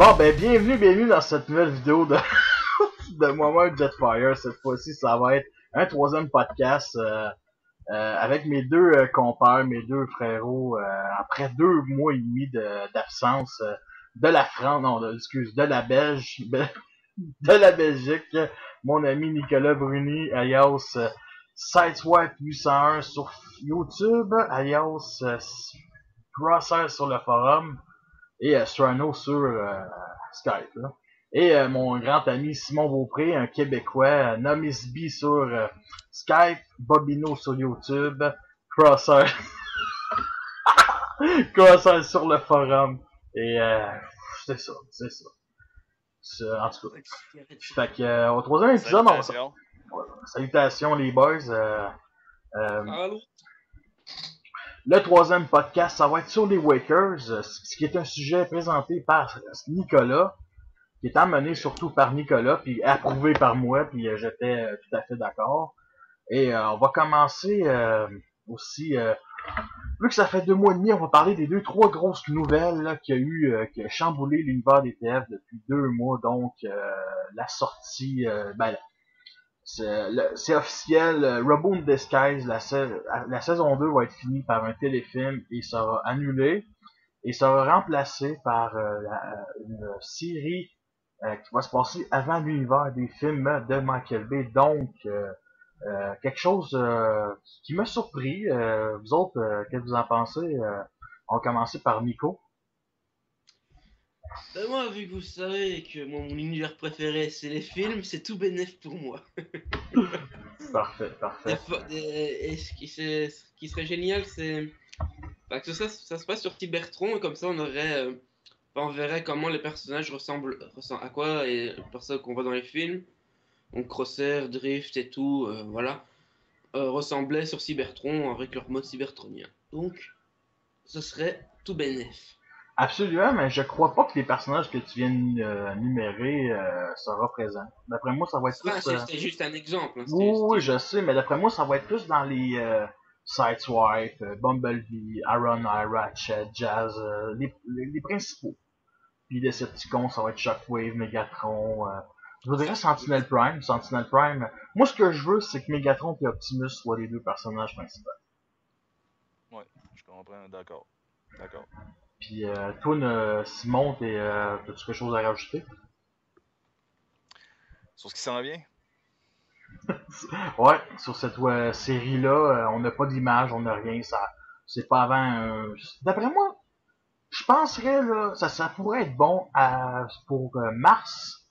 Bon, ben, bienvenue dans cette nouvelle vidéo de, de moi-même Jetfire. Cette fois-ci, ça va être un troisième podcast avec mes deux compères, mes deux frérots, après 2 mois et demi d'absence de la France, non, de la Belge, de la Belgique, mon ami Nicolas Bruni, alias Sideswipe 801 sur YouTube, alias Crosshair sur le forum, et Strano sur Skype. Là. Et mon grand ami Simon Beaupré, un Québécois, Nomis B sur Skype, Bobino sur YouTube, Crosshair, Crosshair sur le forum. Et c'est ça. En tout cas. Fait que au troisième épisode, salutations les boys. Le troisième podcast, ça va être sur les Wakers, ce qui est un sujet présenté par Nicolas, qui est amené surtout par Nicolas, puis approuvé par moi, puis j'étais tout à fait d'accord. Et on va commencer aussi, vu que ça fait 2 mois et demi, on va parler des 2-3 grosses nouvelles là, qui a chamboulé l'univers des TF depuis 2 mois, donc la sortie, c'est officiel, Robot in Disguise, la saison 2 va être finie par un téléfilm et sera annulé et sera remplacé par une série qui va se passer avant l'univers des films de Michael Bay. Donc, quelque chose qui m'a surpris. Vous autres, qu'est-ce que vous en pensez? On va commencer par Nico. Ben moi, vu que vous savez que mon univers préféré c'est les films, c'est tout bénef pour moi. Parfait. Et ce qui serait génial, c'est que ça se passe sur Cybertron, et comme ça on verrait comment les personnages ressemblent à quoi et les personnes qu'on voit dans les films, donc Crosser, Drift et tout, voilà, ressemblaient sur Cybertron avec leur mode cybertronien. Donc, ce serait tout bénef. Absolument, mais je crois pas que les personnages que tu viens de numérer seront présents. D'après moi, ça va être plus... C'était juste un exemple. Hein, oui, je sais, mais d'après moi, ça va être plus dans les Sideswipe, Bumblebee, Aaron, Ratchet, Jazz, les principaux. Puis Decepticons, ça va être Shockwave, Megatron. Je voudrais Sentinel Prime. Moi, ce que je veux, c'est que Megatron et Optimus soient les deux personnages principaux. Ouais, je comprends, d'accord. Puis toi, Simon, t'as-tu quelque chose à rajouter? Sur ce qui s'en vient? Ouais, sur cette série-là, on n'a pas d'image, on n'a rien. C'est pas avant. D'après moi, je penserais là, ça pourrait être bon pour mars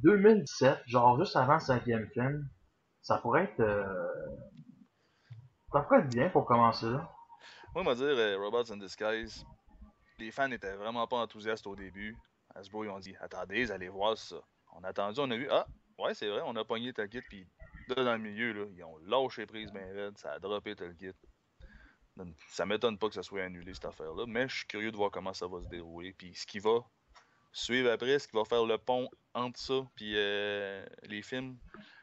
2017, genre juste avant le 5e film. Ça pourrait être bien pour commencer là. Moi, on va dire Robots in Disguise. Les fans n'étaient vraiment pas enthousiastes au début. Hasbro, ils ont dit attendez, vous allez voir ça. On a attendu, on a vu ouais, c'est vrai, on a pogné tel kit, puis là, dans le milieu, là, ils ont lâché prise bien raide, ça a droppé tel kit. Ça m'étonne pas que ça soit annulé, cette affaire-là, mais je suis curieux de voir comment ça va se dérouler, puis ce qui va suivre après, ce qui va faire le pont entre ça, puis les films.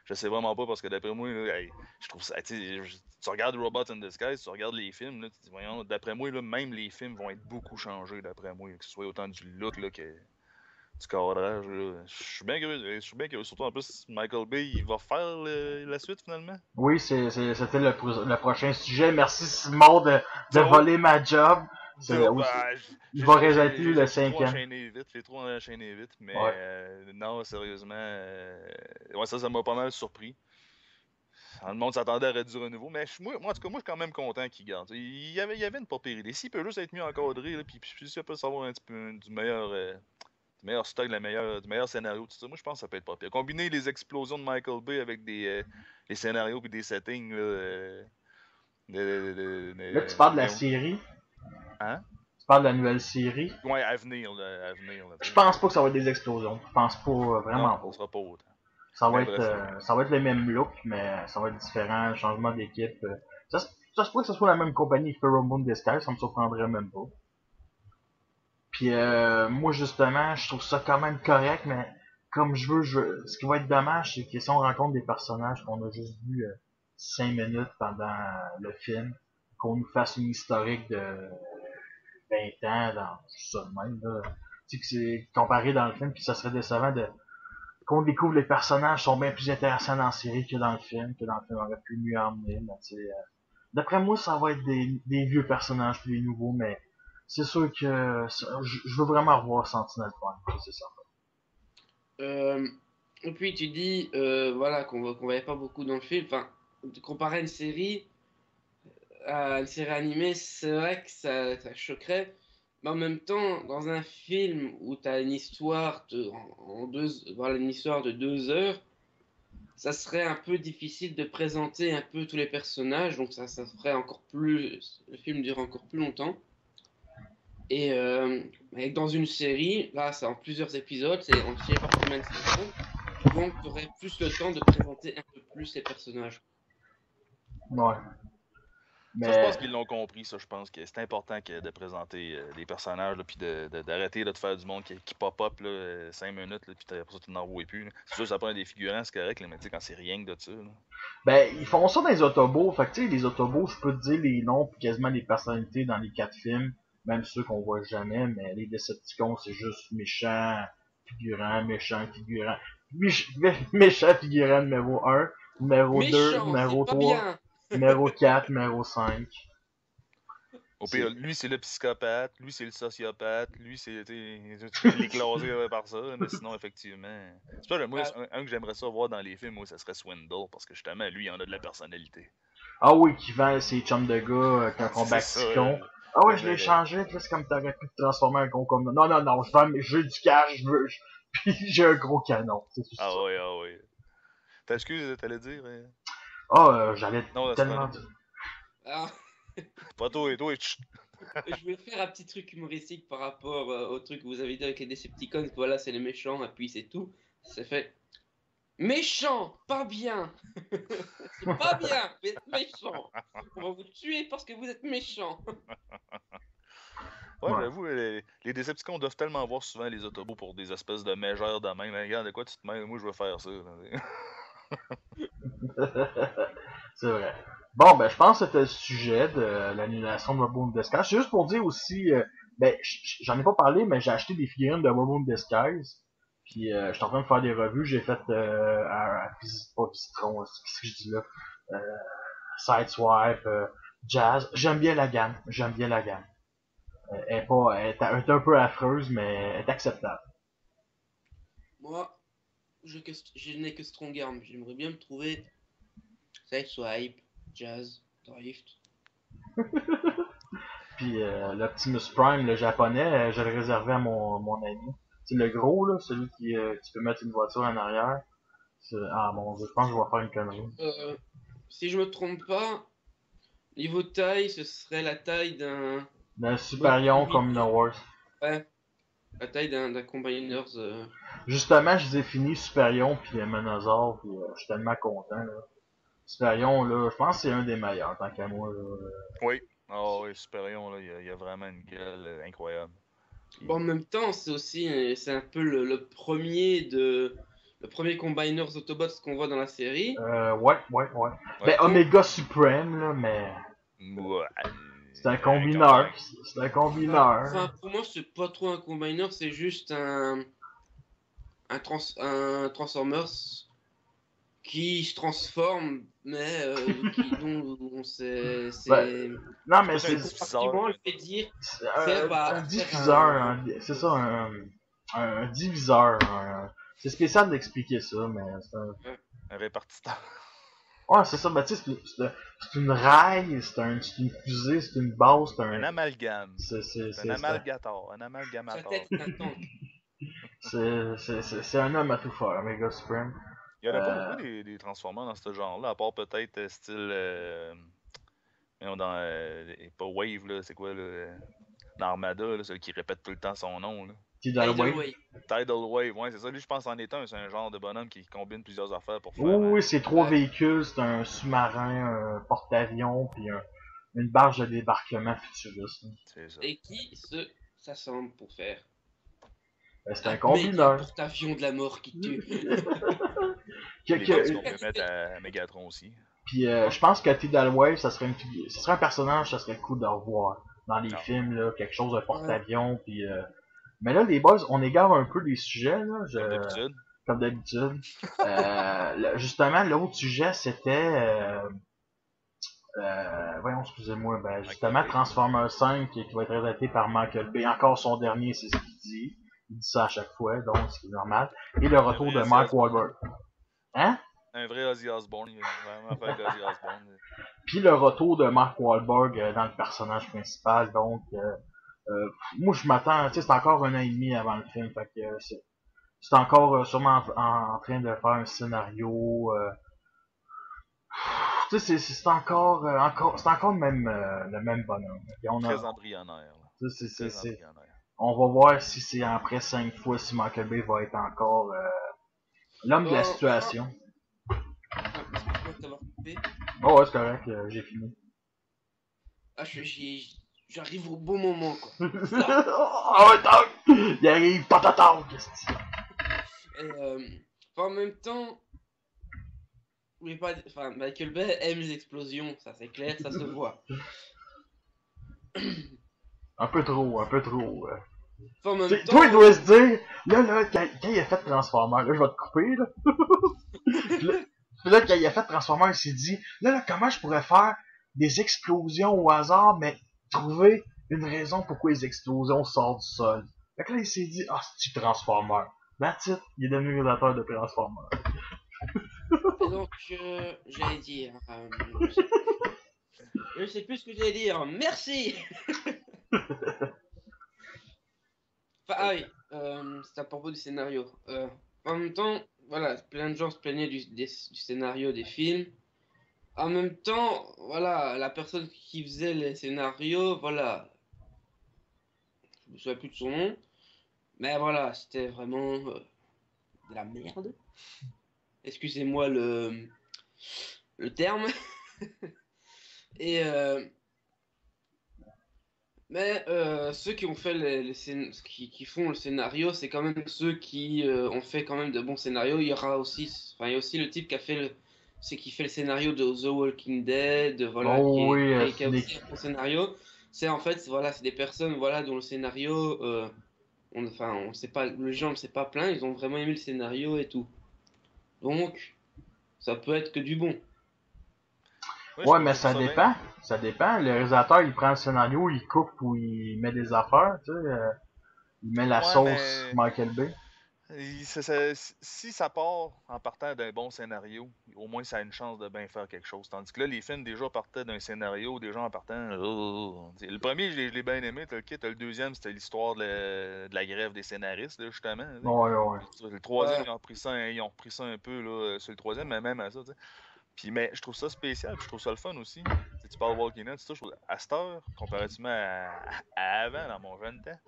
Je sais vraiment pas parce que d'après moi, là, je trouve ça. Tu regardes Robots in Disguise, tu regardes les films, là, tu dis, voyons, d'après moi, là, même les films vont être beaucoup changés, d'après moi, que ce soit autant du look là, que du cadrage. Là. Je suis bien curieux. Surtout en plus, Michael Bay, il va faire la suite finalement. Oui, c'était le prochain sujet. Merci Simon de voler ma job. Il va réaliser le 5e. J'ai trop enchaîné vite, mais ouais. non, sérieusement, ouais, ça m'a pas mal surpris. Le monde s'attendait à du renouveau, mais moi, en tout cas, moi, je suis quand même content qu'il garde. Il y avait une pas pire idée. S'il peut juste être mieux encadré, là, puis s'il peut savoir un petit peu du meilleur stock, du meilleur scénario, tout ça, moi, je pense que ça peut être pas pire. Combiner les explosions de Michael Bay avec des scénarios et des settings, là, là, tu parles de la série. Hein? Tu parles de la nouvelle série. Ouais, à venir. Là, je pense pas que ça va être des explosions. Je pense pas, vraiment non, pas. Ça sera pas autant. Ça va être le même look, mais ça va être différent, changement d'équipe. Ça se pourrait que ce soit la même compagnie qui fait Rumble Disguise, ça me surprendrait même pas. Puis moi justement, je trouve ça quand même correct, mais comme ce qui va être dommage, c'est que si on rencontre des personnages qu'on a juste vus 5 minutes pendant le film, qu'on nous fasse une historique de 20 ans dans ça de même, là. tu sais, que c'est comparé dans le film, puis ça serait décevant de qu'on découvre les personnages sont bien plus intéressants dans la série que dans le film, aurait pu mieux emmener, mais tu sais, d'après moi, ça va être des vieux personnages puis des nouveaux, mais c'est sûr que je veux vraiment revoir Sentinel Prime, c'est ça. Et puis tu dis voilà qu'on voyait pas beaucoup dans le film. Enfin, comparé à une série animée, c'est vrai que ça choquerait. Mais en même temps, dans un film où tu as une histoire voilà, une histoire de 2 heures, ça serait un peu difficile de présenter un peu tous les personnages, donc ça ferait encore plus, le film dure encore plus longtemps. Et dans une série, là c'est en plusieurs épisodes, c'est entier par semaine, donc tu aurais plus le temps de présenter un peu plus les personnages. Ouais. Ça, je pense qu'ils l'ont compris, ça. Je pense que c'est important de présenter les personnages, là, puis d'arrêter de faire du monde qui pop-up 5 minutes, là, puis après ça, tu n'en vois plus. Là. C'est sûr, ça prend des figurants, c'est correct, là, mais tu sais, quand c'est rien que de ça. Là. Ben, ils font ça dans les autobots. Fait que, tu sais, les autobots, je peux te dire les noms puis quasiment les personnalités dans les 4 films, même ceux qu'on voit jamais, mais les Decepticons, c'est juste méchant figurant, méchant figurant numéro 1, numéro 2, numéro 3, numéro 4, numéro 5. Au pire, lui, c'est le psychopathe, lui, c'est le sociopathe, lui, c'est. Tu peux l'éclaser par ça, mais sinon, effectivement. C'est pas moi, un que j'aimerais ça voir dans les films, moi, ça serait Swindle, parce que justement, lui, il en a de la personnalité. Ah oui, qui vend ses chums de gars quand on bat con. Ah ouais, je l'ai changé, c'est comme t'aurais pu te transformer en un con comme. Non, j'ai du cash, puis j'ai un gros canon. C'est tout ça. Oui, ah oui. T'excuses, t'allais dire? J'allais tellement dire. Ah. Pas toi. Je vais faire un petit truc humoristique par rapport au truc que vous avez dit avec les Decepticons. Voilà, c'est les méchants, et puis c'est tout. C'est fait. Méchant, pas bien. C'est pas bien, vous êtes méchant. On va vous tuer parce que vous êtes méchant. Ouais, j'avoue, les Decepticons doivent tellement voir souvent les autobots pour des espèces de mégères de même. Regarde, de quoi tu te mets? Moi, je veux faire ça. C'est vrai. Bon, ben, je pense que c'était le sujet de l'annulation de Robo in Disguise. C'est juste pour dire aussi, j'en ai pas parlé, mais j'ai acheté des figurines de Robo in Disguise. Puis, je suis en train de faire des revues. J'ai fait pas Visitron, qu'est-ce que je dis là? Sideswipe, Jazz. J'aime bien la gamme. Elle est un peu affreuse, mais elle est acceptable. Moi, je n'ai que Strong Arm. J'aimerais bien me trouver Sideswipe, Jazz, Drift. Puis l'Optimus Prime, le japonais, je l'ai réservé à mon ami. C'est le gros, là, celui qui tu peux mettre une voiture en arrière. Ah mon dieu, je pense que je vais faire une connerie. Si je me trompe pas, niveau taille, ce serait la taille d'un Superion comme No Wars. Ouais, la taille d'un Combiners. Justement, je les ai finis Superion puis Menosaur, puis je suis tellement content, là. Superion, là, je pense que c'est un des meilleurs, tant qu'à moi, là. Oui. Oui, Superion, là, il y a vraiment une gueule incroyable. Bon, en même temps, c'est un peu le premier Combiners Autobots qu'on voit dans la série. Ouais. Ben, Omega Supreme, là, mais. Ouais. C'est un combineur. Enfin, pour moi, c'est pas trop un combiner, c'est juste un Transformers qui se transforme, mais dont c'est. Non, mais c'est. Effectivement, le fait dire. Un diffuseur, c'est ça, un diviseur. C'est spécial d'expliquer ça, mais c'est un répartiteur. Ouais, c'est ça, tu sais, c'est une raille, c'est une fusée, c'est une base, c'est un amalgame. C'est un amalgator, un amalgamator. C'est un homme à tout faire, Omega Supreme. Il y en a pas beaucoup des Transformers dans ce genre-là, à part peut-être style pas Wave, là, c'est quoi, là, dans Armada, là, celui qui répète tout le temps son nom, là. Tidal Wave, ouais, c'est ça. Lui, je pense en est un. C'est un genre de bonhomme qui combine plusieurs affaires pour faire. Oui, c'est 3 véhicules. C'est un sous-marin, un porte-avions, puis une barge de débarquement futuriste. C'est ça. Et qui s'assemble pour faire c'est un combineur. Un porte-avions de la mort qui tue. Les parties qu'on peut mettre à Megatron aussi. Puis je pense que Tidal Wave, ça serait un personnage, ça serait cool de revoir dans les films, là, quelque chose de porte-avions, puis Mais là, les boys, on égare un peu les sujets, là. Comme d'habitude. Comme d'habitude. Justement, l'autre sujet, c'était... voyons, excusez-moi, justement, Michael Bay. Transformers 5 qui va être réalisé par Michael Bay. Encore son dernier, c'est ce qu'il dit. Il dit ça à chaque fois, donc c'est normal. Et le retour de Mark Wahlberg. Hein? Un vrai Ozzy Osbourne, il va vraiment faire de Ozzy Osbourne. Puis le retour de Mark Wahlberg dans le personnage principal, donc... moi, je m'attends... Tu sais, c'est encore 1 an et demi avant le film, fait que c'est encore sûrement en train de faire un scénario... tu sais, c'est encore le même bonhomme. Puis Très embryonnaire. On va voir si c'est après 5 fois si Michael Bay va être encore l'homme de la situation. Excuse-moi de t'avoir coupé. Oh ouais, c'est correct, j'ai fini. Ah, j'arrive au bon moment, quoi. Oh ouais, tac! Il arrive, patata! Et en même temps, enfin, Michael Bay aime les explosions, ça c'est clair, ça se voit. Un peu trop. Enfin, en même temps, toi, il doit se dire, là, quand il a fait Transformers, là, je vais te couper, là. Puis là, quand il a fait Transformers, il s'est dit, là, comment je pourrais faire des explosions au hasard, mais trouver une raison pourquoi les explosions sortent du sol. Fait que là, il s'est dit, c'est Transformers. That's it, il est devenu réalisateur de Transformers. Et donc, j'allais dire... je sais plus ce que j'allais dire, merci. Enfin, oui, c'est à propos du scénario. En même temps, voilà, plein de gens se plaignaient du scénario des films. En même temps, voilà, la personne qui faisait les scénarios, voilà, je me souviens plus de son nom, mais voilà, c'était vraiment de la merde. Excusez-moi le terme. Et mais ceux qui ont fait qui font le scénario, c'est quand même ceux qui ont fait quand même de bons scénarios. Il y aura aussi, enfin, il y a aussi le type qui a fait qui fait le scénario de The Walking Dead, voilà, qui a aussi un bon scénario. C'est en fait, voilà, c'est des personnes, voilà, dont le scénario, on sait pas, les gens ne sait pas plein, ils ont vraiment aimé le scénario et tout. Donc, ça peut être que du bon. Ouais, mais ça dépend. Ça dépend. Le réalisateur, il prend le scénario, il coupe ou il met des affaires, tu sais. Il met la sauce Michael Bay. Si ça part en partant d'un bon scénario, au moins ça a une chance de bien faire quelque chose. Tandis que là, les films déjà partaient d'un scénario, déjà en partant. Le premier, je l'ai bien aimé, t'as le deuxième, c'était l'histoire de la grève des scénaristes, là, justement. Ouais. Le troisième, ils ont repris ça un peu là, sur le troisième, mais même à ça, tu sais. Puis, mais je trouve ça spécial, puis je trouve ça le fun aussi. Si tu parles de Walking Dead, à cette heure, comparativement à avant, dans mon jeune temps,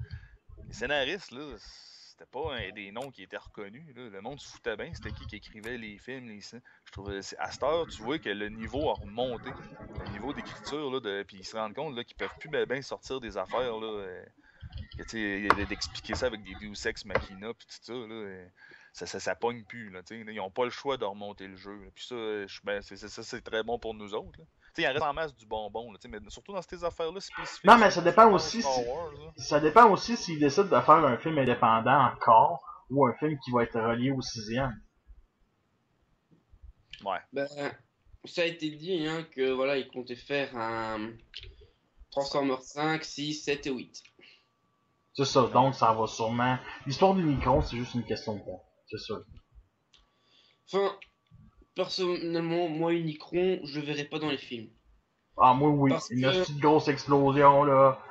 les scénaristes, là, c'était pas des noms qui étaient reconnus. Là. Le monde se foutait bien, c'était qui écrivait les films, je trouve à cette heure, tu vois que le niveau a remonté. Le niveau d'écriture, là, puis ils se rendent compte là, qu'ils peuvent plus bien sortir des affaires, là, d'expliquer ça avec des Deus Ex Machina, puis tout ça, là, ça pogne plus. Là, ils n'ont pas le choix de remonter le jeu. Là. Puis ça, c'est très bon pour nous autres. Là. Il en reste en masse du bonbon, là, mais surtout dans ces affaires-là spécifiques. Non, mais ça dépend aussi ça dépend aussi s'ils décident de faire un film indépendant encore ou un film qui va être relié au 6e. Ouais. Ben, ça a été dit hein, que voilà, ils comptaient faire un Transformers 5, 6, 7 et 8. C'est ça, donc ça va sûrement... L'histoire du Unicron, c'est juste une question de temps. C'est sûr. Enfin, personnellement, moi, Unicron, je le verrai pas dans les films. Ah, moi, oui. Une petite grosse explosion, là.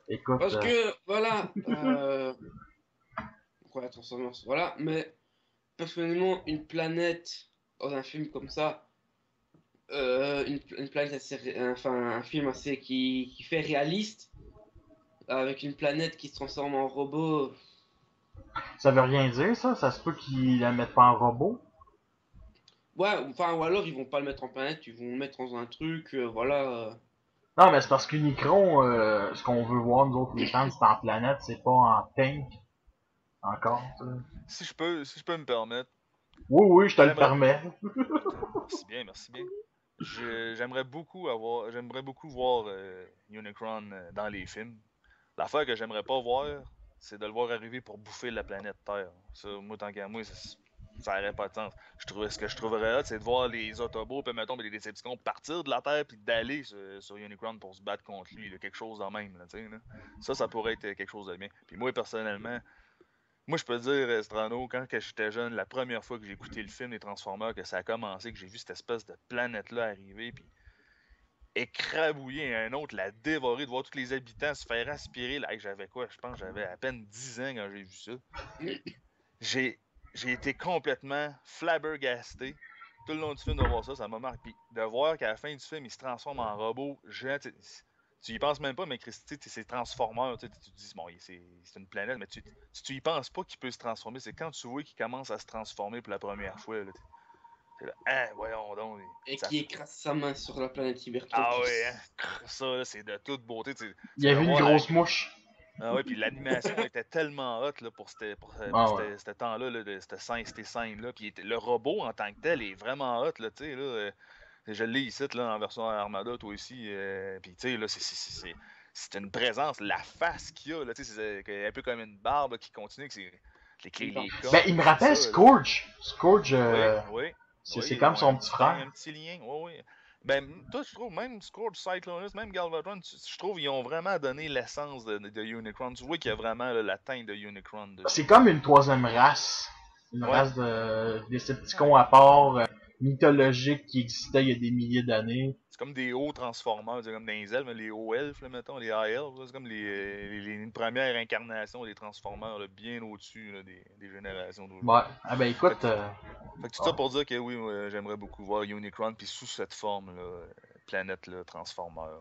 Écoute... Parce que, voilà... Voilà, Transformers, voilà. Mais, personnellement, une planète dans un film comme ça... une planète assez... Enfin, un film assez qui fait réaliste, avec une planète qui se transforme en robot... Ça veut rien dire, ça? Ça se peut qu'ils la mettent pas en robot? Ouais, enfin, ou alors ils vont pas le mettre en planète, ils vont le mettre dans un truc, voilà. Non, mais c'est parce qu'Unicron, ce qu'on veut voir, nous autres, les fans, c'est en planète, c'est pas en tank. Encore, si je peux me permettre. Oui, je te le permets. Merci bien. J'aimerais beaucoup voir Unicron dans les films. L'affaire que j'aimerais pas voir, c'est de le voir arriver pour bouffer la planète Terre. Ça, moi, tant qu'à moi, ça n'aurait pas de sens. Ce que je trouverais hot, c'est de voir les Autobots, puis mettons, les Decepticons partir de la Terre, puis d'aller sur Unicron pour se battre contre lui, là, quelque chose en même. Là, là. Ça pourrait être quelque chose de bien. Puis moi, personnellement, moi, je peux te dire, Strano, quand j'étais jeune, la première fois que j'ai écouté le film des Transformers, que ça a commencé, que j'ai vu cette espèce de planète-là arriver, puis écrabouiller un autre, la dévorer, de voir tous les habitants se faire aspirer. Là, j'avais quoi? Je pense que j'avais à peine 10 ans quand j'ai vu ça. J'ai été complètement flabbergasté tout le long du film de voir ça, ça m'a marqué. Puis de voir qu'à la fin du film, il se transforme en robot géant. Tu y penses même pas, mais Christy, c'est Transformers, tu te dis, bon, c'est une planète, mais tu y penses pas qu'il peut se transformer. C'est quand tu vois qu'il commence à se transformer pour la première fois. Là, c'est là, hein, voyons donc. Et qui écrase sa main sur la planète Cybertron. Ah ouais, hein, ça, là, c'est de toute beauté. Il y avait une grosse mouche. Ah ouais, puis l'animation était tellement hot là, pour ce temps-là, là, ces scènes-là. Puis le robot en tant que tel est vraiment hot, là, tu sais, là. Je l'ai ici, là, en version Armada, toi aussi. Puis, tu sais, là, c'est une présence. La face qu'il y a, là, tu sais, c'est un peu comme une barbe là, qui continue avec les cornes. Ben, il me rappelle ça, Scourge. Scourge, oui. C'est comme son petit frère. Un petit lien, oui. Ben, toi, je trouve, même Scourge, Cyclonus, même Galvatron, je trouve qu'ils ont vraiment donné l'essence de Unicron. Tu vois qu'il y a vraiment là, la teinte de Unicron. C'est comme une troisième race. Une race de Decepticons à part, mythologique, qui existait il y a des milliers d'années. C'est comme des hauts transformeurs, c'est comme des elfes, les hauts elfes, là, mettons, les high elfes. C'est comme les premières incarnations des transformeurs, là, bien au-dessus là, des générations d'aujourd'hui. Ouais, ah ben écoute... Fait que tout ça pour dire que oui, j'aimerais beaucoup voir Unicron, puis sous cette forme, là, planète là, transformeur.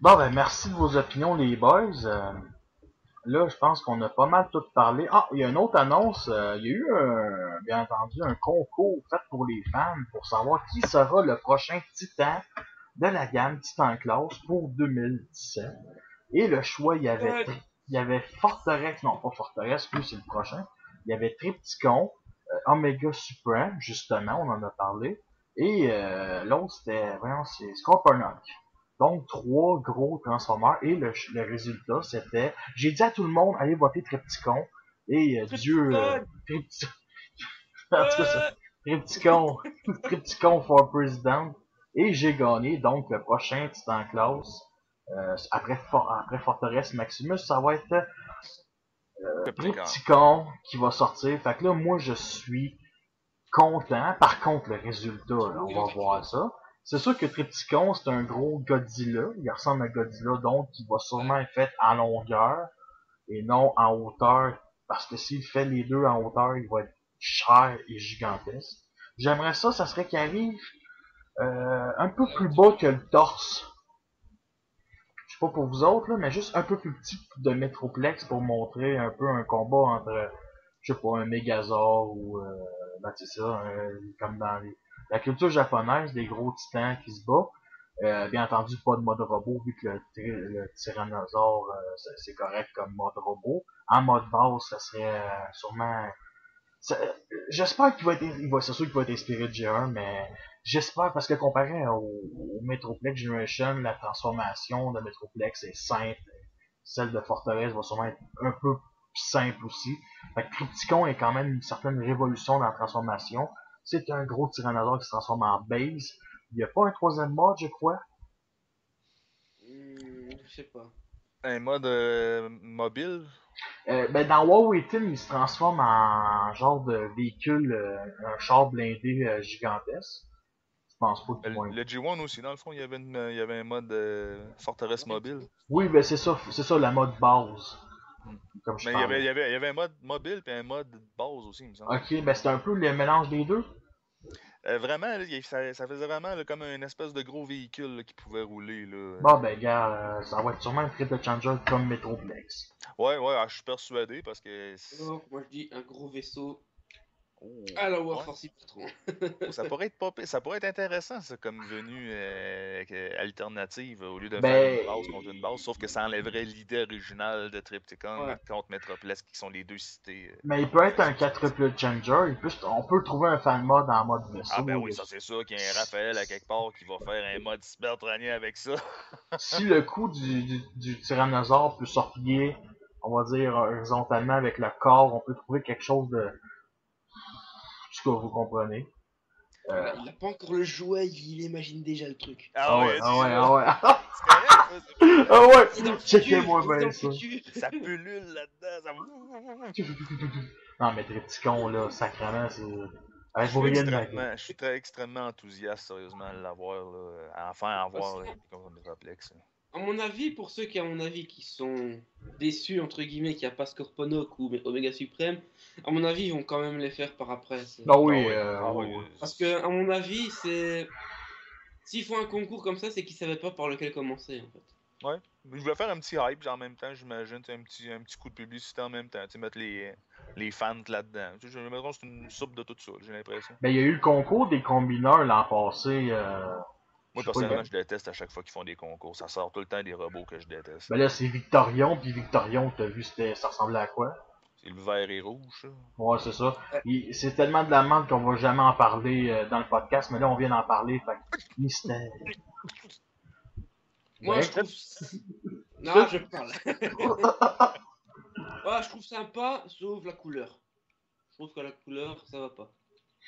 Bon ben merci de vos opinions les boys. Là je pense qu'on a pas mal tout parlé. Ah, il y a une autre annonce. Il y a eu bien entendu un concours fait pour les fans pour savoir qui sera le prochain Titan de la gamme Titan Class pour 2017. Et le choix, il y avait Forteresse, non pas Forteresse, plus c'est le prochain. Il y avait Triptychon, Omega Supreme, justement, on en a parlé. Et l'autre, c'est Scorponok. Donc, 3 gros Transformers. Et le résultat, c'était... J'ai dit à tout le monde, allez voter Triptychon. Et Dieu... Triptychon. En tout cas, Triptychon. Triptychon for President. Et j'ai gagné. Donc, le prochain Titan Class, après Forteresse Maximus, ça va être... Triptychon qui va sortir. Fait que là, moi, je suis content. Par contre, le résultat, là, on va voir ça. C'est sûr que Triptychon, c'est un gros Godzilla. Il ressemble à Godzilla, donc il va sûrement être fait en longueur et non en hauteur. Parce que s'il fait les deux en hauteur, il va être cher et gigantesque. J'aimerais ça serait qu'il arrive un peu plus bas que le torse. Je sais pas pour vous autres, là, mais juste un peu plus petit de Metroplex pour montrer un peu un combat entre, je sais pas, un Megazord ou, ben c'est ça, comme dans la culture japonaise, des gros titans qui se battent. Bien entendu, pas de mode robot, vu que le Tyrannosaure, c'est correct comme mode robot. En mode base, ça serait sûrement... J'espère qu'il va être... c'est sûr qu'il va être inspiré de G1, mais j'espère, parce que comparé au Metroplex Generation, la transformation de Metroplex est simple. Celle de Forteresse va sûrement être un peu simple aussi. Fait que Triptychon est quand même une certaine révolution dans la transformation. C'est un gros tyrannosaure qui se transforme en base. Il n'y a pas un troisième mode, je crois. Je sais pas. Un mode mobile? Ben dans Wawaitin, il se transforme en genre de véhicule, un char blindé gigantesque. Je pense pas qu'il Le G1 aussi, dans le fond, il y avait un mode forteresse mobile. Oui, ben c'est ça la mode base. Comme mais il y avait un mode mobile et un mode base aussi, il me semble. Ok, ben c'était un peu le mélange des deux. Vraiment, là, ça faisait vraiment là, comme une espèce de gros véhicule là, qui pouvait rouler. Là. Bon, ben, gars, ça va être sûrement un triple changer comme Metroplex. Ouais, je suis persuadé parce que. Alors, moi je dis un gros vaisseau. À la Warforce Cybertron. Ça pourrait être intéressant, ça, comme venue alternative au lieu de Ben, faire une base contre une base, sauf que ça enlèverait l'idée originale de Triptychon contre Metroplex qui sont les deux cités. Mais il peut être un triple changer, on peut trouver un fan mode en mode vaisseau. Ah ben oui, ça c'est sûr qu'il y a un Raphaël à quelque part qui va faire un mode cybertronien avec ça. Si le coup du tyrannosaure peut s'appuyer on va dire, horizontalement avec le corps, on peut trouver quelque chose de... En tout cas, vous comprenez. Il a pas encore le jouet, il imagine déjà le truc. Ah ouais. C'est correct, ça. Ah ouais, Il est dans le checkez-moi futur, il est bien dans ça. le futur. Ça pullule là-dedans. Non, mais Triptychon, là, sacrément, c'est... Je Avec vos rien de ma je suis très extrêmement enthousiaste, sérieusement, à l'avoir, là. Enfin, à avoir Parce que- comme Metroplex. À mon avis, pour ceux qui, à mon avis, qui sont déçus, entre guillemets, qu'il n'y a pas Scorponok ou Omega Suprême, à mon avis, ils vont quand même les faire par après. Ah oui, Parce que, à mon avis, c'est... S'ils font un concours comme ça, c'est qu'ils savaient pas par lequel commencer, en fait. Ouais. Je voulais faire un petit hype, puis en même temps, j'imagine, un petit coup de publicité en même temps, mettre les fans là-dedans. J'ai l'impression que c'est une soupe de tout ça, j'ai l'impression. Ben, il y a eu le concours des combineurs l'an passé. Moi, personnellement, je déteste à chaque fois qu'ils font des concours. Ça sort tout le temps des robots que je déteste. Ben là, c'est Victorion, puis Victorion, t'as vu, ça ressemblait à quoi? C'est le vert et rouge, ça. Ouais, c'est ça. C'est tellement de la merde qu'on va jamais en parler dans le podcast, mais là, on vient d'en parler, fait que, mystère. Moi, Ouais. je trouve... Non, je parle. Ouais, je trouve sympa, sauf la couleur. Je trouve que la couleur, ça va pas.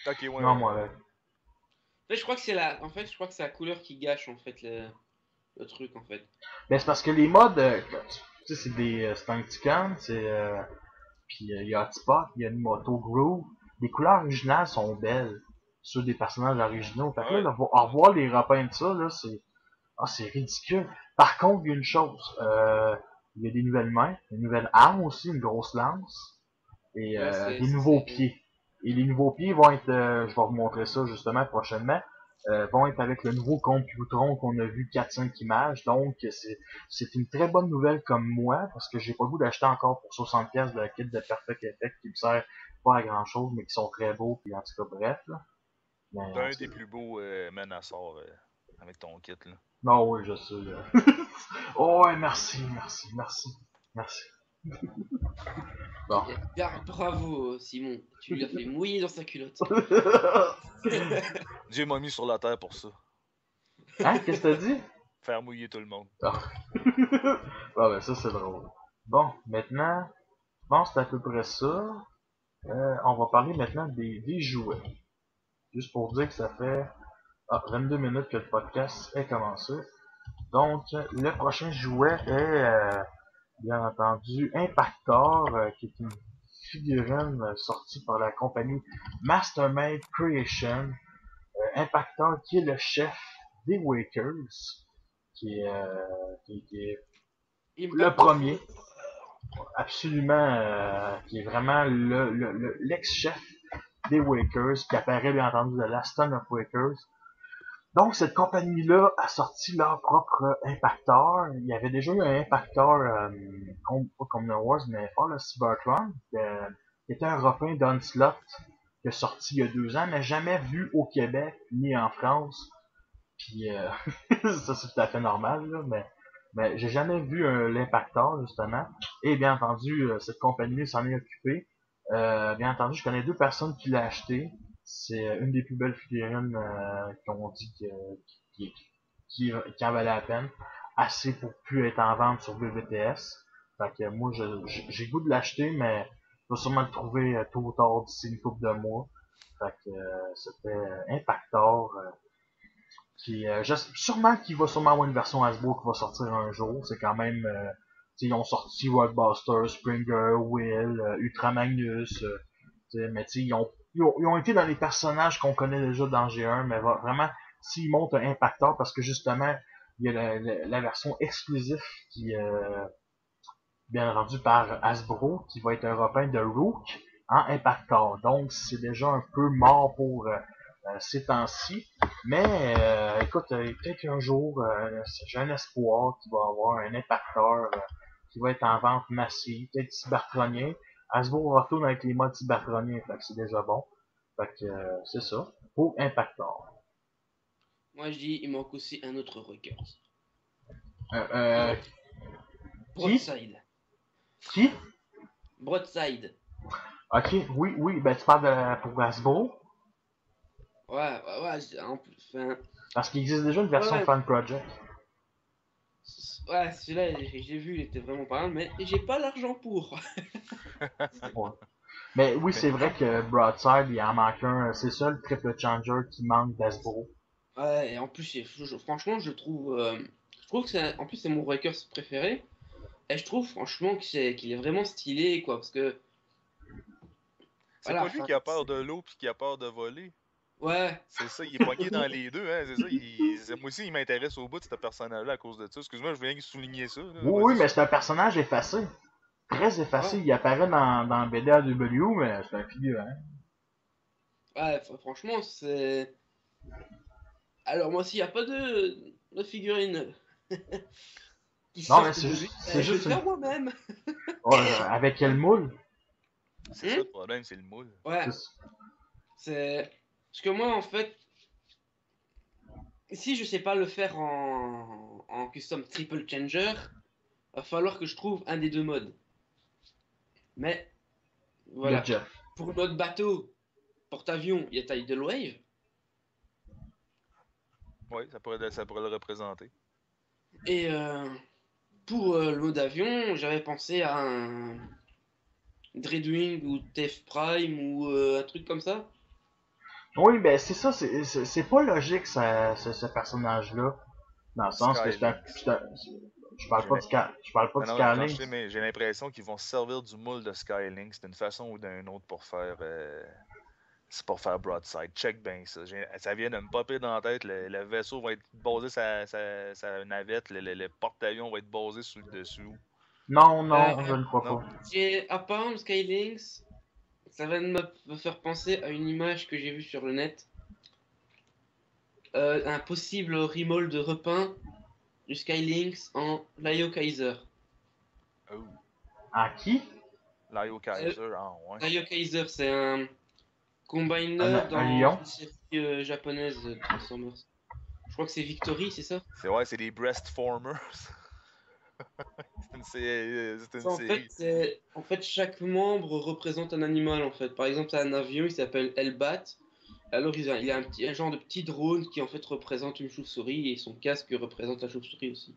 Ok, ouais. Non, ouais. moi, là. En fait, je crois que c'est la... En fait, je crois que c'est la couleur qui gâche, en fait, le truc, en fait. Ben, c'est parce que les modes, tu sais, c'est des Stunticon, puis il y a Hotspot, il y a Moto Groove. Les couleurs originales sont belles, ceux des personnages originaux. Fait que Ouais. là, revoir les repeindre ça, là, c'est ridicule. Par contre, il y a une chose, il y a des nouvelles mains, une nouvelle arme aussi, une grosse lance, et Ouais, des nouveaux pieds. Et les nouveaux pieds vont être, je vais vous montrer ça justement prochainement, vont être avec le nouveau Computron qu'on a vu 4-5 images. Donc, c'est une très bonne nouvelle comme moi, parce que j'ai pas le goût d'acheter encore pour 60$ le kit de Perfect Effect qui me sert pas à grand chose, mais qui sont très beaux, puis en tout cas, bref, là. Mais, T'as un des plus beaux Menasor avec ton kit, là. non, oui, je sais, là. Oh, ouais, merci. Bon. Bien, bravo, Simon. Tu lui as fait mouiller dans sa culotte. Dieu m'a mis sur la terre pour ça. Hein, qu'est-ce que t'as dit? Faire mouiller tout le monde. Ah. Ah ben ça c'est drôle. Bon, maintenant, je pense que c'est à peu près ça. On va parler maintenant des jouets. Juste pour dire que ça fait 22 minutes que le podcast est commencé. Donc, le prochain jouet est, bien entendu, Impactor, qui est une figurine sortie par la compagnie Mastermind Creation. Impactor qui est le chef des Wakers, qui est le premier, absolument, qui est vraiment l'ex-chef des Wakers, qui apparaît bien entendu de l'Aston of Wakers. Donc cette compagnie-là a sorti leur propre Impactor. Il y avait déjà eu un Impactor, pas comme No Wars, mais pas le Cybertron, qui était un refrain d'Onslaught, qui est sorti il y a 2 ans, mais jamais vu au Québec ni en France. Puis ça c'est tout à fait normal, là, mais j'ai jamais vu l'Impactor, justement. Et bien entendu, cette compagnie s'en est occupée. Bien entendu, je connais 2 personnes qui l'ont acheté. C'est une des plus belles figurines qui ont dit qui en valait la peine. Assez pour plus être en vente sur BBTS. Fait que moi, j'ai le goût de l'acheter, mais je vais sûrement le trouver tôt ou tard d'ici une couple de mois. Fait que c'était Impactor. Sûrement qu'il va sûrement avoir une version Hasbro qui va sortir un jour. C'est quand même... ils ont sorti Rockbuster, Springer, Will, Ultra Magnus. Mais ils ont été dans les personnages qu'on connaît déjà dans G1, mais vraiment, s'ils montent un Impactor, parce que justement, il y a la version exclusive qui est bien rendue par Hasbro, qui va être un repeint de Rook en Impactor. Donc, c'est déjà un peu mort pour ces temps-ci. Mais, écoute, peut-être qu'un jour, j'ai un espoir qu'il va y avoir un Impactor qui va être en vente massive, peut-être cybertronien. Hasbro retourne avec les modes cybertroniens, fait que c'est déjà bon. Fait que c'est ça. Pour Impactor. Moi, je dis, il manque aussi un autre record. Qui? Broadside. Broadside. Ok, oui, ben tu parles pour Hasbro. Ouais, en plus, enfin... Parce qu'il existe déjà une version Ouais. Fan Project. Ouais, celui-là, j'ai vu, il était vraiment pas mal, mais j'ai pas l'argent pour. Ouais. Mais oui, Mais c'est vrai que Broadside, il en manque un. C'est ça le triple changer qui manque d'Asbro. Ouais, et en plus, franchement, je trouve que en plus, c'est mon breakers préféré. Et je trouve, franchement, qu'il est vraiment stylé, quoi, parce que, c'est voilà, pas lui enfin, qui a peur de l'eau puis qui a peur de voler. ouais, C'est ça, il est pogné dans les deux, hein, c'est ça. Moi aussi, il m'intéresse au bout de ce personnage-là à cause de ça. Excuse-moi, je viens souligner ça. Là. Oui, oui, Vas-y, mais c'est un personnage effacé. Très effacé. ouais, Il apparaît dans BDAW, mais c'est un figurant. ouais, franchement, c'est. Alors, moi, s'il n'y a pas de figurines qui Non, mais sortent de lui, c'est je vais le juste une... faire moi-même. Ouais, avec quel moule? c'est ça Hein? le problème, c'est le moule. Ouais, c'est. Parce que moi, en fait, si je sais pas le faire en custom triple changer, va falloir que je trouve un des deux modes. Mais Le voilà. jet. Pour le mode bateau, porte-avions, il y a Tidal Wave. Oui, ça pourrait le représenter. Et pour le mode avion, j'avais pensé à un Dreadwing ou TF Prime ou un truc comme ça. Oui, ben c'est ça, c'est pas logique ce personnage-là. Dans le sens que Skylinks. J'ai l'im- je parle pas non, de non, quand je Skylinks. sais, mais j'ai l'impression qu'ils vont se servir du moule de Skylinks d'une façon ou d'une autre pour faire. C'est pour faire Broadside. Check bien ça. Ça vient de me popper dans la tête. Le vaisseau va être basé sa navette. Le porte-avions va être basé sur le dessous. Non, Euh, non, je ne crois Non? pas. j'ai apparemment Skylinks, ça va me faire penser à une image que j'ai vue sur le net. Un possible remold repeint du Skylinks en Lyo Kaiser. Oh. À qui? Lyo Euh, Kaiser, ah ouais. Lyo Kaiser, c'est un combiner Un dans lion? une série japonaise de Transformers. Je crois que c'est Victory, c'est ça? C'est des breastformers. C'est une En fait, série. en fait, chaque membre représente un animal, en fait. Par exemple, t'as un avion, il s'appelle Hellbat. Alors, il a un genre de petit drone qui, en fait, représente une chauve-souris et son casque représente la chauve-souris aussi.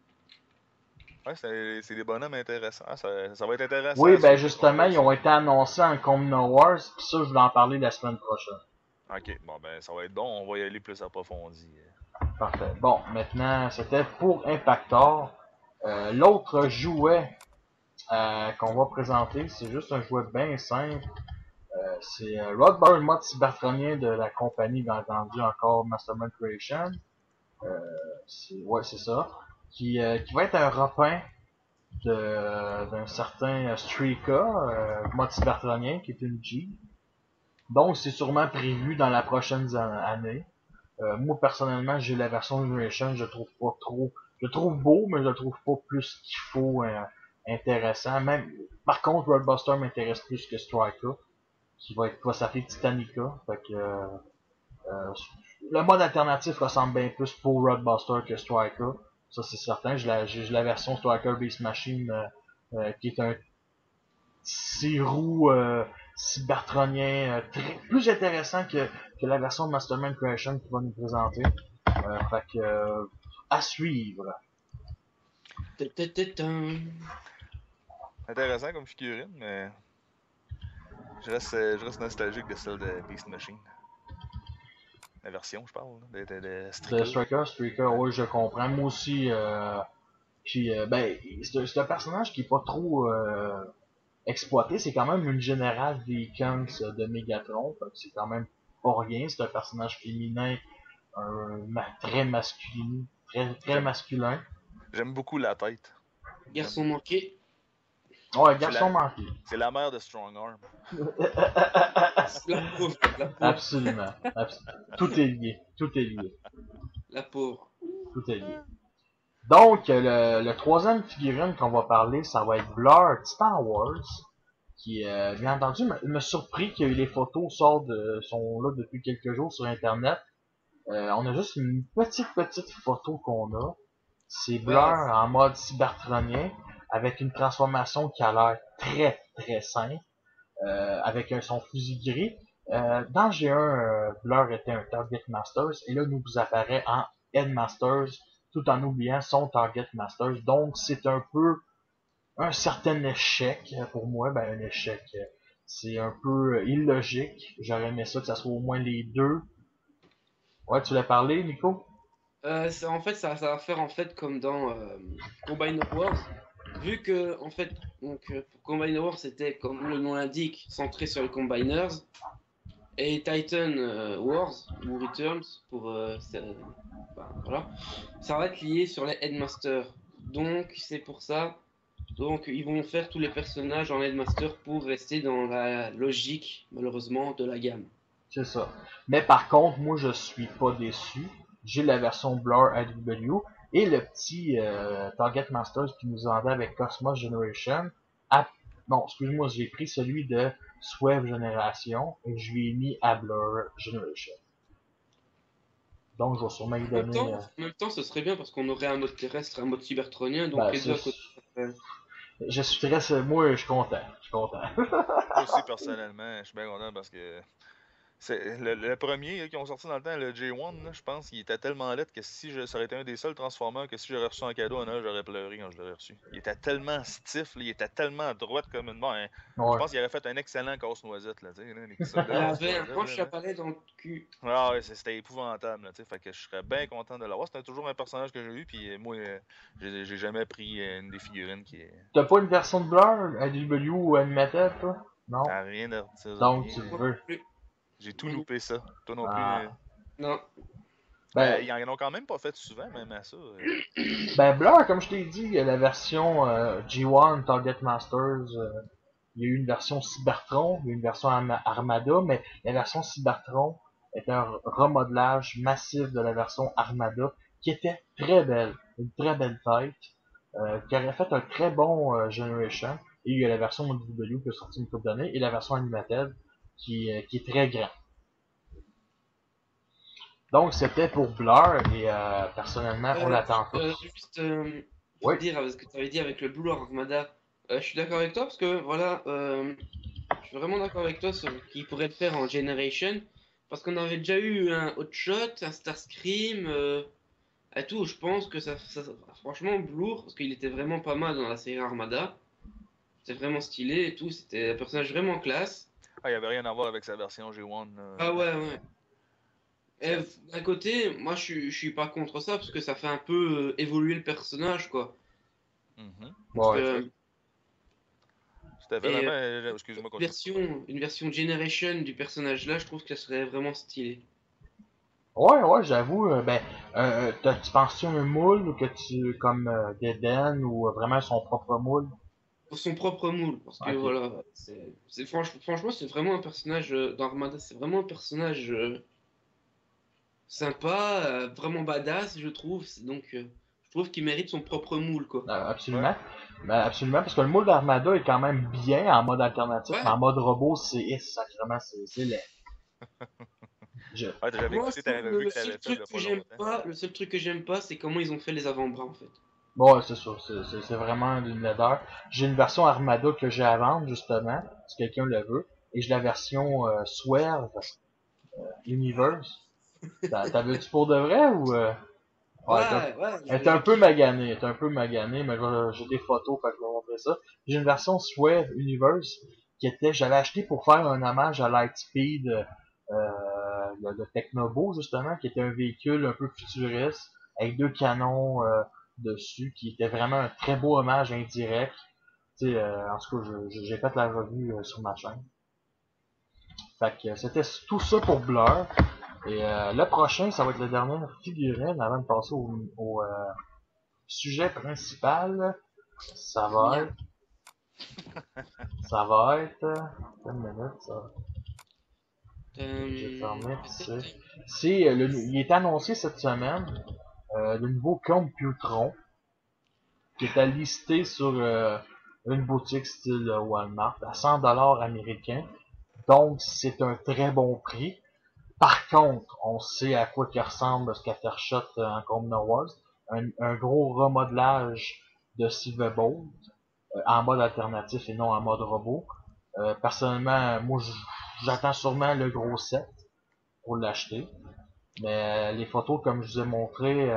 Ouais, c'est des bonhommes intéressants. Ah, ça va être intéressant Oui, à ben suivre qu'on justement, voit ils ça. ont été annoncés en Comno Wars, pis ça, je voulais en parler la semaine prochaine. Ok, bon ben ça va être bon, on va y aller plus approfondi. Parfait. Bon, maintenant, c'était pour Impactor. L'autre jouet qu'on va présenter, c'est juste un jouet bien simple. C'est Rod Bar, le mode cybertronien de la compagnie, bien entendu, encore Mastermind Creation. Ouais, c'est ça. Qui va être un repeint d'un certain Streaka, mode cybertronien, qui est une G. Donc, c'est sûrement prévu dans la prochaine année. Moi, personnellement, j'ai la version Generation, je trouve pas trop... Je le trouve beau, mais je le trouve pas plus qu'il faut intéressant. Même, par contre, Roadbuster m'intéresse plus que Striker, va s'appeler Titanica. Fait que, le mode alternatif ressemble bien plus pour Roadbuster que Striker. Ça, c'est certain. J'ai la version Striker Beast Machine, qui est un 6 roues cybertronien plus intéressant que la version de Mastermind Creation qu'il va nous présenter. Fait que à suivre. Ta-ta-ta-ta. Intéressant comme figurine, mais je reste nostalgique de celle de Beast Machine. La version, je parle, de De Striker. Striker, oui, je comprends. Moi aussi, ben, c'est un personnage qui est pas trop exploité. C'est quand même une générale Vacance de Megatron. Fait que c'est quand même pas rien. C'est un personnage féminin, très masculin, très J'aime masculin. j'aime beaucoup la tête. Garçon manqué. Ouais, C'est garçon la, manqué. c'est la mère de Strong Arm. La pauvre, la pauvre, Absolument. Tout est lié. Tout est lié. la pauvre. Tout est lié. Donc, le troisième figurine qu'on va parler, ça va être Blur Star Wars, qui, bien entendu, me surpris que les photos sont là depuis quelques jours sur Internet. On a juste une petite photo qu'on a. C'est Blur Ouais, en mode cybertronien, avec une transformation qui a l'air très simple, avec son fusil gris. Dans le G1, Blur était un Target Masters, et là, nous apparaît en Headmasters, tout en oubliant son Target Masters. Donc, c'est un peu un certain échec pour moi. Ben, un échec. C'est un peu illogique. J'aurais aimé ça que ça soit au moins les deux. Ouais, tu l'as parlé, Nico? En fait, ça va faire en fait comme dans Combine Wars. Vu que, en fait, pour Combine Wars, c'était, comme le nom l'indique, centré sur les Combiners. Et Titan Wars, ou Returns, voilà, ça va être lié sur les Headmasters. Donc, c'est pour ça. Donc, ils vont faire tous les personnages en Headmaster pour rester dans la logique, malheureusement, de la gamme. C'est ça. Mais par contre, moi, je suis pas déçu. J'ai la version Blur AW et le petit Target Masters qui nous vendait avec Cosmos Generation. Non, excuse-moi, j'ai pris celui de Swerve Generation et je lui ai mis à Blur Generation. Donc, je vais sûrement y donner... En même temps, ce serait bien parce qu'on aurait un mode terrestre, un mode cybertronien, donc Ben, les deux à côté. je suis très... Moi, je suis content. Je suis content. Moi aussi, personnellement, je suis bien content parce que c'est le premier là, qui ont sorti dans le temps, le J1, là, je pense qu'il était tellement laid que si ça aurait été un des seuls Transformers que si j'aurais reçu en cadeau à Noël, j'aurais pleuré quand je l'aurais reçu. Il était tellement stiff, là, il était tellement droit comme une barre. Je Ouais. pense qu'il aurait fait un excellent casse-noisette, là, tu sais, là, les petits Il soldats avait un casse-noisette, manche là. à balai dans le cul. Ah ouais, c'était épouvantable, là, tu sais, fait que je serais bien content de l'avoir. C'était toujours un personnage que j'ai eu, puis moi, j'ai jamais pris une des figurines qui est... T'as pas une version de Blur AW ou Animated, toi? Non? Ah, rien de ça, Donc, rien. tu veux. J'ai tout loupé ça. Toi non plus. Ah. Non. Ben, Ils en ont quand même pas fait souvent, même à ça. Ben Blur, comme je t'ai dit, il y a la version G1 Target Masters. Il y a eu une version Cybertron, il y a eu une version Armada, mais la version Cybertron est un remodelage massif de la version Armada, qui était très belle, une très belle tête, qui aurait fait un très bon Generation. Et il y a la version W qui est sortie une couple d'années, et la version Animated qui est très grande. Donc c'était pour Blur, et personnellement, on l'attend tous. Juste pour Oui. dire ce que tu avais dit avec le Blue Armada, je suis d'accord avec toi parce que voilà, je suis vraiment d'accord avec toi sur qu'il pourrait le faire en Generation parce qu'on avait déjà eu un Hotshot, un Starscream, et tout. Je pense que franchement, Blue, parce qu'il était vraiment pas mal dans la série Armada, c'était vraiment stylé et tout, c'était un personnage vraiment classe. Ah, il y avait rien à voir avec sa version G1. Ah ouais, ouais. Et d'un côté, moi je suis pas contre ça parce que ça fait un peu évoluer le personnage quoi. Parce Ouais. que, C'était et vraiment. Excuse-moi, continue. une version Generation du personnage là, je trouve que ça serait vraiment stylé. Ouais, j'avoue. Tu penses-tu à un moule ou que tu comme d'Eden ou vraiment son propre moule? Pour son propre moule, parce que Ok. voilà, franchement, c'est vraiment un personnage dans Armada, c'est vraiment un personnage sympa, vraiment badass, je trouve. Donc, je trouve qu'il mérite son propre moule, quoi. Absolument. Ben, absolument, parce que le moule d'Armada est quand même bien en mode alternatif, Ouais. mais en mode robot, sacrément, c'est laid. Ouais, j'avais Moi, écouté, je trouve t'avais vu le que t'avais seul fait truc il y a que pas j'aime longtemps. pas, le seul truc que j'aime pas, c'est comment ils ont fait les avant-bras, en fait. Bon, c'est ça, c'est vraiment une laideur. J'ai une version Armada que j'ai à vendre, justement, si quelqu'un le veut, et j'ai la version Swerve Universe. T'as vu-tu pour de vrai ou... Ouais, Ouais, elle est un peu maganée, mais j'ai des photos, fait que je vais vous montrer ça. J'ai une version Swerve Universe j'avais acheté pour faire un hommage à Lightspeed, le Technobo, justement, qui était un véhicule un peu futuriste, avec deux canons dessus, qui était vraiment un très beau hommage indirect. Tu sais, en tout cas, j'ai fait la revue sur ma chaîne. Fait que c'était tout ça pour Blur. Et le prochain, ça va être le dernier figurine avant de passer au sujet principal. Ça va être... Ça va être... Une minute, ça. J'ai fermé, il est annoncé cette semaine, le nouveau Computron, qui est à lister sur une boutique style Walmart à 100$ américains. Donc, c'est un très bon prix. Par contre, on sait à quoi il ressemble Scattershot en Combiner Wars. Un gros remodelage de Silverbolt en mode alternatif et non en mode robot. Personnellement, moi, j'attends sûrement le gros set pour l'acheter. Mais les photos, comme je vous ai montré,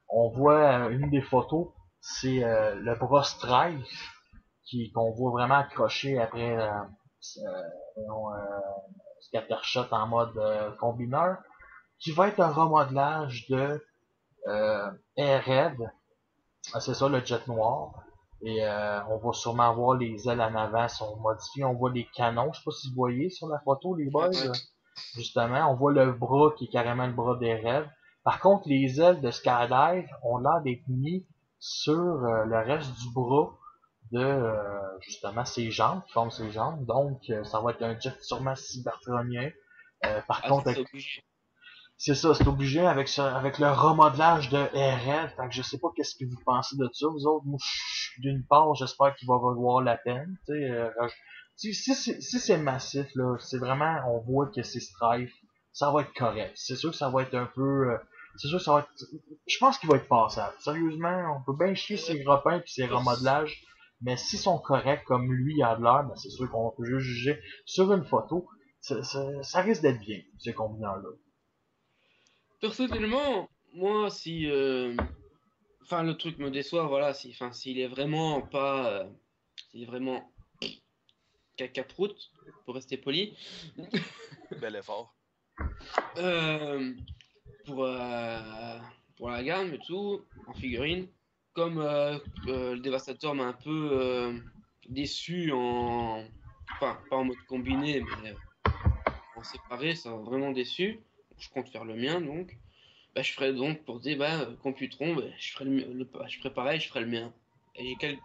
On voit une des photos, c'est le bras Strife qu'on voit vraiment accroché après Scattershot en mode combineur, qui va être un remodelage de Airhead. C'est ça, le jet noir. Et on va sûrement voir les ailes en avant sont modifiées. On voit les canons. Je sais pas si vous voyez sur la photo, les boys. Ouais. Justement, on voit le bras qui est carrément le bras des rêves. Par contre, les ailes de Skydive ont l'air d'être mis sur le reste du bras de justement ses jambes, qui forment ses jambes. Donc, ça va être un jet sûrement cybertronien. Par Ah, contre, c'est obligé. c'est ça, c'est obligé avec ça, avec le remodelage de RL. Fait que je sais pas qu'est-ce que vous pensez de ça, vous autres. Moi, d'une part, j'espère qu'il va valoir la peine. Si c'est massif, là, c'est vraiment, on voit que c'est Strife, ça va être correct. C'est sûr que ça va être un peu, c'est sûr que ça va être, je pense qu'il va être passable. Sérieusement, on peut bien chier ses repeints puis ses remodelages, mais s'ils sont corrects comme lui a de l'air, ben c'est sûr qu'on peut juste juger sur une photo. Ça risque d'être bien, ces combinants-là. Personnellement, moi, si. Enfin, le truc me déçoit, voilà, si, enfin, s'il est vraiment pas. S'il est vraiment cacaproute, pour rester poli. Bel effort. Euh, pour, pour la gamme et tout, en figurine. Comme le Dévastateur m'a un peu déçu en. Enfin, pas en mode combiné, mais en séparé, ça m'a vraiment déçu. Je compte faire le mien donc. Bah, je ferai donc pour dire, Computron, bah, je ferai je ferai pareil, je ferai le mien. Et j'ai quelles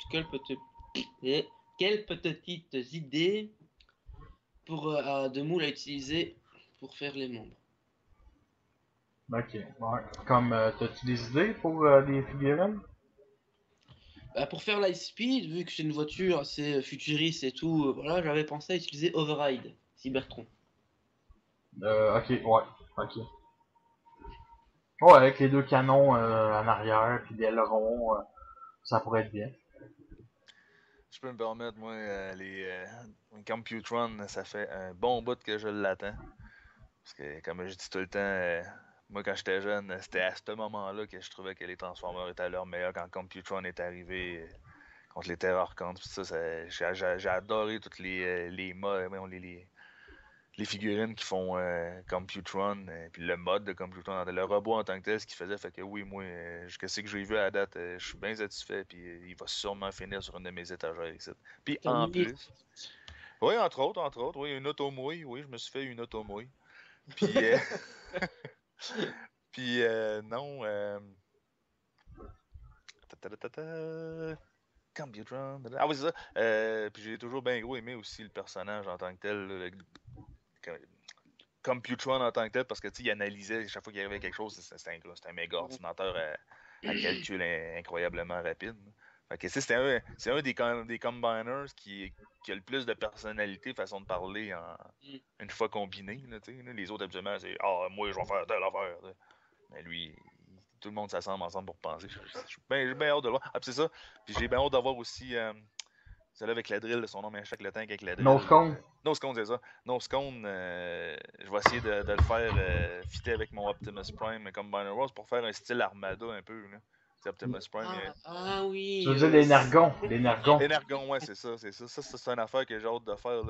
petites idées pour de moules à utiliser pour faire les membres. Ok, ouais. Comme, t'as-tu des idées pour des figurines? Bah, pour faire l'High-Speed, vu que c'est une voiture assez futuriste et tout, voilà, j'avais pensé à utiliser Override, Cybertron. Ok, ouais, ok. Ouais, avec les deux canons en arrière, puis des ailerons, ça pourrait être bien. Je peux me permettre, moi, Computron, ça fait un bon bout que je l'attends. Parce que, comme je dis tout le temps, moi, quand j'étais jeune, c'était à ce moment-là que je trouvais que les Transformers étaient à leur meilleur quand Computron est arrivé contre les Terrorcons. J'ai adoré toutes les modes, les figurines qui font Computron, puis le mode de Computron, le robot en tant que tel, ce qu'il faisait, fait que oui, moi, qu'est-ce que j'ai vu à la date, je suis bien satisfait, puis il va sûrement finir sur une de mes étagères ici. Puis en Terminé. plus, oui, entre autres, oui, une automouille, oui, je me suis fait une automouille. Puis, puis non, Computron, ah oui, c'est ça. Puis j'ai toujours bien gros aimé aussi le personnage en tant que tel, là, Computron en tant que tel, parce que il analysait chaque fois qu'il arrivait quelque chose, c'était un méga ordinateur à calcul incroyablement rapide. Fait que c'est un des combiners qui a le plus de personnalité, façon de parler une fois combiné. Là, les autres, habituellement, c'est ah, moi, je vais faire telle affaire. T'sais. Mais lui, tout le monde s'assemble ensemble pour penser. J'ai bien hâte de le voir. Ah, puis c'est ça. Puis j'ai bien hâte d'avoir aussi celle-là avec la drill, son nom m'échappe le temps avec la drill. Nosecone. Nosecone, c'est ça. Nosecone, je vais essayer de le faire fitter avec mon Optimus Prime Combiner Wars pour faire un style Armada un peu. Là. C'est Optimus Prime. Oui. Tu veux dire les Nergons? Les Nergons. L'énergon, ouais, c'est ça. Ça, c'est une affaire que j'ai hâte de faire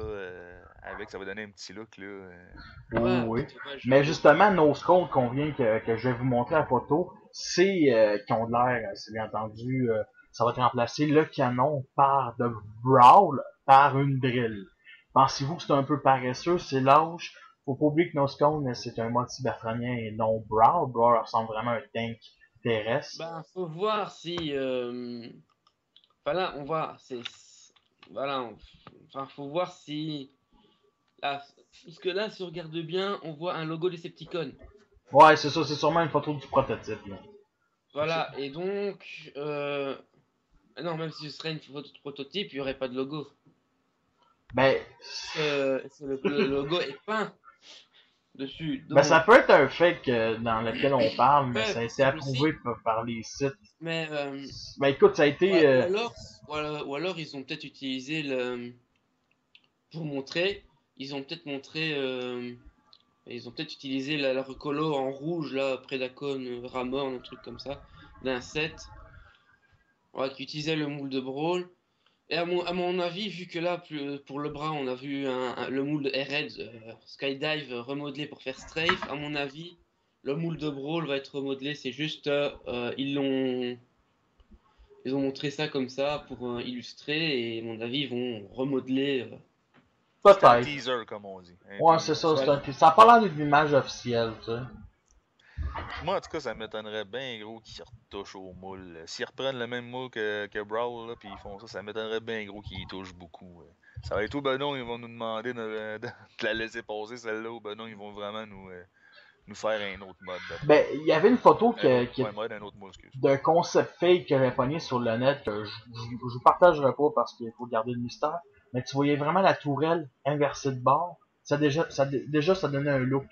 avec. Ça va donner un petit look. Là, Oui. Mais justement, Nosecone qu'on vient que je vais vous montrer la photo, c'est qui ont de l'air, c'est bien entendu, ça va te remplacer le canon par de Brawl par une drill. Pensez-vous que c'est un peu paresseux, c'est lâche? Faut pas oublier que Nosecone, c'est un mode cybertronien et non Brawl. Brawl ressemble vraiment à un tank terrestre. Ben, faut voir si. Enfin là, on voit. Voilà. Enfin, faut voir si. Là, parce que là, si on regarde bien, on voit un logo Decepticon. Ouais, c'est ça, c'est sûrement une photo du prototype. Là. Voilà. Et donc. Non, même si ce serait une photo de prototype, il n'y aurait pas de logo. Ben, Le logo est peint dessus. Donc, ben, ça peut être un fake dans lequel on parle, mais ça a été possible approuvé aussi. par les sites. Mais. Ben écoute, ça a été... Ou alors, ils ont peut-être utilisé le. Pour montrer. Ils ont peut-être montré. Ils ont peut-être utilisé la recolo en rouge, là, Predacon, Ramorn, un truc comme ça, d'un set. Ouais, qui utilisait le moule de Brawl. Et à mon avis, vu que là, pour le bras, on a vu le moule de Airhead, Skydive remodelé pour faire Strafe, à mon avis, le moule de Brawl va être remodelé. C'est juste, ils ont montré ça comme ça pour illustrer, et à mon avis, ils vont remodeler. C'est un Peut-être. teaser, comme on dit. Un Ouais, c'est teaser. ça. Voilà. Ça a pas l'air d'une image officielle, tu sais. Moi, en tout cas, ça m'étonnerait bien gros qu'ils retouchent au moule. S'ils reprennent le même moule que Brawl, là, puis ils font ça m'étonnerait bien gros qu'ils y touchent beaucoup. Ça va être où, ben non, ils vont nous demander de la laisser passer, celle-là, ou ben non, ils vont vraiment nous faire un autre mode d'après. Ben, il y avait une photo Un autre mode, excuse. d'un concept fake que j'avais pogné sur le net que je vous partagerai pas parce qu'il faut garder le mystère. Mais tu voyais vraiment la tourelle inversée de bord. Déjà, ça donnait un look.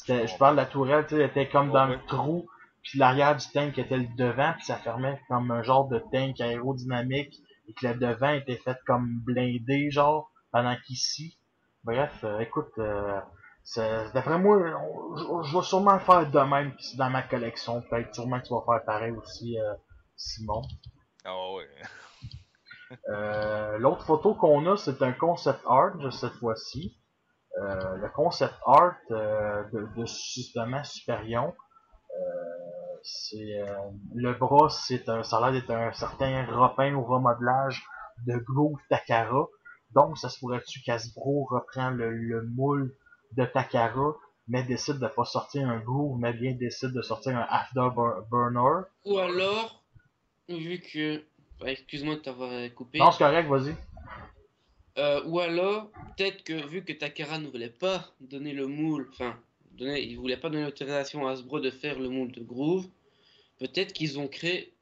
Je parle de la tourelle, tu sais, elle était comme dans le trou, puis l'arrière du tank était le devant, puis ça fermait comme un genre de tank aérodynamique, et que le devant était fait comme blindé, genre, pendant qu'ici. Bref, écoute, d'après moi, je vais sûrement le faire de même dans ma collection. Peut-être sûrement que tu vas faire pareil aussi, Simon. Ah ouais. L'autre photo qu'on a, c'est un concept art cette fois-ci. Le concept art de justement Superion. C'est le bras, ça a l'air d'être un certain repeint ou remodelage de Groove Takara. Donc, ça se pourrait-tu qu'Hasbro reprend le moule de Takara, mais décide de pas sortir un Groove, mais bien décide de sortir un Afterburner. Ou alors, vu que. Excuse-moi de t'avoir coupé. Non, c'est correct, vas-y. Ou alors, peut-être que vu que Takara ne voulait pas donner le moule, il voulait pas donner l'autorisation à Hasbro de faire le moule de Groove, peut-être qu'ils ont créé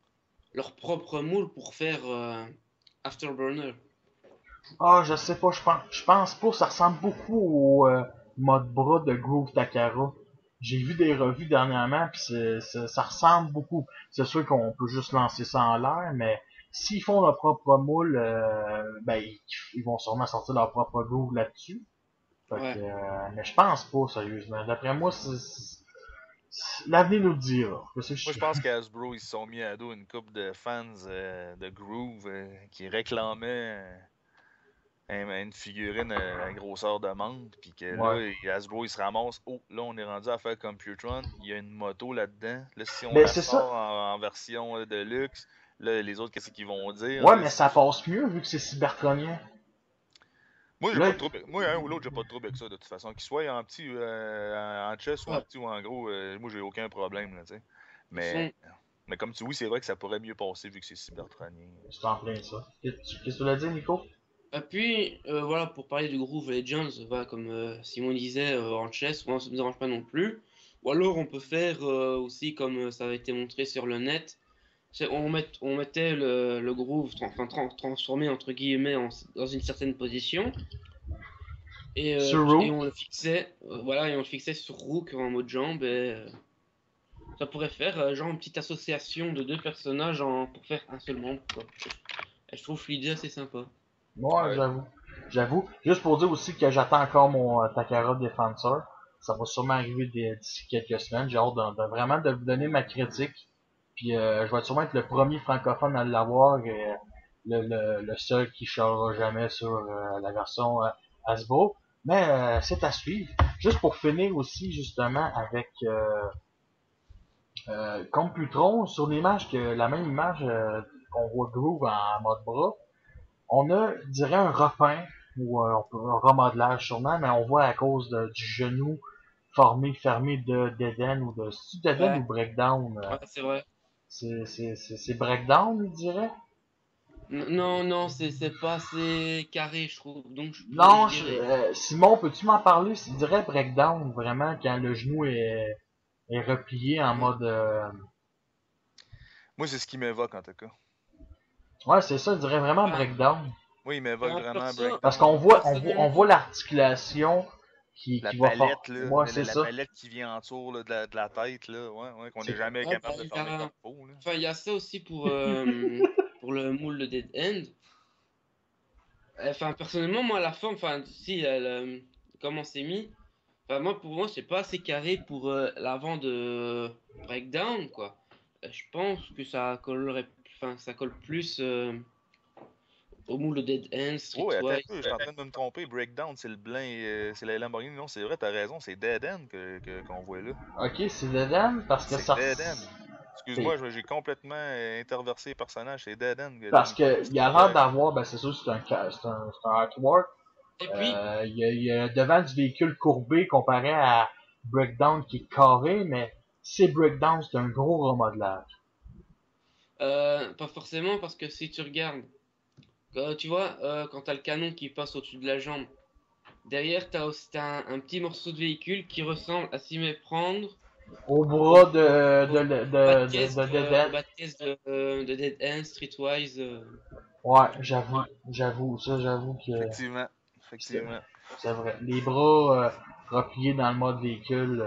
leur propre moule pour faire Afterburner. Ah, je sais pas, je pense pas, ça ressemble beaucoup au mode bras de Groove Takara. J'ai vu des revues dernièrement, puis ça ressemble beaucoup. C'est sûr qu'on peut juste lancer ça en l'air, mais s'ils font leur propre moule, ben ils vont sûrement sortir leur propre groove là-dessus. Fait Ouais. que, mais je pense pas, sérieusement. D'après moi, l'avenir nous le dira. Moi, je pense qu'Hasbro, ils se sont mis à dos une couple de fans de Groove qui réclamaient une figurine à grosseur de menthe, puis que Ouais. là, Hasbro, il se ramasse. Oh, là, on est rendu à faire Computron. Il y a une moto là-dedans. Là, si on Ben, la c'est sort en version de luxe, là, les autres, qu'est-ce qu'ils vont dire? Ouais, Là, mais ça passe mieux vu que c'est cybertronien. Moi, j'ai Là, pas de trouble. Moi, un ou l'autre, j'ai pas de trouble avec ça, de toute façon. Qu'il soit en petit, en chess, ou en Ouais. petit ou en gros, moi, j'ai aucun problème, là, tu sais. De toute façon, Mais comme tu dis, oui, c'est vrai que ça pourrait mieux passer vu que c'est cybertronien. c'est en plein ça. Qu'est-ce que tu l'as dit, Nico? et puis, voilà, pour parler du Groove Legends, voilà, comme Simon disait, en chess, moi ça me dérange pas non plus. Ou alors on peut faire aussi, comme ça a été montré sur le net, on mettait le Groove transformé entre guillemets dans une certaine position, Sur et Rook? on le fixait, voilà, et on le fixait sur Rook en mode jambe, et ça pourrait faire genre une petite association de deux personnages pour faire un seul membre, quoi. Et je trouve l'idée assez sympa. Moi, Ouais. j'avoue. Juste pour dire aussi que j'attends encore mon Takara Defensor. Ça va sûrement arriver d'ici quelques semaines. J'ai hâte vraiment de vous donner ma critique. Puis je vais sûrement être le premier francophone à l'avoir et le seul qui chialera jamais sur la version Hasbro. Mais c'est à suivre. Juste pour finir aussi justement avec Computron, sur l'image la même image qu'on voit Groove en mode bras. On a, je dirais, un repeint ou un remodelage sûrement, mais on voit à cause du genou fermé d'Eden ou c'est d'Eden Ouais, ou Breakdown. ouais, c'est vrai. C'est Breakdown, je dirais. Non, non, c'est pas assez carré, je trouve. Donc, Non, je dirais. Simon, peux-tu m'en parler? Je dirais Breakdown, vraiment, quand le genou est replié en mode... Moi, c'est ce qui m'évoque, en tout cas. Ouais, c'est ça, je dirais vraiment Ah, Breakdown. Moi, il m'évoque vraiment Parce Breakdown. qu'on on voit l'articulation La qui va faire... palette, là, Ouais, c'est la ça. palette qui vient en dessous là, de la tête, là, ouais, qu'on n'est C'est jamais ouais, capable de fermer comme faut, là. il y a ça aussi pour le moule de Dead End. Personnellement, moi, à la fin, si, comment c'est mis, Enfin, pour moi, c'est pas assez carré pour l'avant de Breakdown, quoi. Je pense que ça colle plus au moule de Dead End, Ouais, attends un Streetwise. peu, je suis en train de me tromper. Breakdown, c'est le blanc, c'est la Lamborghini. Non, c'est vrai, t'as raison, c'est Dead End qu'on voit là. Ok, c'est Dead parce que C'est ça... Dead End. Excuse-moi, j'ai complètement interversé les personnages. C'est Dead End. Parce que il a l'air d'avoir, ben c'est sûr, c'est un artwork. Et puis, Il y a devant du véhicule courbé comparé à Breakdown qui est carré, mais c'est Breakdown, c'est un gros remodelage. pas forcément, parce que si tu regardes, tu vois, quand t'as le canon qui passe au-dessus de la jambe, derrière t'as un petit morceau de véhicule qui ressemble à s'y méprendre Au au, bras au bas de caisse de Dead End. de Dead End, Streetwise. Ouais, j'avoue, j'avoue que Effectivement. c'est Effectivement. c'est vrai. Les bras repliés dans le mode véhicule,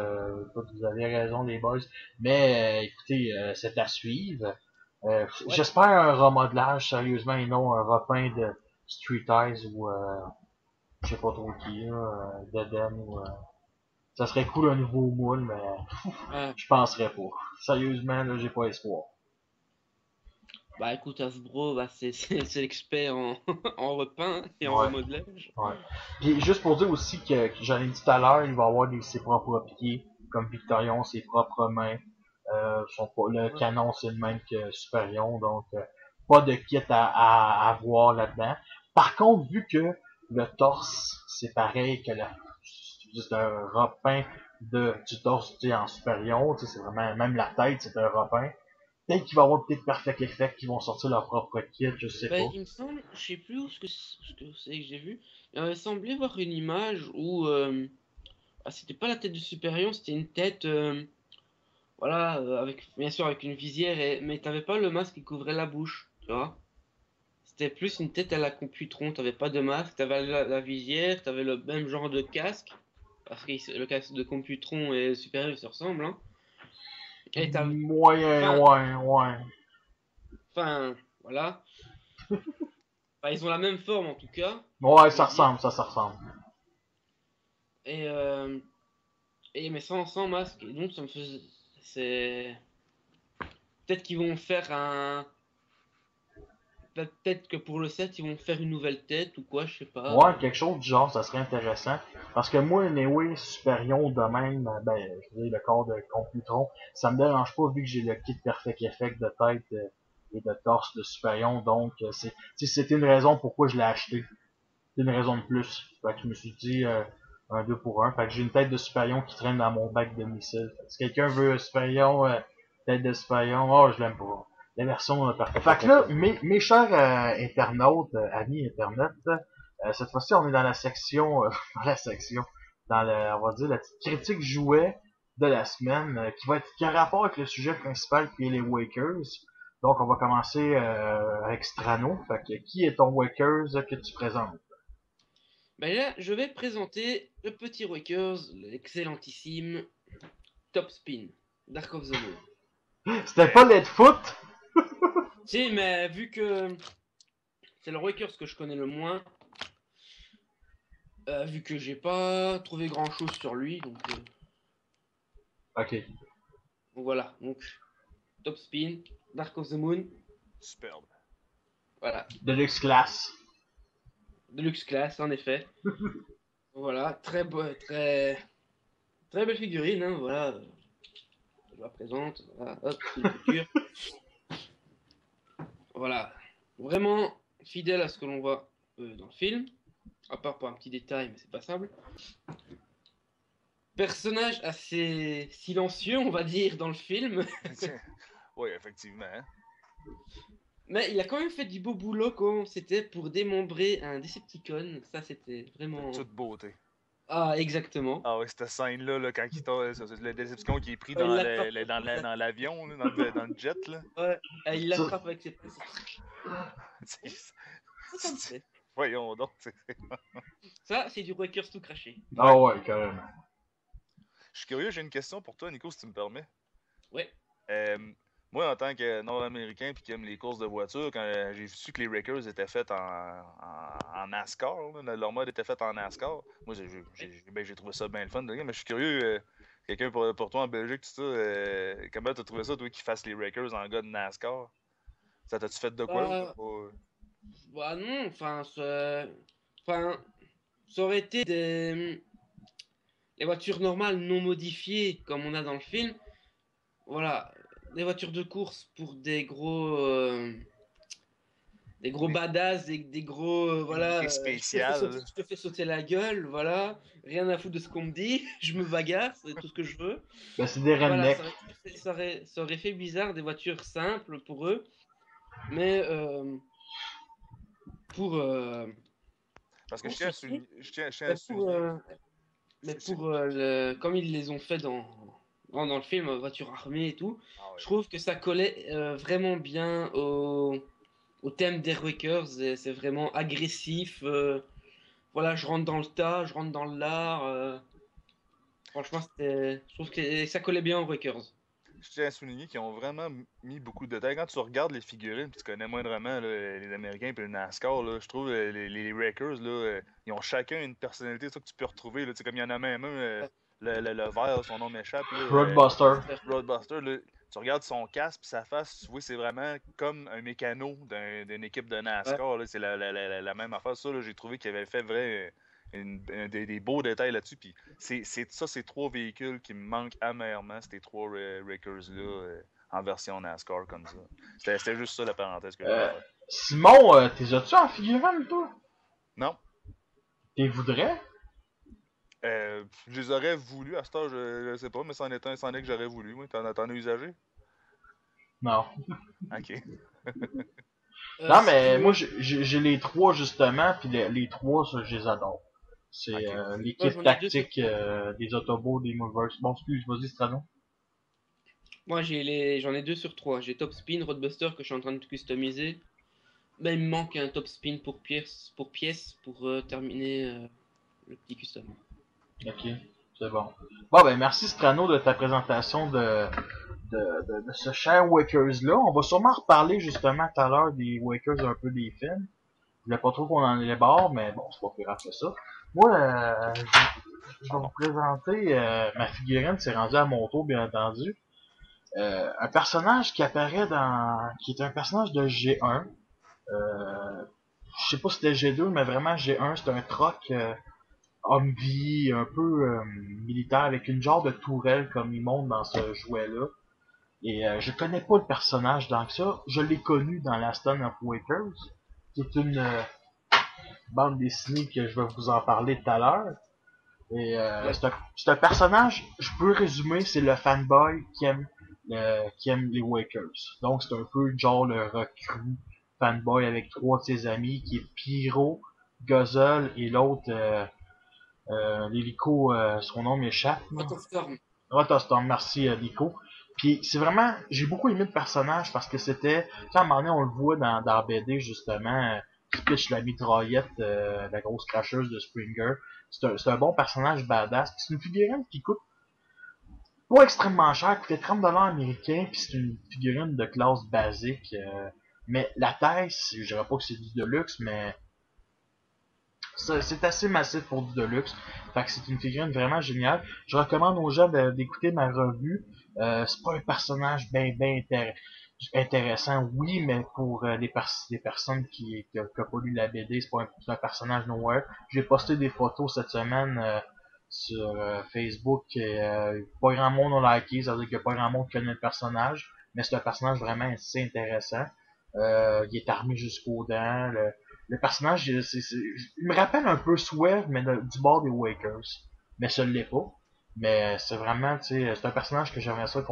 écoute, vous avez raison les boys. Mais écoutez, c'est à suivre. Ouais. J'espère un remodelage sérieusement et non un repeint de Street Eyes ou je sais pas trop qui là, Dead ou ça serait cool un nouveau moule, mais Ouais. je penserais pas. Sérieusement, là, j'ai pas espoir. Bah écoute, Hasbro, bah, c'est l'expert en, en repeint et en Ouais. remodelage. Ouais. Puis juste pour dire aussi que j'en ai dit tout à l'heure, il va avoir ses propres pieds, comme Victorion, ses propres mains. Le Ouais. canon c'est le même que Superion, donc pas de kit à voir là-dedans. Par contre, vu que le torse c'est pareil que c'est juste un repeint du torse tu sais, en Superion, tu sais, c'est vraiment même la tête c'est un repeint. Peut-être qu'il va y avoir peut-être Perfect Effect qui vont sortir leur propre kit, je sais Bah, pas. il me semble, je sais plus où ce que c'est que j'ai vu. Il m'avait semblé voir une image où c'était pas la tête de Superion, c'était une tête, voilà, avec bien sûr avec une visière, mais t'avais pas le masque qui couvrait la bouche, tu vois. C'était plus une tête à la Computron, t'avais pas de masque, t'avais la visière, t'avais le même genre de casque, parce que le casque de Computron et Superion ils se ressemblent, hein. Et Moyen, enfin, ouais. enfin, voilà. Enfin, ils ont la même forme en tout cas, Ouais, on va ça dire. ressemble, ça ressemble. Et, mais sans masque. Et donc ça me faisait. C'est. Peut-être qu'ils vont faire un. Peut-être que pour le set, ils vont faire une nouvelle tête ou quoi, je sais pas. Ouais, quelque chose du genre, ça serait intéressant. Parce que moi, anyway, Superion de même, ben, je veux dire, le corps de Computron, ça me dérange pas vu que j'ai le kit Perfect Effect de tête et de torse de Superion, donc c'était une raison pourquoi je l'ai acheté. C'est une raison de plus. Fait que je me suis dit un 2 pour un. Fait que j'ai une tête de Superion qui traîne dans mon bac de missiles. Fait que si quelqu'un veut Superion, tête de Superion, oh je l'aime pas. La version parfaite. Fait que là, mes chers internautes, amis internautes, cette fois-ci on est dans la section dans la section, dans le, on va dire la petite critique jouet de la semaine, qui a rapport avec le sujet principal qui est les Wakers. Donc on va commencer avec Strano. Fait que qui est ton Wakers que tu présentes? Ben là, je vais présenter le petit Rockers, l'excellentissime Top Spin, Dark of the Moon. C'était pas Let Foot? Si, mais vu que c'est le Rockers que je connais le moins, vu que j'ai pas trouvé grand chose sur lui, Ok. donc voilà. Donc, Top Spin, Dark of the Moon, Superbe. voilà. Deluxe Class. Deluxe classe, en effet. Voilà, très belle figurine, hein, voilà. Je la présente, voilà, hop, une couture. Voilà, vraiment fidèle à ce que l'on voit dans le film, à part pour un petit détail, mais c'est passable. Personnage assez silencieux, on va dire, dans le film, Oui, effectivement. Hein? mais il a quand même fait du beau boulot quand c'était pour démembrer un Decepticon. Ça, c'était De vraiment. toute beauté. Ah, exactement. Ah ouais, cette scène-là, là, quand il t'a, c'est le Decepticon qui est pris Ouais, il dans l'attrape. dans l'avion, là, dans le jet, là. Ouais, il Ça, l'attrape avec ses pieds. C'est- Ça me plaît. Voyons donc. Ça, c'est du Rockers tout craché. ah ouais, carrément. Je suis curieux, j'ai une question pour toi, Nico, si tu me permets. Ouais. Euh, Moi, en tant que Nord-Américain puis qui aime les courses de voiture, quand j'ai su que les Wreckers étaient faits en NASCAR, là, leur mode était fait en NASCAR, moi, j'ai trouvé ça bien le fun. Mais je suis curieux, quelqu'un pour toi en Belgique, tout ça, comment t'as trouvé ça, toi, qu'ils fassent les Wreckers en gars de NASCAR? Ça t'a-tu fait de quoi, ou t'as Bah, pas... bah non, enfin, ça aurait été les voitures normales non modifiées comme on a dans le film. Voilà, des voitures de course pour des gros Des badass, des gros, unités voilà, spéciales, là. je te fais sauter la gueule, voilà, rien à foutre de ce qu'on me dit, je me bagarre, c'est tout ce que je veux. Ben, c'est des Voilà, rednecks. ça aurait fait bizarre des voitures simples pour eux, mais pour, Parce que pour ceci, je tiens à mais pour, souligner... comme ils les ont fait dans le film, voiture armée et tout, Ah je ouais. trouve que ça collait vraiment bien au thème des Wreckers, et c'est vraiment agressif. Voilà, je rentre dans le tas, je rentre dans l'art. Franchement, je trouve que ça collait bien aux Wreckers. Je tiens à souligner qu'ils ont vraiment mis beaucoup de détails. Quand tu regardes les figurines, puis tu connais moindrement là, les Américains et le NASCAR, là, je trouve les Wreckers, là, ils ont chacun une personnalité ça, que tu peux retrouver. Là, comme il y en a même un, le vert, son nom m'échappe, là, Roadbuster. Roadbuster. Là, tu regardes son casque et sa face, tu vois, c'est vraiment comme un mécano d'une équipe de Ouais. NASCAR. Là, c'est la même affaire. Ça, là, j'ai trouvé qu'il avait fait des beaux détails là-dessus. Puis ces trois véhicules qui me manquent amèrement, ces trois Wreckers-là en version NASCAR comme ça. C'était juste ça la parenthèse que je voulais Euh, faire. Simon, t'es as-tu en figurine, toi? Non. T'es voudrais? Je les aurais voulu à ce temps, je sais pas, mais c'en est un, c'en est que j'aurais voulu. Oui. T'en as usagé? Non. Ok. Non, Si tu mais moi, veux, j'ai les trois, justement, puis les trois, ça, je les adore. C'est Ok. moi l'équipe j'en ai deux sur tactique trois. des Autobots, des Movers. Bon, excuse, vas-y, Strano. Moi j'en ai deux sur trois. J'ai Top Spin, Roadbuster que je suis en train de customiser. Ben, il me manque un Top Spin pour terminer le petit custom. Ok, c'est bon. Bon, ben, merci, Strano, de ta présentation de ce cher Wakers-là. On va sûrement reparler, justement, tout à l'heure des Wakers, un peu des films. Je voulais pas trop qu'on en élabore, mais bon, c'est pas plus grave que ça. Moi, je vais vous présenter ma figurine, c'est rendu à mon tour, bien entendu. Un personnage qui apparaît qui est un personnage de G1. Je sais pas si c'était G2, mais vraiment G1, c'est un troc Humvee, un peu militaire, avec une genre de tourelle comme il monte dans ce jouet-là. Et je connais pas le personnage dans ça. Je l'ai connu dans la Stone of Wakers, qui est une bande dessinée que je vais vous en parler tout à l'heure. Et Ouais. c'est un personnage, je peux résumer, c'est le fanboy qui aime les Wakers. Donc c'est un peu genre le recrue fanboy avec trois de ses amis, qui est Pyro, Guzzle et l'autre, l'hélico, son nom m'échappe. Autostorm. Rotostorm, merci Lico. Puis c'est vraiment, j'ai beaucoup aimé le personnage parce que c'était, tu sais, à un moment donné, on le voit dans BD justement, qui pitch la mitraillette, la grosse cracheuse de Springer. C'est un bon personnage badass. Puis c'est une figurine qui coûte pas extrêmement cher, coûtait 30$ américains, puis c'est une figurine de classe basique. Mais la taille, je dirais pas que c'est du deluxe, mais c'est assez massif pour du deluxe. Fait que c'est une figurine vraiment géniale. Je recommande aux gens d'écouter ma revue. C'est pas un personnage bien intéressant, oui, mais pour les personnes qui n'ont pas lu la BD, c'est un personnage nowhere. J'ai posté des photos cette semaine sur Facebook et pas grand monde a liké, ça veut dire qu'il y a pas grand monde qui connaît le personnage, mais c'est un personnage vraiment assez intéressant. Il est armé jusqu'aux dents. Le personnage, il me rappelle un peu Swerve, mais du bord des Wakers. Mais ça l'est pas. Mais c'est vraiment, tu sais, c'est un personnage que j'aimerais ça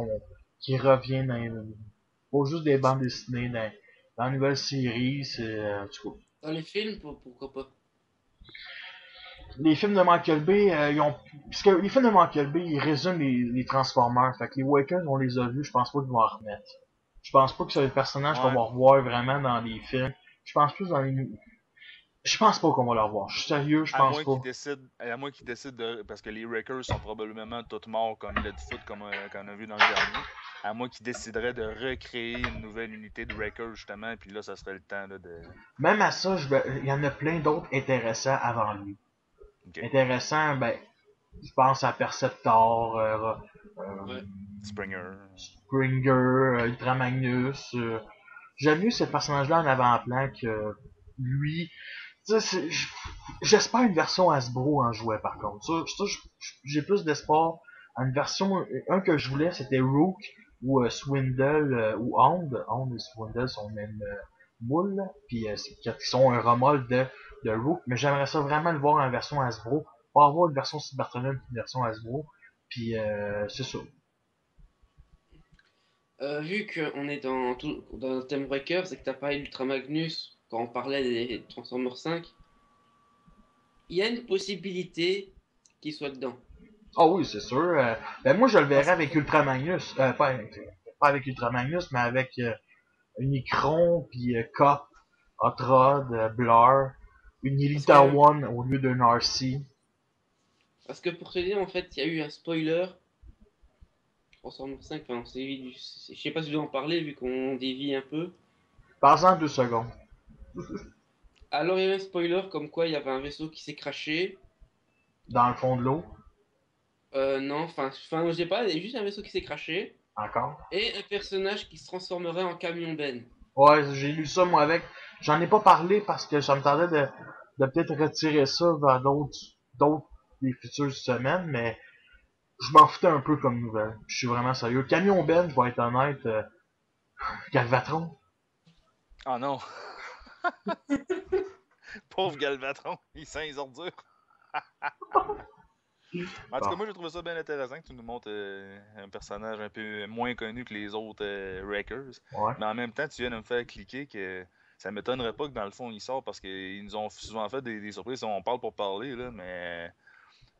qui revient pas juste des bandes dessinées, dans la nouvelle série, c'est, en tout cas. Dans les films, pourquoi pas? Les films de Michael Bay, parce que les films de Michael Bay, ils résument les Transformers. Fait que les Wakers, on les a vus, je pense pas qu'ils vont en remettre. Je pense pas que c'est le personnage qu'on Ouais. va revoir vraiment dans les films. Je pense plus dans les Je pense pas qu'on va le revoir. Je suis sérieux, je À pense moins pas. à moins qu'ils décident de. Parce que les Wreckers sont probablement tous morts comme Leadfoot, comme on a vu dans le dernier. À moins qu'ils décideraient de recréer une nouvelle unité de Wreckers, justement, puis là, ça serait le temps là, de. Même à ça, il y en a plein d'autres intéressants avant lui. Ok. Intéressant, ben, je pense à Perceptor, Ouais. Springer. Springer, Ultra Magnus. J'aime mieux ce personnage-là en avant-plan que lui. Tu sais, j'espère une version Hasbro en jouet par contre. J'ai plus d'espoir. Une version, un que je voulais, c'était Rook ou Swindle ou Hound. Hound et Swindle sont le même moule, puis qui sont un remol de Rook. Mais j'aimerais ça vraiment le voir en version Hasbro. Pas avoir une version Cybertron une version Hasbro. Puis c'est ça. Vu qu'on est dans le thème Breaker, c'est que t'as parlé d'Ultra Magnus quand on parlait des Transformers 5. Il y a une possibilité qu'il soit dedans. Ah oui, c'est sûr. Ben moi je le verrais Parce- avec Ultra Magnus. Pas avec Ultra Magnus, mais avec Unicron, puis Cop, Hot Rod, Blur, une Parce Elita que, One au lieu d'un RC. parce que pour te dire, en fait, il y a eu un spoiler. Transformers 5, enfin, je sais pas si je dois en parler vu qu'on dévie un peu. Passe-en 2 secondes. Alors, il y a eu un spoiler comme quoi il y avait un vaisseau qui s'est crashé. Dans le fond de l'eau. Non, je sais pas, il y a juste un vaisseau qui s'est crashé. Encore. Et un personnage qui se transformerait en camion Ben. Ouais, j'ai lu ça moi avec. J'en ai pas parlé parce que ça me tardait de peut-être retirer ça vers d'autres des futures semaines, mais je m'en foutais un peu comme nouvelle. Je suis vraiment sérieux. Camion Ben, je vais être honnête, Galvatron. Ah non! Pauvre Galvatron, il sent les ordures. En tout cas, Bon. moi, j'ai trouvé ça bien intéressant que tu nous montres un personnage un peu moins connu que les autres Wreckers. Ouais. Mais en même temps, tu viens de me faire cliquer que ça m'étonnerait pas que dans le fond, il sort parce qu'ils nous ont souvent fait des surprises. On parle pour parler, là, mais.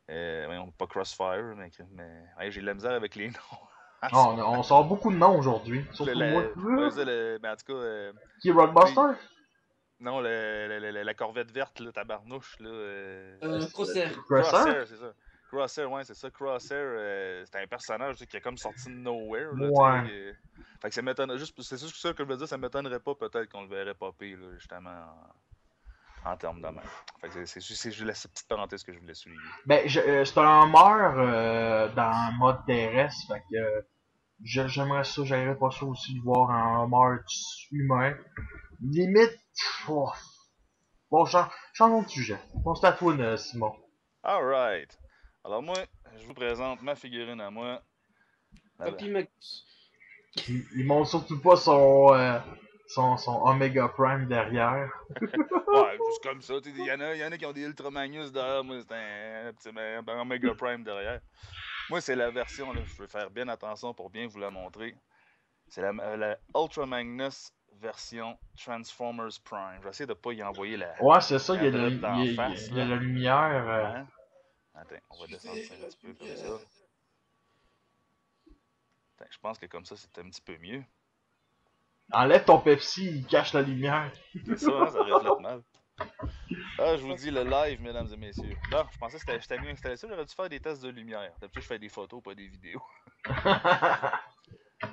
Voyons, pas Crossfire, mais ouais, j'ai de la misère avec les noms. Ah, on sort beaucoup de noms aujourd'hui. Surtout moi. Ouais, ça, mais en tout cas, Qui est Rockbuster? non, la Corvette verte, là, tabarnouche, là. Crosser. Crosser? C'est ça. Crosshair, ouais, c'est ça. Crosshair, c'était un personnage qui est comme sorti de nowhere, là, Ouais. tu sais. Fait que ça m'étonnerait, c'est juste ça que je veux dire, ça m'étonnerait pas peut-être qu'on le verrait popper, là, justement, en termes de même. Fait que c'est juste la petite parenthèse que je voulais souligner. Ben, c'est un meurt dans mode terrestre, fait que j'aimerais ça, j'aimerais pas ça aussi le voir en meurt humain. Limite, oh, bon, changeons de sujet. On se tatouine, Simon. Alright. Alors moi, je vous présente ma figurine à moi. Papy Magus. Il montre surtout pas son Omega Prime derrière. Ouais, juste comme ça. Il y en a qui ont des Ultra Magnus derrière. Moi, c'est un petit Omega Prime derrière. Moi, c'est la version, là, je vais faire bien attention pour bien vous la montrer. C'est la Ultra Magnus version Transformers Prime. Je vais essayer de pas y envoyer la. Ouais, c'est ça, il y a, drip d'en face, il y a là. la lumière. Hein? Attends, on va descendre ça un petit peu comme ça. Attends, je pense que comme ça, c'est un petit peu mieux. Enlève ton Pepsi, il cache la lumière. C'est ça, hein, ça reflète mal. Ah, je vous dis le live, mesdames et messieurs. Là, je pensais que j'étais mieux installé ça. J'aurais dû faire des tests de lumière. D'habitude, je fais des photos, pas des vidéos.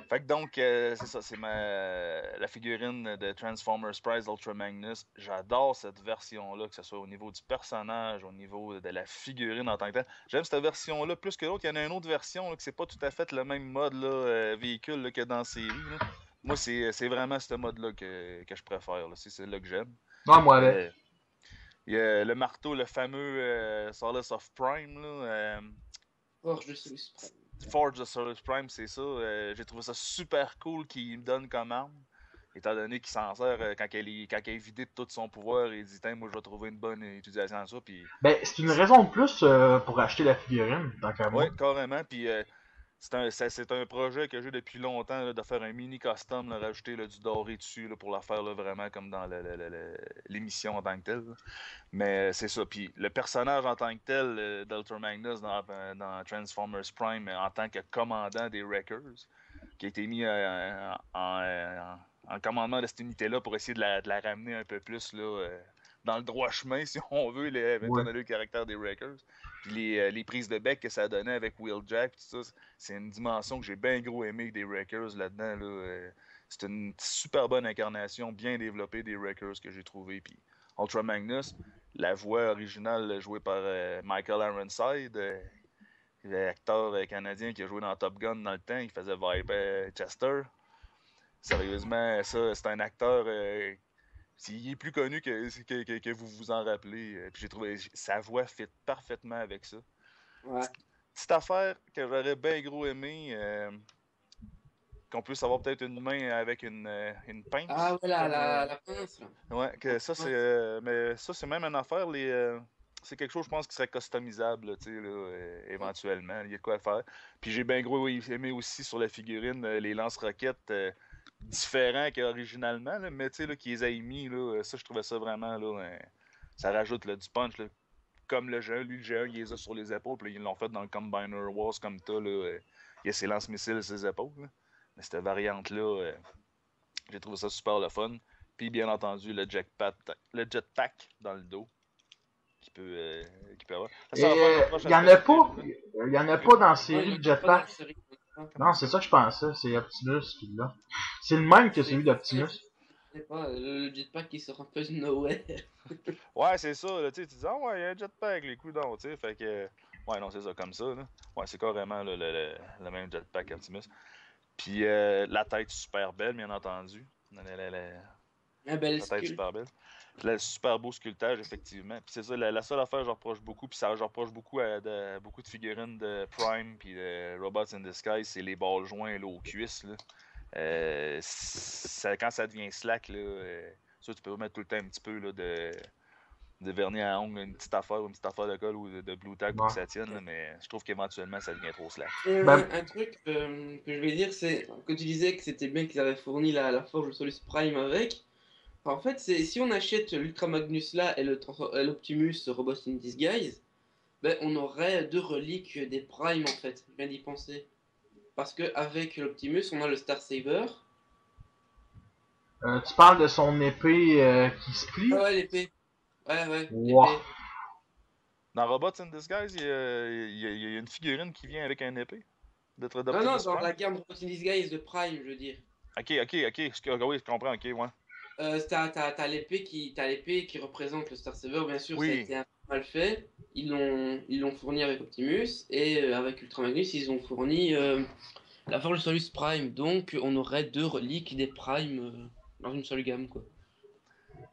Fait que donc, c'est ça, c'est la figurine de Transformers Prime Ultra Magnus. J'adore cette version-là, que ce soit au niveau du personnage, au niveau de la figurine en tant que telle. J'aime cette version-là plus que l'autre. Il y en a une autre version là, que c'est pas tout à fait le même mode là, véhicule là, que dans la série. Là. Moi, c'est vraiment ce mode-là que je préfère. C'est celui-là que j'aime. Non, moi avec. Il y a le marteau, le fameux Solace of Prime. Là, Forge de Solus Prime. Forge de Solus Prime, c'est ça. J'ai trouvé ça super cool qu'il me donne comme arme. Étant donné qu'il s'en sert quand il est vidé de tout son pouvoir, il dit moi je vais trouver une bonne utilisation à ça. Puis, Ben, c'est une raison de plus pour acheter la figurine, tant qu'à moi. ouais, carrément. Puis c'est un projet que j'ai depuis longtemps là, de faire un mini custom, là, rajouter là, du doré dessus là, pour la faire là, vraiment comme dans l'émission en tant que telle. Là. Mais c'est ça. Puis le personnage en tant que tel d'Ultra Magnus dans Transformers Prime en tant que commandant des Wreckers, qui a été mis en commandement de cette unité-là pour essayer de la ramener un peu plus là, dans le droit chemin, si on veut, étant donné le caractère des Wreckers. Puis les prises de bec que ça donnait avec Wheeljack, tout ça, c'est une dimension que j'ai bien gros aimé des Wreckers là-dedans. Là, c'est une super bonne incarnation, bien développée des Wreckers que j'ai trouvé. Puis Ultra Magnus, la voix originale jouée par Michael Ironside, l'acteur canadien qui a joué dans Top Gun dans le temps, il faisait Viper Chester. Sérieusement, ça, c'est un acteur... il est plus connu que vous vous en rappelez. Puis j'ai trouvé sa voix fit parfaitement avec ça. Ouais. Petite affaire que j'aurais bien gros aimé, qu'on puisse avoir peut-être une main avec une pince. Ah ouais, la pince là. Ouais, que ça c'est... mais ça c'est même une affaire, c'est quelque chose je pense qui serait customisable, là, éventuellement. Il y a de quoi faire. Puis j'ai bien gros aimé aussi sur la figurine les lance-roquettes différents qu'originalement, là, mais tu sais, qui les a émis, là, ça je trouvais ça vraiment, là, ça rajoute là, du punch, là. Comme le G1, lui, le G1, il les a sur les épaules, puis ils l'ont fait dans le Combiner Wars comme ça, là, il a ses lance-missiles sur ses épaules, là. Mais cette variante-là, j'ai trouvé ça super le fun. Puis bien entendu, le jetpack dans le dos, qui peut avoir. Il y en a pas dans la série de jetpack. Non, c'est ça que je pensais, c'est Optimus qui l'a. C'est le même que celui d'Optimus. Je sais pas, le jetpack qui sort un peu de nowhere. Ouais, c'est ça, là, tu dis, ah ouais, il y a un jetpack, les coups d'on, tu sais, fait que... Ouais, non, c'est ça, comme ça, là. Ouais, c'est carrément là, le même jetpack Optimus. Puis la tête super belle, bien entendu. La belle la tête super belle. Le super beau sculptage, effectivement. Puis c'est ça, la seule affaire que je reproche beaucoup, puis ça je reproche beaucoup à beaucoup de figurines de Prime puis de Robots in Disguise, c'est les balles joints là, aux cuisses. Là. Quand ça devient slack, là, ça, tu peux remettre tout le temps un petit peu là, de vernis à ongles, une petite affaire de colle ou de blue tack pour que ça tienne, là, mais je trouve qu'éventuellement ça devient trop slack. Un truc que je vais dire, c'est que tu disais que c'était bien qu'ils avaient fourni la forge Solus Prime avec. En fait, si on achète l'Ultra Magnus là et l'Optimus Robot in Disguise, ben, on aurait deux reliques des Prime en fait. Je viens d'y penser. Parce que avec l'Optimus, on a le Star Saber. Tu parles de son épée qui se plie? Ah ouais, l'épée. Ouais, wow. l'épée. Dans Robots in Disguise, il y a une figurine qui vient avec un épée. Non, dans la gamme Robot in Disguise de Prime, je veux dire. Ok, oui, je comprends, ok, ouais. T'as l'épée qui représente le Star Saber, bien sûr, oui. Ça a été un peu mal fait. Ils l'ont fourni avec Optimus, et avec Ultra Magnus, ils ont fourni la forge Solus Prime. Donc, on aurait deux reliques des Prime dans une seule gamme, quoi.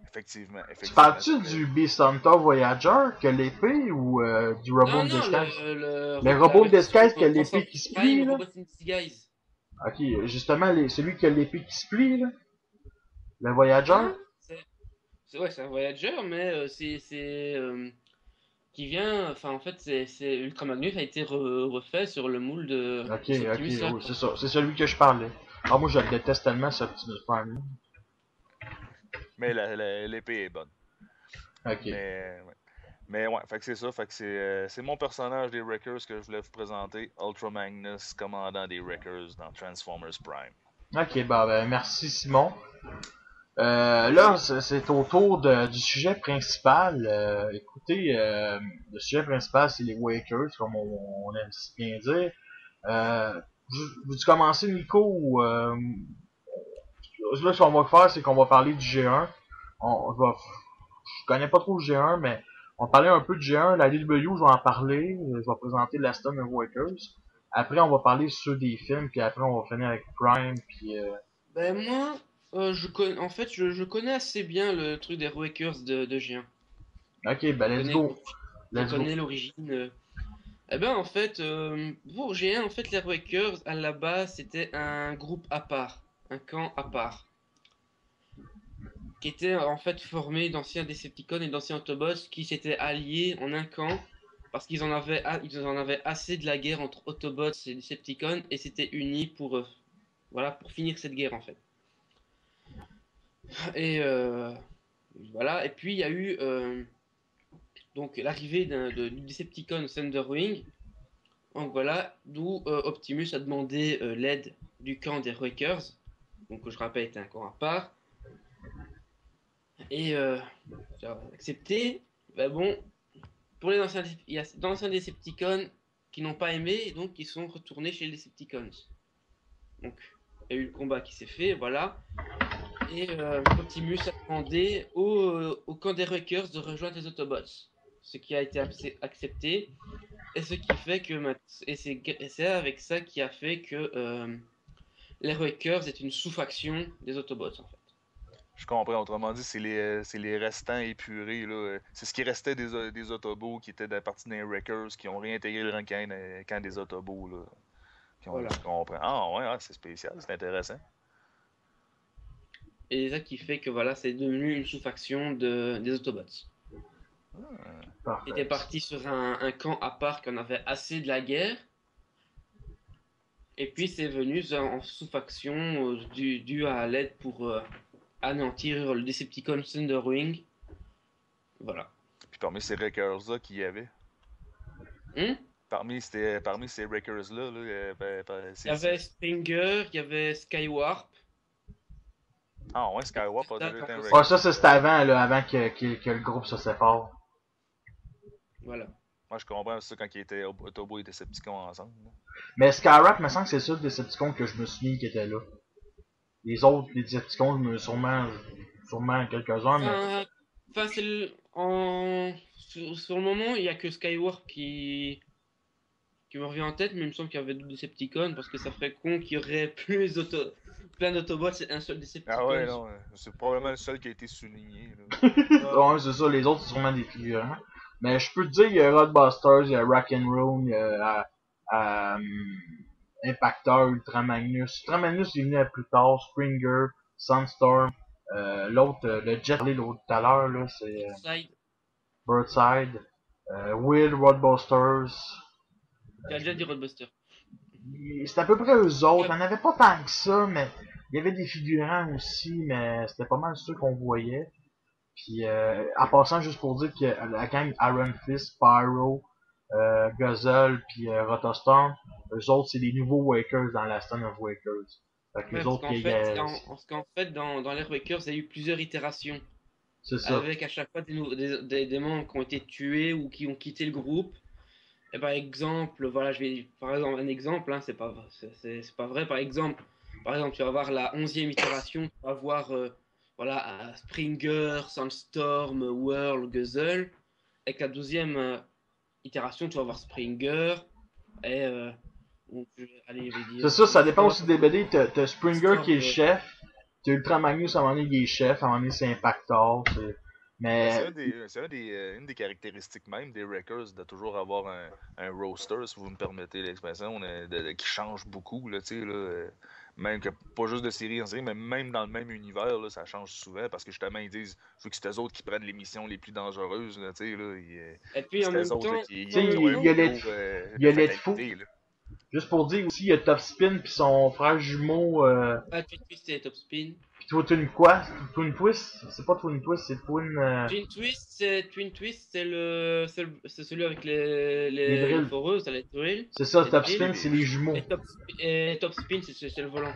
Effectivement. Parles-tu du Beast Hunter Voyager que l'épée ou du Robot in Disguise? Le Robot in Disguise que l'épée qui se plie, là? Ok, justement, celui qui a l'épée qui se plie, là? Le Voyager? C'est un Voyager, mais qui vient... Enfin, en fait, c'est Ultra Magnus a été refait sur le moule de... Ok, oui, c'est ça. C'est celui que je parlais. Ah, moi, je le déteste tellement, ce Optimus Prime. Mais l'épée est bonne. Ok. Mais ouais, fait que c'est ça. Fait que c'est mon personnage des Wreckers que je voulais vous présenter. Ultra Magnus, commandant des Wreckers dans Transformers Prime. Ok, ben merci Simon. Là, c'est au tour du sujet principal. Écoutez, le sujet principal, c'est les Wreckers, comme on aime si bien dire. Veux-tu commencer, Nico, ou... Là, ce qu'on va faire, c'est qu'on va parler du G1. Je connais pas trop le G1, mais on va parler un peu du G1. La DW, je vais en parler. Je vais présenter l'Aston Wreckers. Après, on va parler sur des films, puis après, on va finir avec Prime, puis... Ben moi, je connais assez bien le truc des Wreckers de G1. Ok, ben let's go. Je connais l'origine. Eh ben en fait, pour G1, en fait, les Wreckers, à la base, c'était un groupe à part, un camp à part, qui était en fait formé d'anciens Decepticons et d'anciens Autobots qui s'étaient alliés en un camp parce qu'ils en avaient assez de la guerre entre Autobots et Decepticons et s'étaient unis pour finir cette guerre en fait. Et voilà. Et puis il y a eu donc l'arrivée du Decepticon Thunderwing. Donc voilà, d'où Optimus a demandé l'aide du camp des Wreckers donc je rappelle était un camp à part. Et j'ai accepté. Ben bon, pour les anciens, il y a d'anciens Decepticons qui n'ont pas aimé et donc ils sont retournés chez les Decepticons. Donc il y a eu le combat qui s'est fait, voilà. Et Optimus a demandé au camp des Wreckers de rejoindre les Autobots. Ce qui a été accepté. Et ce qui fait que c'est avec ça qui a fait que les Wreckers est une sous-faction des Autobots en fait. Je comprends. Autrement dit, c'est les restants épurés. Là. C'est ce qui restait des Autobots qui étaient partie des Wreckers qui ont réintégré le camp des Autobots. Là. Voilà. Je comprends. Ah ouais, c'est spécial, c'est intéressant. Et c'est ça qui fait que voilà, c'est devenu une sous-faction des Autobots. Il était parti sur un camp à part qu'on avait assez de la guerre. Et puis c'est venu en sous-faction dû à l'aide pour anéantir le Decepticon Thunderwing. Voilà. Puis parmi ces Wreckers-là qu'il y avait. Parmi ces Wreckers-là, il y avait Springer, il y avait Skywarp. Ah ouais, Skywarp a déjà été un Wrecker. Ouais, ça c'était avant, là, avant que le groupe se sépare. Voilà. Moi je comprends ça quand ils étaient Autobots et Decepticons ensemble. Là. Mais Skywarp, me semble que c'est ça, le Decepticon que je me souviens qui était là. Les autres, les Decepticons, sûrement quelques-uns, mais... Enfin, sur le moment, il n'y a que Skywarp qui me revient en tête, mais il me semble qu'il y avait deux Decepticons, parce que ça ferait con qu'il y aurait plein d'Autobots et un seul Decepticon. Ah ouais, non, c'est probablement le seul qui a été souligné. Ouais, c'est ça, les autres, c'est sûrement des figurants. Mais je peux te dire, il y a Roadbusters, il y a Rock'n'Roll, il y a Impactor, Ultra Magnus. Ultra Magnus est venu plus tard, Springer, Sunstorm. L'autre, le Jet, l'autre tout à l'heure, là, c'est Birdside. Will, Roadbusters. Tu as déjà dit Roadbuster. C'est à peu près eux autres. Il n'y en avait pas tant que ça, mais il y avait des figurants aussi, mais c'était pas mal ceux qu'on voyait. Puis en passant, juste pour dire que la gang Iron Fist, Pyro, Guzzle, puis Rotostorm, eux autres, c'est des nouveaux Wakers dans la Stone of Wakers. Fait que les autres, parce qu'en fait, dans les Wakers, il y a eu plusieurs itérations. C'est ça. Avec à chaque fois des membres qui ont été tués ou qui ont quitté le groupe. Et par exemple, voilà, je vais par exemple un exemple, hein, c'est pas vrai. Par exemple, tu vas avoir la 11e itération, tu vas avoir voilà, Springer, Sandstorm, Whirl, Guzzle. Avec la 12e itération, tu vas avoir Springer et allez, je vais dire. C'est ça dépend aussi des BD. T'as Springer qui est le chef, t'as Ultra Magnus à un moment donné qui est chef, à un moment donné c'est Impactor, mais... C'est une des caractéristiques même des Wreckers de toujours avoir un roster, si vous me permettez l'expression, qui change beaucoup, là, tu sais, là, même que pas juste de série en série, mais même dans le même univers, là, ça change souvent, parce que justement, ils disent, faut que c'est eux autres qui prennent les missions les plus dangereuses, là, tu sais, là, et puis en même temps, il y a les fous. Juste pour dire aussi, il y a Top Spin pis son frère jumeau. Twin Twist c'est Top Spin. Pis Twin quoi? Twin Twist? C'est pas Twin Twist, c'est Twin. Twin Twist, c'est celui avec les foreuses, les drills. C'est ça, Top Spin, c'est les jumeaux. Et Top Spin, c'est le volant.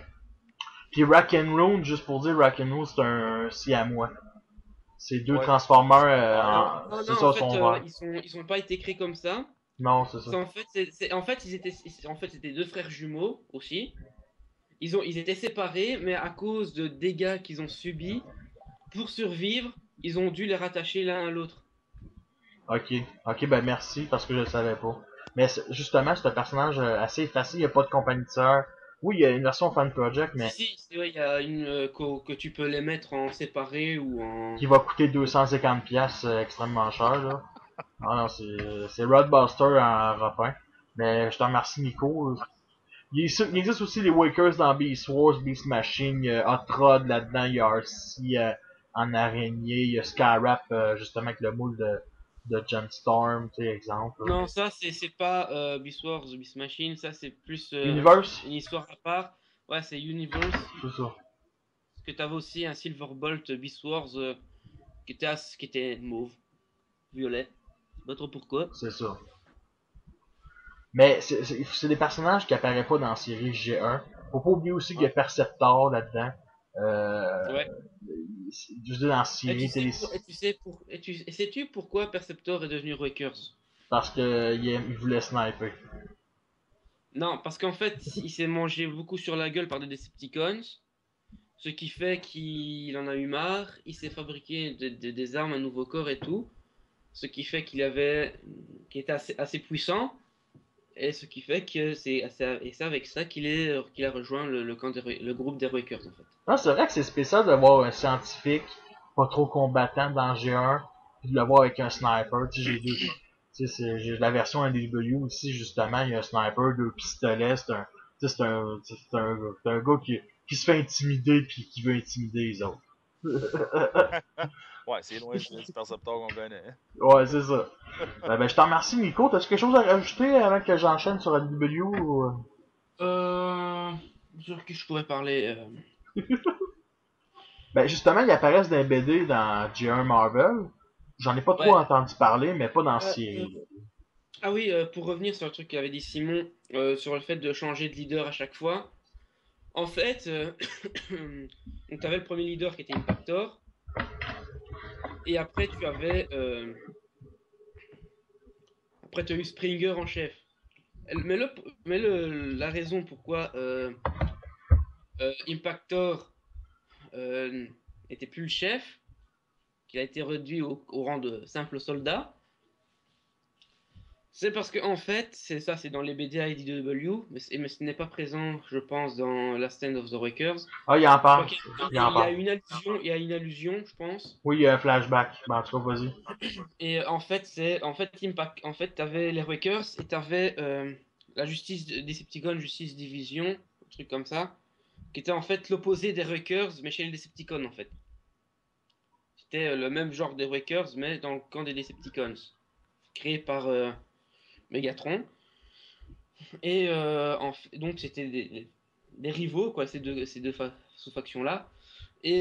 Puis Rock'n'Roll, juste pour dire, Rock'n'Roll, c'est un siamois. C'est deux Transformers. C'est ça, en fait, ils ont pas été créés comme ça. Non, c'est ça. En fait, c'était deux frères jumeaux aussi. Ils étaient séparés, mais à cause de dégâts qu'ils ont subis, pour survivre, ils ont dû les rattacher l'un à l'autre. Ok, ben merci, parce que je le savais pas. Mais justement, c'est un personnage assez facile, il n'y a pas de compagnie de sœurs. Oui, il y a une version fan project, mais... Si, il y a une que tu peux les mettre en séparé ou en... Qui va coûter 250$ extrêmement cher, là. Ah non, c'est Roadbuster en rapin. Mais je te remercie, Nico. Il existe aussi les Wakers dans Beast Wars, Beast Machine, il y a Hot Rod là-dedans, il y a RC en araignée, il y a Skyrap justement avec le moule de John Storm, tu sais, exemple. Non, ça c'est pas Beast Wars, Beast Machine, ça c'est plus Universe? Une histoire à part. Ouais, c'est Universe. C'est ça. Parce que t'avais aussi un Silverbolt Beast Wars qui était mauve, violet. Pas trop pourquoi. C'est ça. Mais c'est des personnages qui apparaissent pas dans la série G1. Faut pas oublier aussi qu'il y a Perceptor là-dedans. Ouais. Je dis dans Et série télé, sais-tu pourquoi Perceptor est devenu Reckers? parce que il voulait sniper. Non, parce qu'en fait, il s'est mangé beaucoup sur la gueule par des Decepticons, ce qui fait qu'il en a eu marre, il s'est fabriqué des armes, un nouveau corps et tout, ce qui fait qu'il était assez puissant, et ce qui fait que c'est avec ça qu'il a rejoint le groupe des Reckers en fait. Non, c'est vrai que c'est spécial de voir un scientifique pas trop combattant dans G1, puis de le voir avec un sniper. Tu sais, j'ai deux. Tu sais, j'ai la version NDW aussi, justement, il y a un sniper, deux pistolets, tu sais, c'est un gars qui se fait intimider puis qui veut intimider les autres. Ouais, c'est loin du Perceptor qu'on connaît. Hein? Ouais, c'est ça. Ben, je t'en remercie, Nico. T'as-tu quelque chose à rajouter avant que j'enchaîne sur NDW ou... Sur qui je pourrais parler Ben, justement, ils apparaissent dans les BD dans G1 Marvel. J'en ai pas trop Ouais. entendu parler, mais pas dans Euh, série. Ah oui, pour revenir sur le truc qu'avait dit Simon, sur le fait de changer de leader à chaque fois. En fait, donc tu avais le premier leader qui était Impactor, et après tu as eu Springer en chef. La raison pourquoi Impactor n'était plus le chef, qu'il a été réduit au rang de simple soldat, c'est parce que en fait, c'est dans les BD IDW, mais ce n'est pas présent, je pense, dans Last Stand of the Wreckers. Ah, il en Je crois parle. qu'il Il en y a parle. il y a une allusion, je pense. Oui, il y a un flashback. Ben, en tout cas, vas-y. Et en fait Impact, en fait, t'avais les Wreckers et t'avais la justice Decepticon, justice division, un truc comme ça, qui était en fait l'opposé des Wreckers, mais chez les Decepticons en fait. C'était le même genre des Wreckers, mais dans le camp des Decepticons, créé par Megatron. Et donc c'était des rivaux, quoi, ces deux sous-factions-là. Et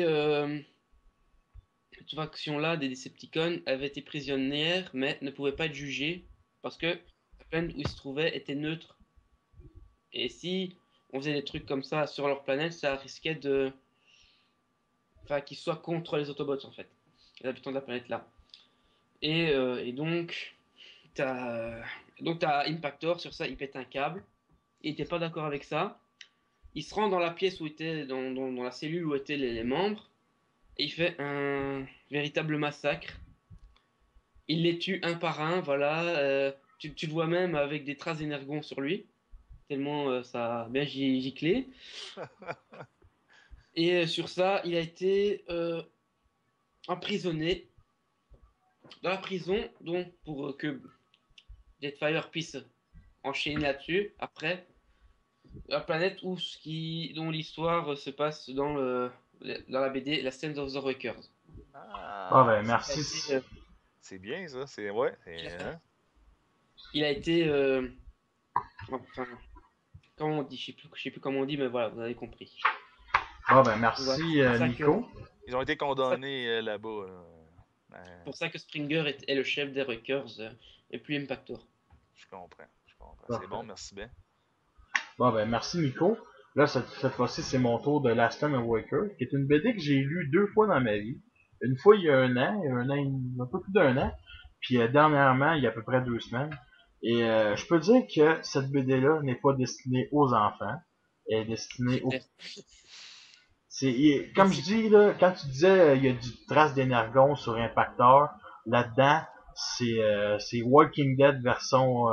cette faction-là des Decepticons avait été prisonnière, mais ne pouvait pas être jugée, parce que la planète où ils se trouvaient était neutre. Et si on faisait des trucs comme ça sur leur planète, ça risquait qu'ils soient contre les Autobots, en fait, les habitants de la planète là. Et t'as Impactor, sur ça, il pète un câble. Il était pas d'accord avec ça. Il se rend dans la pièce où était, dans la cellule où étaient les membres, et il fait un véritable massacre. Il les tue un par un, voilà. Tu le vois même avec des traces d'énergon sur lui, tellement ça a bien giclé. Et sur ça, il a été emprisonné dans la prison, donc pour que Jetfire puisse enchaîner là-dessus. Après, la planète dont l'histoire se passe dans la BD, la Stand of the Wreckers. Ah, ben, merci. C'est bien ça, c'est ouais. Hein? Il a été, enfin, comment on dit, je sais plus comment on dit, mais voilà, vous avez compris. Ah, ben, merci, Nico. Ils ont été condamnés là-bas. C'est pour ça que Springer est le chef des Wreckers et plus Impactor. Je comprends. C'est bon, merci bien. Bon, ben, merci, Nico. Là, cette fois-ci, c'est mon tour de Last Time Awaker, qui est une BD que j'ai lue 2 fois dans ma vie. Une fois, il y a un an, un peu plus d'un an. Puis, dernièrement, il y a à peu près 2 semaines. Et je peux dire que cette BD-là n'est pas destinée aux enfants. Elle est destinée aux... Comme je dis, là, quand tu disais il y a du trace d'énergon sur Impactor, là-dedans, c'est Walking Dead version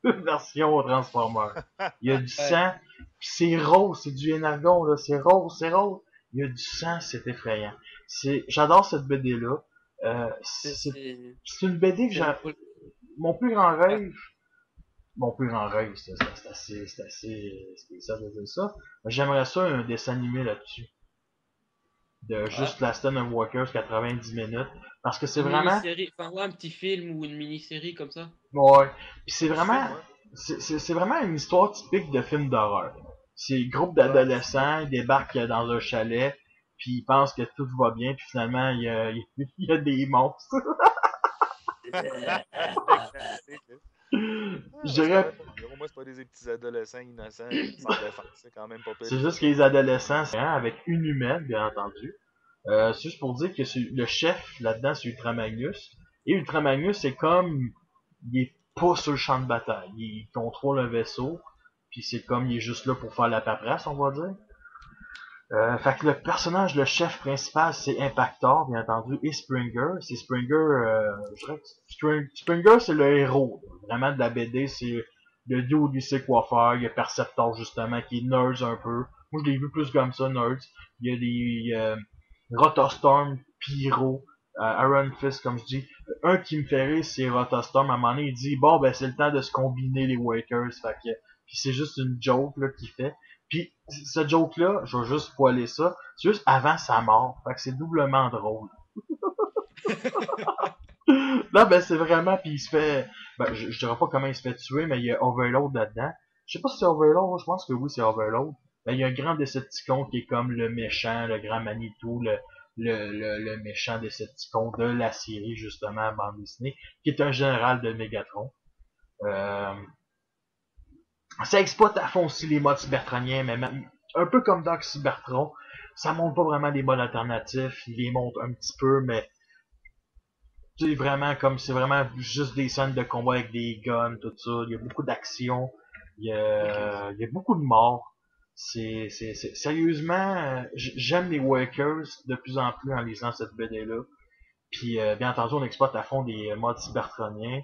Transformer. Il y a du sang, pis c'est rose, c'est du énergon, là, c'est rose. Il y a du sang, c'est effrayant. J'adore cette BD-là. C'est une BD que j'ai... Mon plus grand rêve, c'est assez spécial de dire ça. Mais j'aimerais ça un dessin animé là-dessus. De juste Last Stand of Walkers 90 minutes. Parce que c'est vraiment... Enfin, ouais, un petit film ou une mini-série comme ça. Ouais. Puis c'est vraiment... C'est vraiment une histoire typique de film d'horreur. C'est un groupe d'adolescents, ils débarquent dans un chalet, puis ils pensent que tout va bien, puis finalement, il y a des monstres. Je dirais moins, c'est pas des petits adolescents innocents sans défense. C'est quand même pas pire. C'est juste que les adolescents, c'est avec une humaine, bien entendu. C'est juste pour dire que le chef là-dedans, c'est Ultra Magnus. Et Ultra Magnus, c'est comme, il est pas sur le champ de bataille. Il contrôle un vaisseau. Puis c'est comme, il est juste là pour faire la paperasse, on va dire. Fait que le personnage, le chef principal, c'est Impactor, bien entendu, et Springer. C'est Springer, je dirais que Springer, c'est le héros, vraiment de la BD. C'est le dude, il sait quoi faire. Il y a Perceptor, justement, qui est nerds un peu. Moi, je l'ai vu plus comme ça, nerds. Il y a des Rotostorm, Pyro, Iron Fist, comme je dis. Un qui me fait rire, c'est Rotostorm. À un moment donné, il dit, bon, ben, c'est le temps de se combiner les Wakers. Fait que, puis c'est juste une joke, là, qu'il fait. Puis ce joke-là, je vais juste spoiler ça, c'est juste avant sa mort. Fait que c'est doublement drôle. Là, ben c'est vraiment, puis il se fait... Ben, je dirais pas comment il se fait tuer, mais il y a Overload là-dedans. Je sais pas si c'est Overload, je pense que oui, c'est Overload. Ben, il y a un grand Decepticon qui est comme le méchant, le grand Manitou, le méchant Decepticon de la série, justement, à bande dessinée, qui est un général de Megatron. Ça exploite à fond aussi les modes cybertroniens, mais un peu comme dans Cybertron, ça montre pas vraiment des modes alternatifs, il les montre un petit peu, mais c'est vraiment comme c'est vraiment juste des scènes de combat avec des guns, tout ça. Il y a beaucoup d'action, il y a beaucoup de morts. Sérieusement, j'aime les Workers de plus en plus en lisant cette BD-là. Puis bien entendu, on exploite à fond des modes cybertroniens.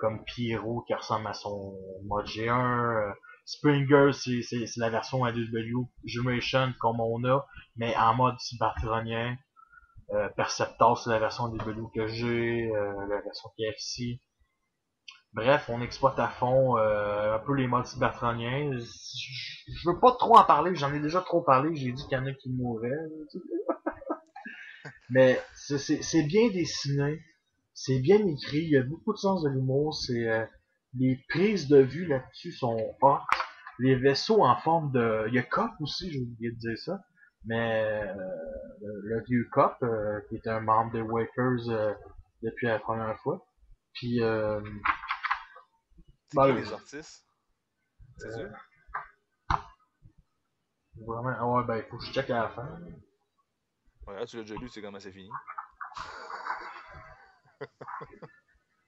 Comme Pyro qui ressemble à son mode G1. Springer, c'est la version AW Generation comme on a, mais en mode cybertronien. Perceptor, c'est la version AW que j'ai, la version KFC. Bref, on exploite à fond un peu les modes cybertroniens. Je veux pas trop en parler, j'en ai déjà trop parlé, j'ai dit qu'il y en a qui mourraient. Mais c'est bien dessiné. C'est bien écrit, il y a beaucoup de sens de l'humour, les prises de vue là-dessus sont hot. Les vaisseaux en forme de... Il y a Cop aussi, j'ai oublié de dire ça, mais le vieux Cop, qui est un membre des Wakers depuis la première fois. Puis... C'est qui les artistes? C'est sûr? Vraiment, ah ouais, ben il faut que je check à la fin. Ouais, tu l'as déjà lu, c'est comment c'est fini.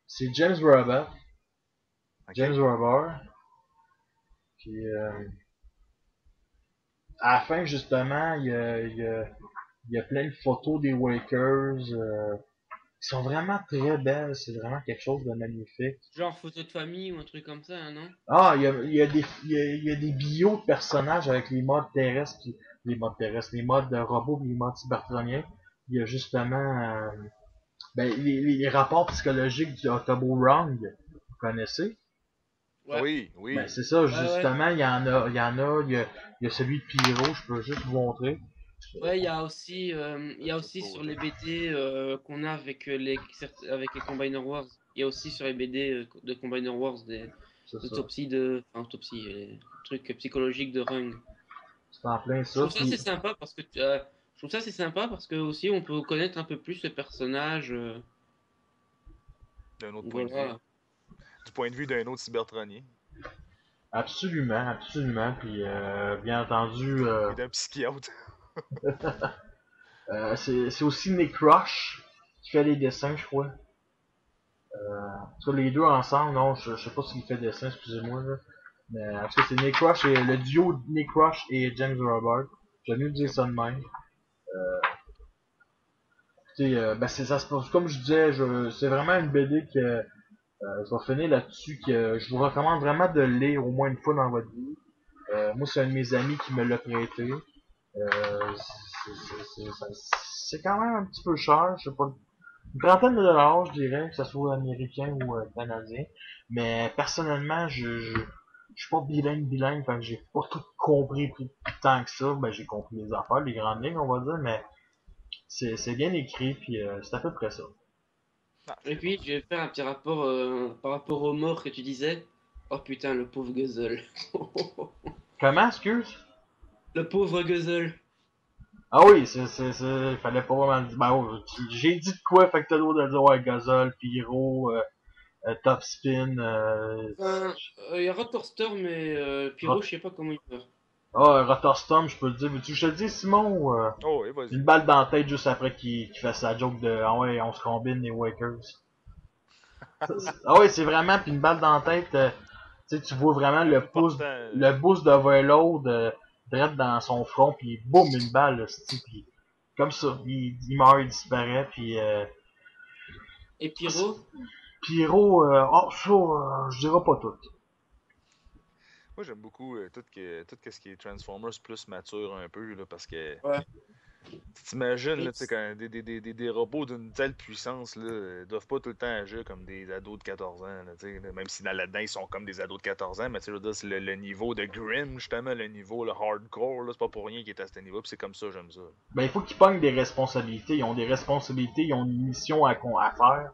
C'est James Robert. Okay. James Robert. Puis à la fin, justement, il y a plein de photos des Wakers qui sont vraiment très belles. C'est vraiment quelque chose de magnifique. Genre photo de famille ou un truc comme ça, hein, non? Ah, il y a des bios de personnages avec les modes terrestres, les modes de robots et les modes cybertroniens. Il y a justement ben, les rapports psychologiques du Autobo Wrong, vous connaissez? Ouais. Oui, oui. Ben, c'est ça, justement, il y a celui de Pyro, je peux juste vous montrer. Ouais, il y a aussi sur les BD qu'on a avec les Combiner Wars. Il y a aussi sur les BD de Combiner Wars des autopsies les trucs psychologiques de Rung. C'est en plein Je ça. trouve ça c'est sympa parce que je trouve ça c'est sympa parce que aussi on peut connaître un peu plus le personnage. D'un autre point de vue. Du point de vue d'un autre cybertronien. Absolument, absolument. Puis bien entendu. Et d'un psychiatre. C'est aussi Nick Rush qui fait les dessins, je crois. Les deux ensemble, non, je sais pas s'il fait des dessins, excusez-moi là. Mais en tout cas, c'est Nick Rush et le duo Nick Rush et James Robert. J'aime mieux dire ça de même. Écoutez, ben c'est ça se passe comme je disais, c'est vraiment une BD que je vais finir là-dessus, que je vous recommande vraiment de le lire au moins une fois dans votre vie. Moi, c'est un de mes amis qui me l'a prêté. C'est quand même un petit peu cher, je sais pas, une trentaine de dollars, je dirais, que ce soit américain ou canadien. Mais personnellement, je suis pas bilingue, fait que j'ai pas tout compris plus tant que ça. Ben, j'ai compris les affaires, les grandes lignes, on va dire, mais c'est bien écrit, puis c'est à peu près ça. Ah, Et puis je vais faire un petit rapport par rapport aux morts que tu disais. Oh putain, le pauvre Guzzle. Comment, excuse? Le pauvre Guzzle. Ah oui, fallait pas vraiment dire. Ben, j'ai dit de quoi, fait que t'as le droit de dire, ouais, Gazole, Pyro, Top Spin. Il y a Rotor Storm et Pyro, je sais pas comment il meurt. Rotorstorm, je peux le dire. Veux-tu que je te le dise, Simon, ou Oh, oui, vas-y. une balle dans la tête juste après qu'il fait sa joke de ah ouais, on se combine les Wakers. Ah ouais, c'est vraiment, puis une balle dans la tête, tu sais, tu vois vraiment Important. le boost d'Overload direct dans son front, puis boum, une balle, là, puis comme ça, il meurt, il disparaît, puis Et Pyro, Pyro, ça, je dirais pas tout. Moi, j'aime beaucoup tout ce qui est Transformers plus mature un peu, là, parce que ouais. t'imagines, là, Et tu sais, quand des robots d'une telle puissance, là, doivent pas tout le temps agir comme des ados de 14 ans, là, tu sais, là, même si là-dedans, ils sont comme des ados de 14 ans, mais tu sais, je veux dire, c'est le niveau de grim, justement, le niveau, le hardcore, là, c'est pas pour rien qu'il est à ce niveau, puis c'est comme ça, j'aime ça. Ben, il faut qu'ils pognent des responsabilités, ils ont des responsabilités, ils ont une mission à faire,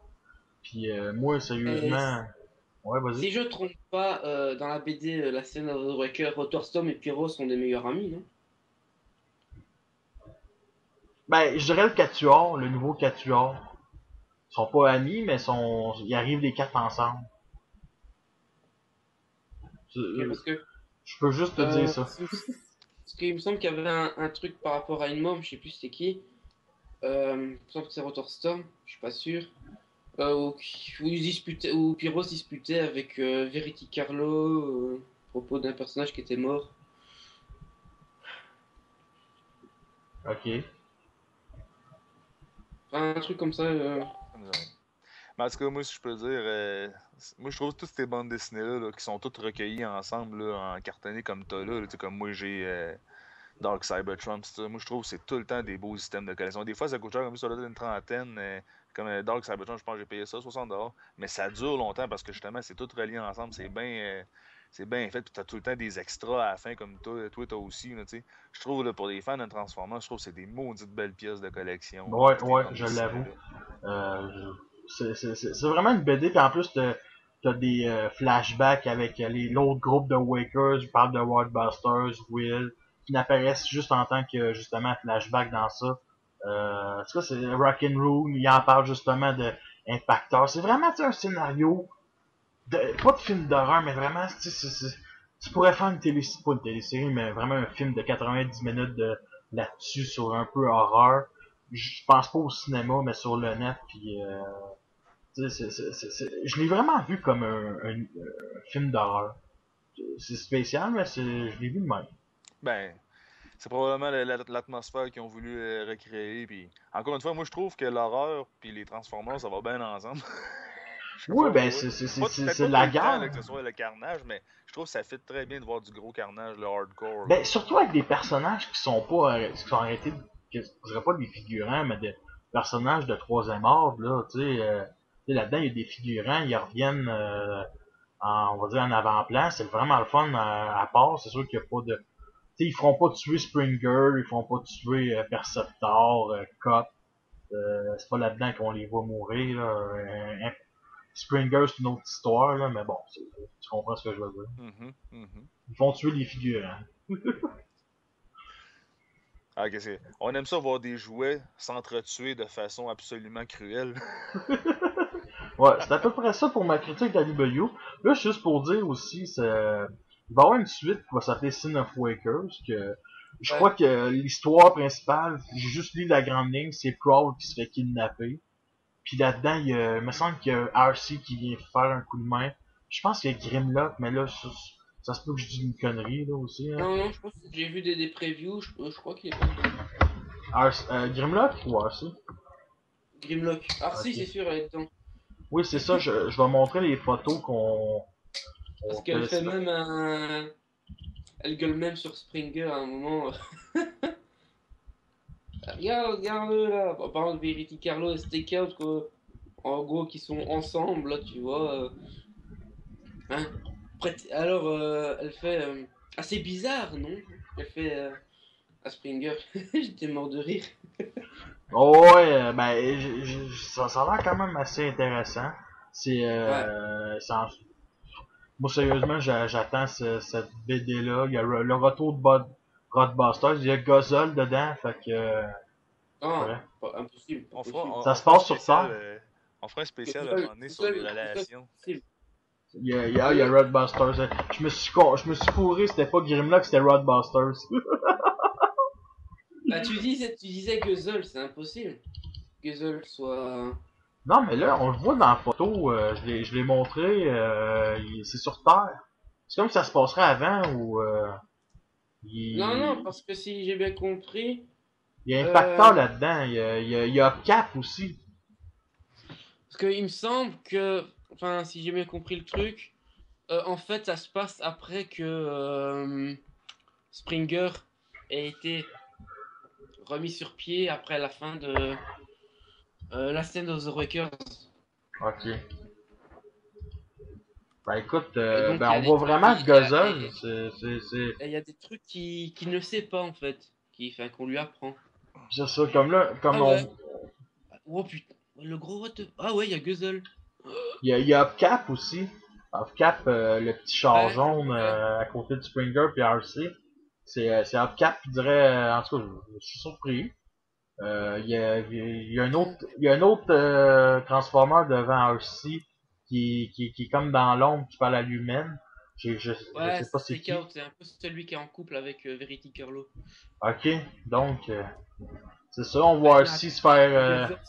puis moi, Et sérieusement, ouais, vas-y. si je me trompe pas, dans la BD, la scène de Waker, Rotor Storm et Pyro sont des meilleurs amis, non? Ben, je dirais le Quatuor, le nouveau Quatuor. Ils sont pas amis, mais ils arrivent les quatre ensemble. Ok, parce que Je peux juste te dire ça. parce qu'il me semble qu'il y avait un truc par rapport à une môme, je sais plus c'était qui. Il me semble que c'est Rotor Storm, je suis pas sûr. Où Pyro se disputait avec Verity Carlo à propos d'un personnage qui était mort. Ok. Enfin, un truc comme ça. Mais en tout cas, moi, si je peux dire, moi, je trouve toutes ces bandes dessinées-là, là, qui sont toutes recueillies ensemble, là, en cartonné comme t'as là, tu sais, comme moi, j'ai Dark Cybertron, tout ça. Moi, je trouve que c'est tout le temps des beaux systèmes de collection. Des fois, ça coûte cher, comme ça, là, une trentaine. Comme Dark Cybertron, je pense que j'ai payé ça, 60$. Mais ça dure longtemps parce que justement, c'est tout relié ensemble. C'est bien fait. Puis t'as tout le temps des extras à la fin, comme toi t'as aussi. Là, tu sais. Je trouve, là, pour les fans de Transformers, je trouve que c'est des maudites belles pièces de collection. Ouais, Toutes les ouais, bandes je dessinées, l'avoue. là. C'est vraiment une BD, puis en plus, t'as des flashbacks avec l'autre groupe de Wakers, je parle de Wildbusters, Will, qui n'apparaissent juste en tant que, justement, flashback dans ça. En tout cas, c'est Rock'n'Roll, il en parle justement de Impactor. C'est vraiment, tu sais, un scénario, pas de film d'horreur, mais vraiment, tu pourrais faire pas une télésérie, mais vraiment un film de 90 minutes là-dessus, sur un peu horreur. Je pense pas au cinéma, mais sur le net, puis je l'ai vraiment vu comme un film d'horreur. C'est spécial, mais je l'ai vu de même. Ben, c'est probablement l'atmosphère qu'ils ont voulu recréer. Puis encore une fois, moi je trouve que l'horreur puis les Transformers, ça va bien ensemble. Je sais Oui, pas ben pour eux. Peut-être c'est pas la tout le temps là, guerre. que ce soit le carnage, mais je trouve que ça fit très bien de voir du gros carnage, le hardcore. Là. Ben, surtout avec des personnages qui sont pas qui sont arrêtés, je dirais pas des figurants, mais des personnages de troisième ordre, là, tu sais, là-dedans, il y a des figurants, ils reviennent, on va dire, en avant-plan, c'est vraiment le fun à part, c'est sûr qu'il y a pas de, tu sais, ils feront pas tuer Springer, ils feront pas tuer Perceptor, Cop, c'est pas là-dedans qu'on les voit mourir, là, Springer, c'est une autre histoire, là, mais bon, tu comprends ce que je veux dire. Mhm, mhm. Ils font tuer les figurants. Ah, ok, on aime ça voir des jouets s'entretuer de façon absolument cruelle. Ouais, c'est à peu près ça pour ma critique d'AW. Là, juste pour dire aussi, il va y avoir une suite qui va s'appeler Sin of Wakers, que je crois que l'histoire principale, j'ai juste lu la grande ligne, c'est Prowl qui se fait kidnapper. Puis là-dedans, il me semble qu'il y a RC qui vient faire un coup de main. Je pense qu'il y a Grimlock, mais là, ça se peut que je dise une connerie, là, aussi. Hein. Non, je pense que j'ai vu des previews, je crois qu'il est pas dedans. Grimlock ou RC? Grimlock. Ah si, Ok. c'est sûr, elle est dedans. Oui, c'est ça, je vais montrer les photos Parce qu'elle fait même un... Elle gueule même sur Springer à un moment. Regarde là. En parlant de Verity Carlo et Stakeout, quoi. En gros, qui sont ensemble, là, tu vois. Hein. Alors, elle fait... assez bizarre, non? Elle fait à Springer. J'étais mort de rire. Oh ouais, ben ça a l'air quand même assez intéressant. C'est Ouais. moi sérieusement j'attends cette BD là. Il y a le retour de Rodbusters, il y a Guzzle dedans, fait que Non, ouais. impossible, pas On fera, possible. on, Ça on se fera un passe sur spécial, Terre. On fera un spécial à un Guzzle, moment donné sur les relations. c'est- Il y a Rodbusters. Je me suis fourré, c'était pas Grimlock, c'était Rodbusters. Bah, tu disais Guzzle, c'est impossible. Guzzle soit. Non, mais là, on le voit dans la photo, je l'ai montré, c'est sur Terre. C'est comme ça se passerait avant où Non, parce que si j'ai bien compris. il y a Impactor là-dedans, il y a Cap aussi. Parce qu'il me semble que. Enfin, si j'ai bien compris le truc, en fait, ça se passe après que Springer ait été remis sur pied après la fin de la scène of the Wakers. Ok. Ben écoute, Et donc, ben il y a on des voit trucs vraiment qui- Guzzle, et il y a des trucs qu'il ne sait pas en fait, qu'on lui apprend. c'est ça, comme là, comme Ah on, ouais. Oh putain, le gros what the... Ah ouais, il y a Guzzle. il y a Upcap aussi. Upcap, le petit char Ouais, jaune ouais. à côté de Springer puis RC. C'est Upcap qui dirait, en tout cas, je suis surpris. Il y a un autre Transformer devant RC qui est comme dans l'ombre, qui parle à lui-même. Je Ouais, sais pas c'est c'est qui. Chaos, c'est un peu celui qui est en couple avec Verity Curlo. Ok, donc c'est ça, on Ouais, voit mais RC attends, se faire... Guzzle,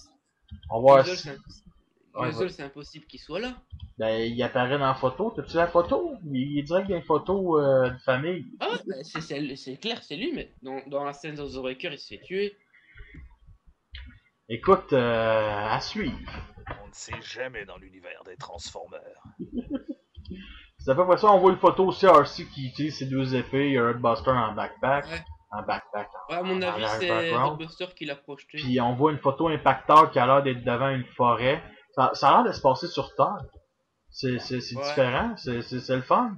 on voit Guzzle, RC... c'est impossible. Ouais, Guzzle, c'est impossible qu'il soit là. ben, il apparaît dans la photo. T'as-tu la photo? Il est direct dans les photos de famille. Ah ouais, bah, c'est clair, c'est lui, mais dans la scène of the Waker, il se fait tuer. Écoute, à suivre. On ne sait jamais dans l'univers des Transformers. C'est à peu près ça, on voit une photo aussi RC qui utilise ses deux épées, il y a un Buster en backpack. Ouais. En backpack, Ouais, à mon en avis, c'est arrière-background. Roadbuster qui l'a projeté. Puis on voit une photo impacteur qui a l'air d'être devant une forêt. Ça a l'air de se passer sur Terre. C'est Ouais. différent, c'est le fun.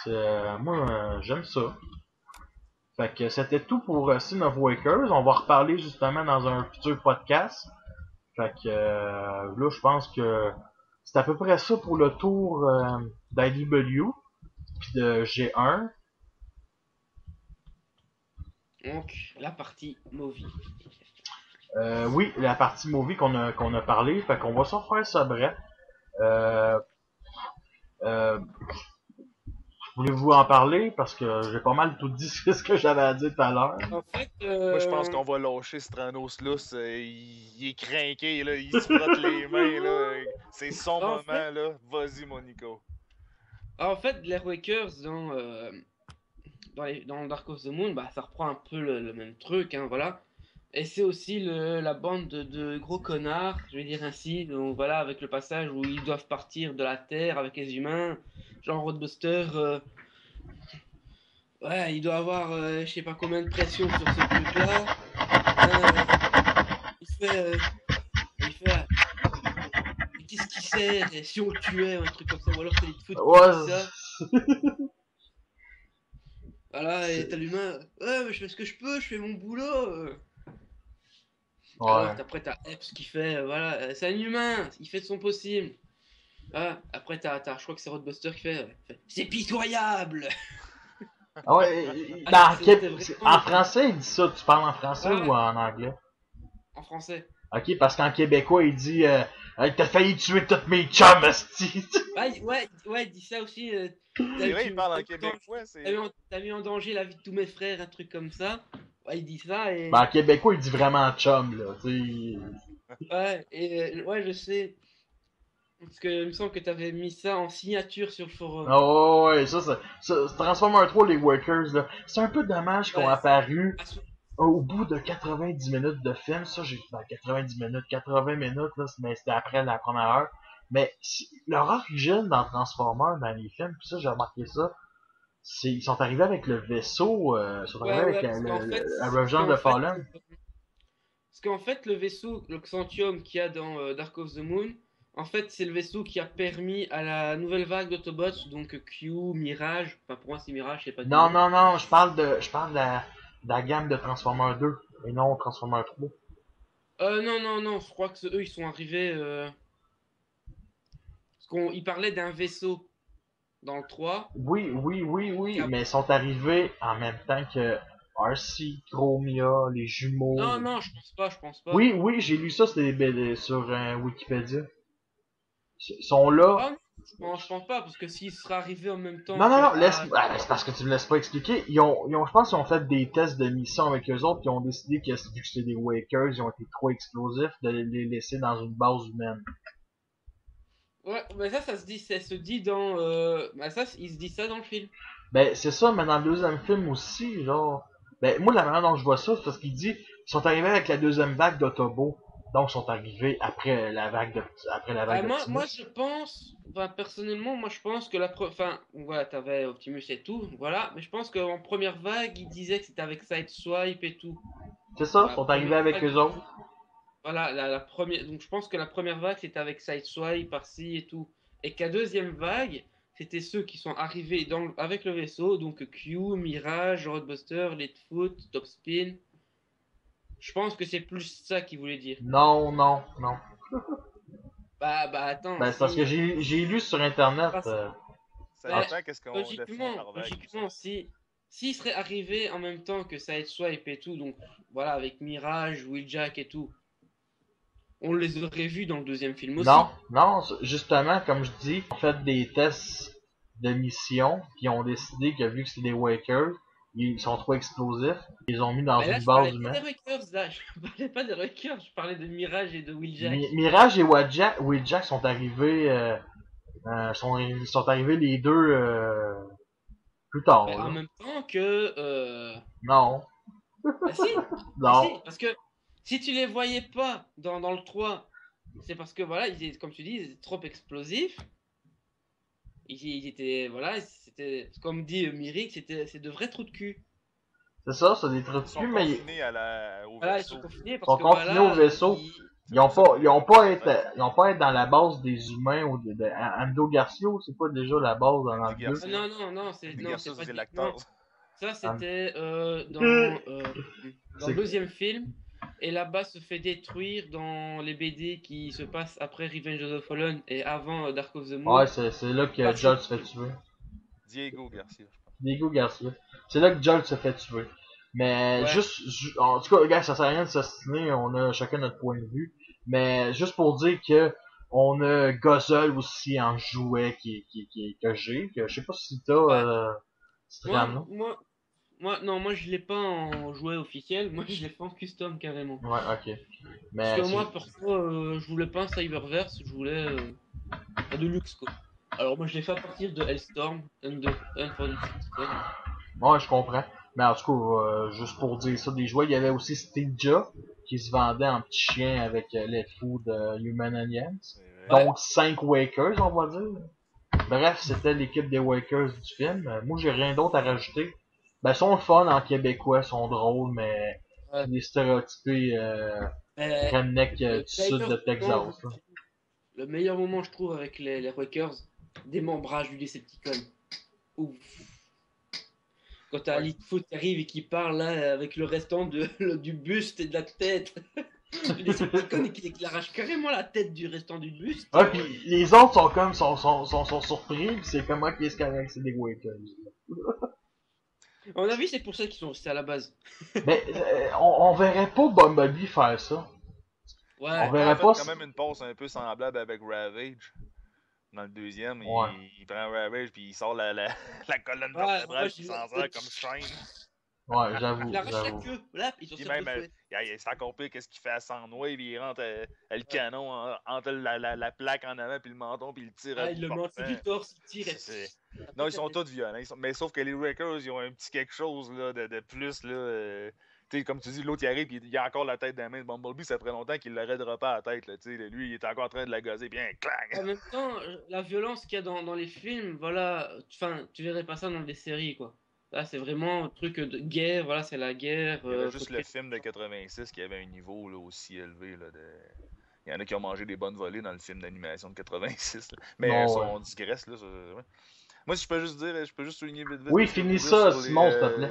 Moi, j'aime ça. Fait que c'était tout pour Sin of Wakers. On va reparler justement dans un futur podcast. Fait que là, je pense que c'est à peu près ça pour le tour d'IDW puis de G1. Donc, la partie movie. Oui, la partie movie qu'on a parlé. Fait qu'on va s'en faire ça bref. Euh, euh, Voulez-vous en parler? Parce que j'ai pas mal tout dit ce que j'avais à dire tout à l'heure. En fait, Moi, je pense qu'on va lâcher Stranos Lousse. Il est craqué, là. Il se frotte les mains, là. C'est son En moment, fait- là. Vas-y, Monico. en fait, les Wakers dans Dark of the Moon, bah, ça reprend un peu le même truc, hein, voilà. Et c'est aussi la bande de gros connards, je vais dire ainsi, donc voilà, avec le passage où ils doivent partir de la Terre avec les humains, genre Roadbuster, ouais, il doit avoir je sais pas combien de pression sur ce truc-là. Il fait, mais qu'est-ce qui sert et si on le tuait, ou un truc comme ça, ou alors c'est les foot qui Ouais, disent ça. Voilà, et t'as l'humain, ouais, mais je fais ce que je peux, je fais mon boulot. Alors ouais. après t'as Epps qui fait, voilà, c'est un humain, il fait de son possible. Ah, après je crois que c'est Roadbuster qui fait, c'est pitoyable. Ah ouais, Ah, c'était vraiment- en français, il dit ça. Tu parles en français Ouais. ou en anglais? En français. Ok, parce qu'en québécois, il dit hey, t'as failli tuer toutes mes chums, esti. Ouais, il dit ça aussi. C'est vrai, il parle en québécois. T'as mis en danger la vie de tous mes frères, un truc comme ça. Ouais, il dit ça et. Ben, en québécois, il dit vraiment chum, là. Tu Ouais, et ouais, je sais. Parce que il me semble que t'avais mis ça en signature sur le forum. oh, ouais, ça Transformers 3, les Workers, là. C'est un peu dommage qu'ils ont Ouais. apparu Ah, au bout de 90 minutes de film. Ça, j'ai. Ben, 90 minutes, 80 minutes, là, mais c'était après la première heure. Mais leur origine dans Transformers, dans les films, pis ça, j'ai remarqué ça. Ils sont arrivés avec le vaisseau, ils sont arrivés avec parce qu'en fait, la Revengeance de Fallen. parce qu'en fait, le vaisseau, le Xantium qu'il y a dans Dark of the Moon, en fait, c'est le vaisseau qui a permis à la nouvelle vague d'Autobots, donc Q, Mirage, enfin pour moi c'est Mirage, je sais pas. Non, non, non, je parle de la gamme de Transformers 2 et non Transformers 3. Non, je crois que eux ils sont arrivés. Parce qu'ils parlaient d'un vaisseau dans le 3. Oui, Qui a- mais ils sont arrivés en même temps que RC, Chromia, les jumeaux. Non, je pense pas. Oui, j'ai lu ça sur Wikipédia. Ils sont là. Ah, non, je pense pas, parce que s'il serait arrivé en même temps Non, que... laisse. C'est parce que tu me laisses pas expliquer. Je pense qu'ils ont fait des tests de mission avec eux autres, puis ils ont décidé que vu que c'était des Wakers, ils ont été trop explosifs, de les laisser dans une base humaine. Ouais, mais ça se dit dans... Bah ça, il se dit ça dans le film. Ben, c'est ça, mais dans le deuxième film aussi, genre. Ben, moi, la manière dont je vois ça, c'est parce qu'il dit, ils sont arrivés avec la deuxième vague d'Autobo. Donc, ils sont arrivés après la vague d'Optimus. Moi, je pense... Enfin, personnellement, moi, je pense que Enfin, voilà, t'avais Optimus et tout, voilà. Mais je pense qu'en première vague, il disait que c'était avec Sideswipe et tout. C'est ça, ils La sont arrivés première avec vague, eux autres. voilà, la première... Donc, je pense que la première vague, c'était avec Sideswipe, par-ci et tout. Et que la deuxième vague, c'était ceux qui sont arrivés avec le vaisseau. Donc, Q, Mirage, Roadbuster, Leadfoot, Topspin... Je pense que c'est plus ça qu'il voulait dire. Non. Bah attends, Ben, c'est parce que j'ai lu sur internet. Ça Ben, dépend qu'est-ce qu'on définit par vague. logiquement, s'il serait arrivé en même temps que Sideswipe et tout, donc voilà, avec Mirage, Wheeljack et tout, on les aurait vus dans le deuxième film aussi. Non, justement, comme je dis, ils ont fait des tests de mission, qui ont décidé que vu que c'est des Wakers, ils sont trop explosifs, ils les ont mis dans Mais là, une je base parlais pas des humaine. Wreckers, là, je parlais pas des Wreckers, je parlais de Mirage et de Wheeljack. Mirage et Wheeljack sont arrivés, ils sont arrivés les deux plus tard. Mais en Là. même temps que... Non, Ah si, non. si, parce que si tu les voyais pas dans le 3, c'est parce que voilà, comme tu dis, ils étaient trop explosifs. Ils étaient, voilà, c'était, comme dit Mirik, c'est de vrais trous de cul. C'est ça, c'est des trucs Ils sont dessus, mais confinés au Voilà, ils vaisseau. sont confinés ils parce sont que confinés voilà, au vaisseau. Ils ont pas être dans la base des humains ou de Ando Garcio, c'est pas déjà la base dans Andy le 2. Garcia. c'est Des non, garçons c'est pas des non, lactases. ça c'était dans C'est- le deuxième film et là-bas se fait détruire dans les BD qui se passent après Revenge of the Fallen et avant Dark of the Moon. Ouais, c'est là que Pas Joel se cette- fait tuer. Diego Garcia, je pense. Diego Garcia. C'est là que Joel se fait tuer. Mais Ouais. en tout cas, gars, ça sert à rien de s'assiner, on a chacun notre point de vue. Mais juste pour dire que on a Guzzle aussi en jouet que j'ai, que je sais pas si t'as Ouais. Stram, là. Non, moi je l'ai pas en jouet officiel, moi je l'ai fait en custom carrément. Ouais, ok. Parce Mais que moi, perso, je voulais pas un Cyberverse, je voulais pas de luxe quoi. Alors moi je l'ai fait à partir de Hellstorm, Hunt for the Citizen. ouais, je comprends. Mais en tout cas, juste pour dire ça, des jouets, il y avait aussi Steelja qui se vendait en petit chien avec les fous de Human Aliens. Ouais. Donc 5 Wakers, on va dire. Bref, c'était l'équipe des Wakers du film. Moi, j'ai rien d'autre à rajouter. Ben, ils sont fun en québécois, ils sont drôles, mais Ouais. c'est des stéréotypés redneck du sud de Texas. Là. Le meilleur moment, je trouve, avec les Wreckers, démembrage du Decepticon. Ouf. Quand t'as Leadfoot qui arrive et qui parle là avec le restant du buste et de la tête. Le Decepticon qui arrache carrément la tête du restant du buste. Ouais, pis les autres sont comme, sont surpris, pis c'est comment qu'est-ce correct, c'est des Wakers. À mon avis, c'est pour ça qu'ils sont restés à la base. Mais on verrait pas Bumblebee faire ça. Ouais. On On verrait a fait pas quand même une pause un peu semblable avec Ravage. Dans le deuxième, Ouais. il prend Ravage puis il sort la colonne Ouais, vertébrale ouais, puis il s'en sert comme chaîne. Ouais, j'avoue, Il arrache la j'avoue. queue. Là, ils ont Puis ça même, fait. c'est encore pire qu'est-ce qu'il fait à Soundwave, il rentre le canon entre la plaque en avant puis le menton puis il tire à Il bout le met en dessous portant. du torse, il tire. Non, ils sont tous violents. Mais sauf que les Wreckers, ils ont un petit quelque chose là, de plus. Là, tu sais, comme tu dis, l'autre il arrive et il a encore la tête dans la main de Bumblebee. Ça ferait longtemps qu'il l'aurait droppé à la tête. Là, lui, il est encore en train de la gazer. Bien, clang! En même temps, la violence qu'il y a dans les films, voilà, enfin, tu verrais pas ça dans des séries, quoi. Là, c'est vraiment un truc de guerre, voilà, c'est la guerre. Il y avait juste le film de 86 qui avait un niveau là, aussi élevé. Là, il y en a qui ont mangé des bonnes volées dans le film d'animation de 86. Là. Mais on digresse. Là, ouais. Moi, si je peux juste dire, je peux juste souligner vite. Oui, finis ça, Simon, s'il te plaît.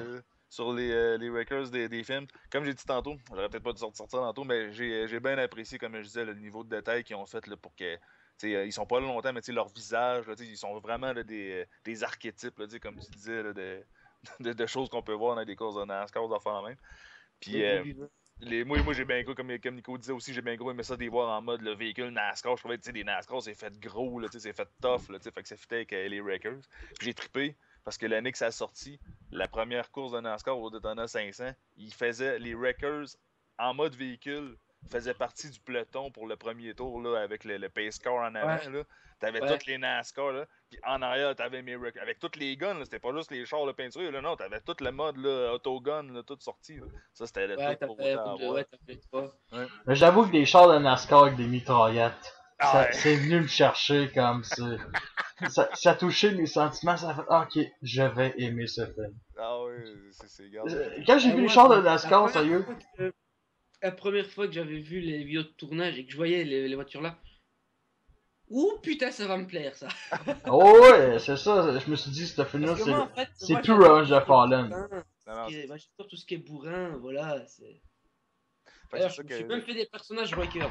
Sur les Wreckers des films. Comme j'ai dit tantôt, j'aurais peut-être pas dû sortir tantôt, mais j'ai bien apprécié, comme je disais, le niveau de détail qu'ils ont fait là, pour que. Ils sont pas là longtemps, mais leur visage, là, ils sont vraiment là, des archétypes, là, comme tu disais, là, de choses qu'on peut voir dans des courses de NASCAR, d'affaires même. Puis, moi j'ai bien gros, comme Nico disait aussi, j'ai bien gros aimé ça des voir en mode le véhicule NASCAR. Je trouvais que des NASCAR, c'est fait gros, là, c'est fait tough, là, fait que ça fitait avec les Wreckers. Puis j'ai trippé parce que l'année que ça a sorti, la première course de NASCAR au Daytona 500, ils faisaient les Wreckers en mode véhicule, faisaient partie du peloton pour le premier tour là, avec le pace car en avant. Là. T'avais toutes les NASCAR, là, puis en arrière, t'avais mes Wreckers. Avec toutes les guns, là, c'était pas juste les chars de peinture, là, non, t'avais tout le mode là, autogun, là, tout sorti. Là. Ça, c'était le tout pour autant avoir. Mais j'avoue que des chars de NASCAR avec des mitraillettes, c'est venu me chercher comme ça. Ça touchait mes sentiments, ça a fait ok, je vais aimer ce film. Ah oui, c'est quand j'ai vu les chars de NASCAR, sérieux. La première fois que j'avais vu les vidéos de tournage et que je voyais les voitures là, ouh putain, ça va me plaire ça. Oh ouais, c'est ça, je me suis dit, ce film-là, c'est tout Revenge of Fallen. J'adore tout ce qui est bourrin, voilà. D'ailleurs, je me suis même fait des personnages Wreckers,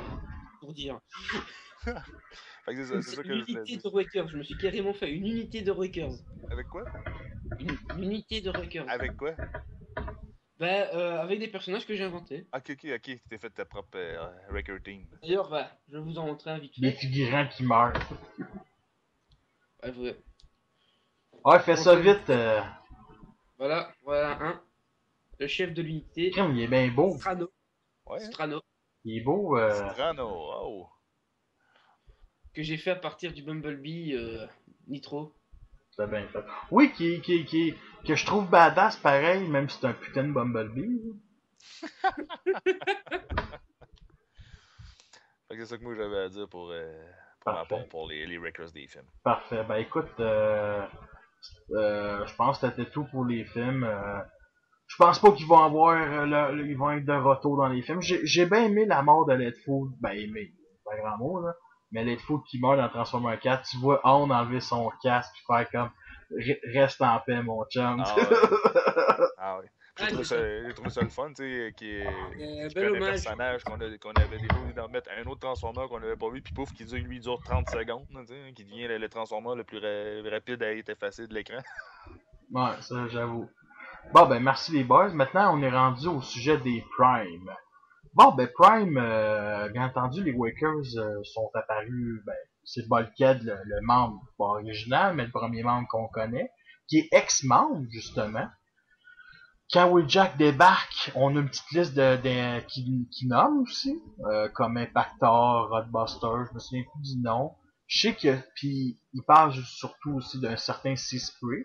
pour dire. c'est ça que une unité de Wreckers, je me suis carrément fait une unité de Wreckers. Avec quoi? Une unité de Wreckers. Avec quoi? Avec des personnages que j'ai inventés. Ok, t'es fait ta propre Wrecker Team. D'ailleurs, je vais vous en montrer un vite fait. Les figurants qui meurent. Ouais, fais ça vite. Voilà un. Le chef de l'unité. Il est bien beau. Strano. Ouais. Strano. Il est beau. Strano, oh. Que j'ai fait à partir du Bumblebee Nitro. C'est bien fait. Oui, que je trouve badass pareil, même si c'est un putain de Bumblebee. C'est ça que moi j'avais à dire pour les Wreckers des films. Parfait. Ben écoute, je pense que c'était tout pour les films. Je pense pas qu'ils vont ils vont être de retour dans les films. J'ai bien aimé la mort de Leadfoot. Ben aimé, c'est pas un grand mot là. Mais Leadfoot qui meurt dans Transformers 4, tu vois Han enlever son casque et faire comme reste en paix mon chum. Ah ouais. J'ai trouvé ça le fun, tu sais, qui prend un personnage qu'on avait déjà voulu d'en mettre un autre Transformer qu'on n'avait pas vu, puis pouf, qui lui dure 30 secondes, tu sais, qui devient le Transformer le plus rapide à être effacé de l'écran. Ouais, ça j'avoue. Bon ben merci les boys. Maintenant on est rendu au sujet des Prime. Bon ben Prime, bien entendu les Wreckers sont apparus, c'est Bulkhead le membre pas original, mais le premier membre qu'on connaît, qui est ex-membre justement. Quand Wheeljack débarque, on a une petite liste qui nomme aussi, comme Impactor, Roadbuster, je me souviens plus du nom. Je sais que, puis il parle surtout aussi d'un certain Seaspray,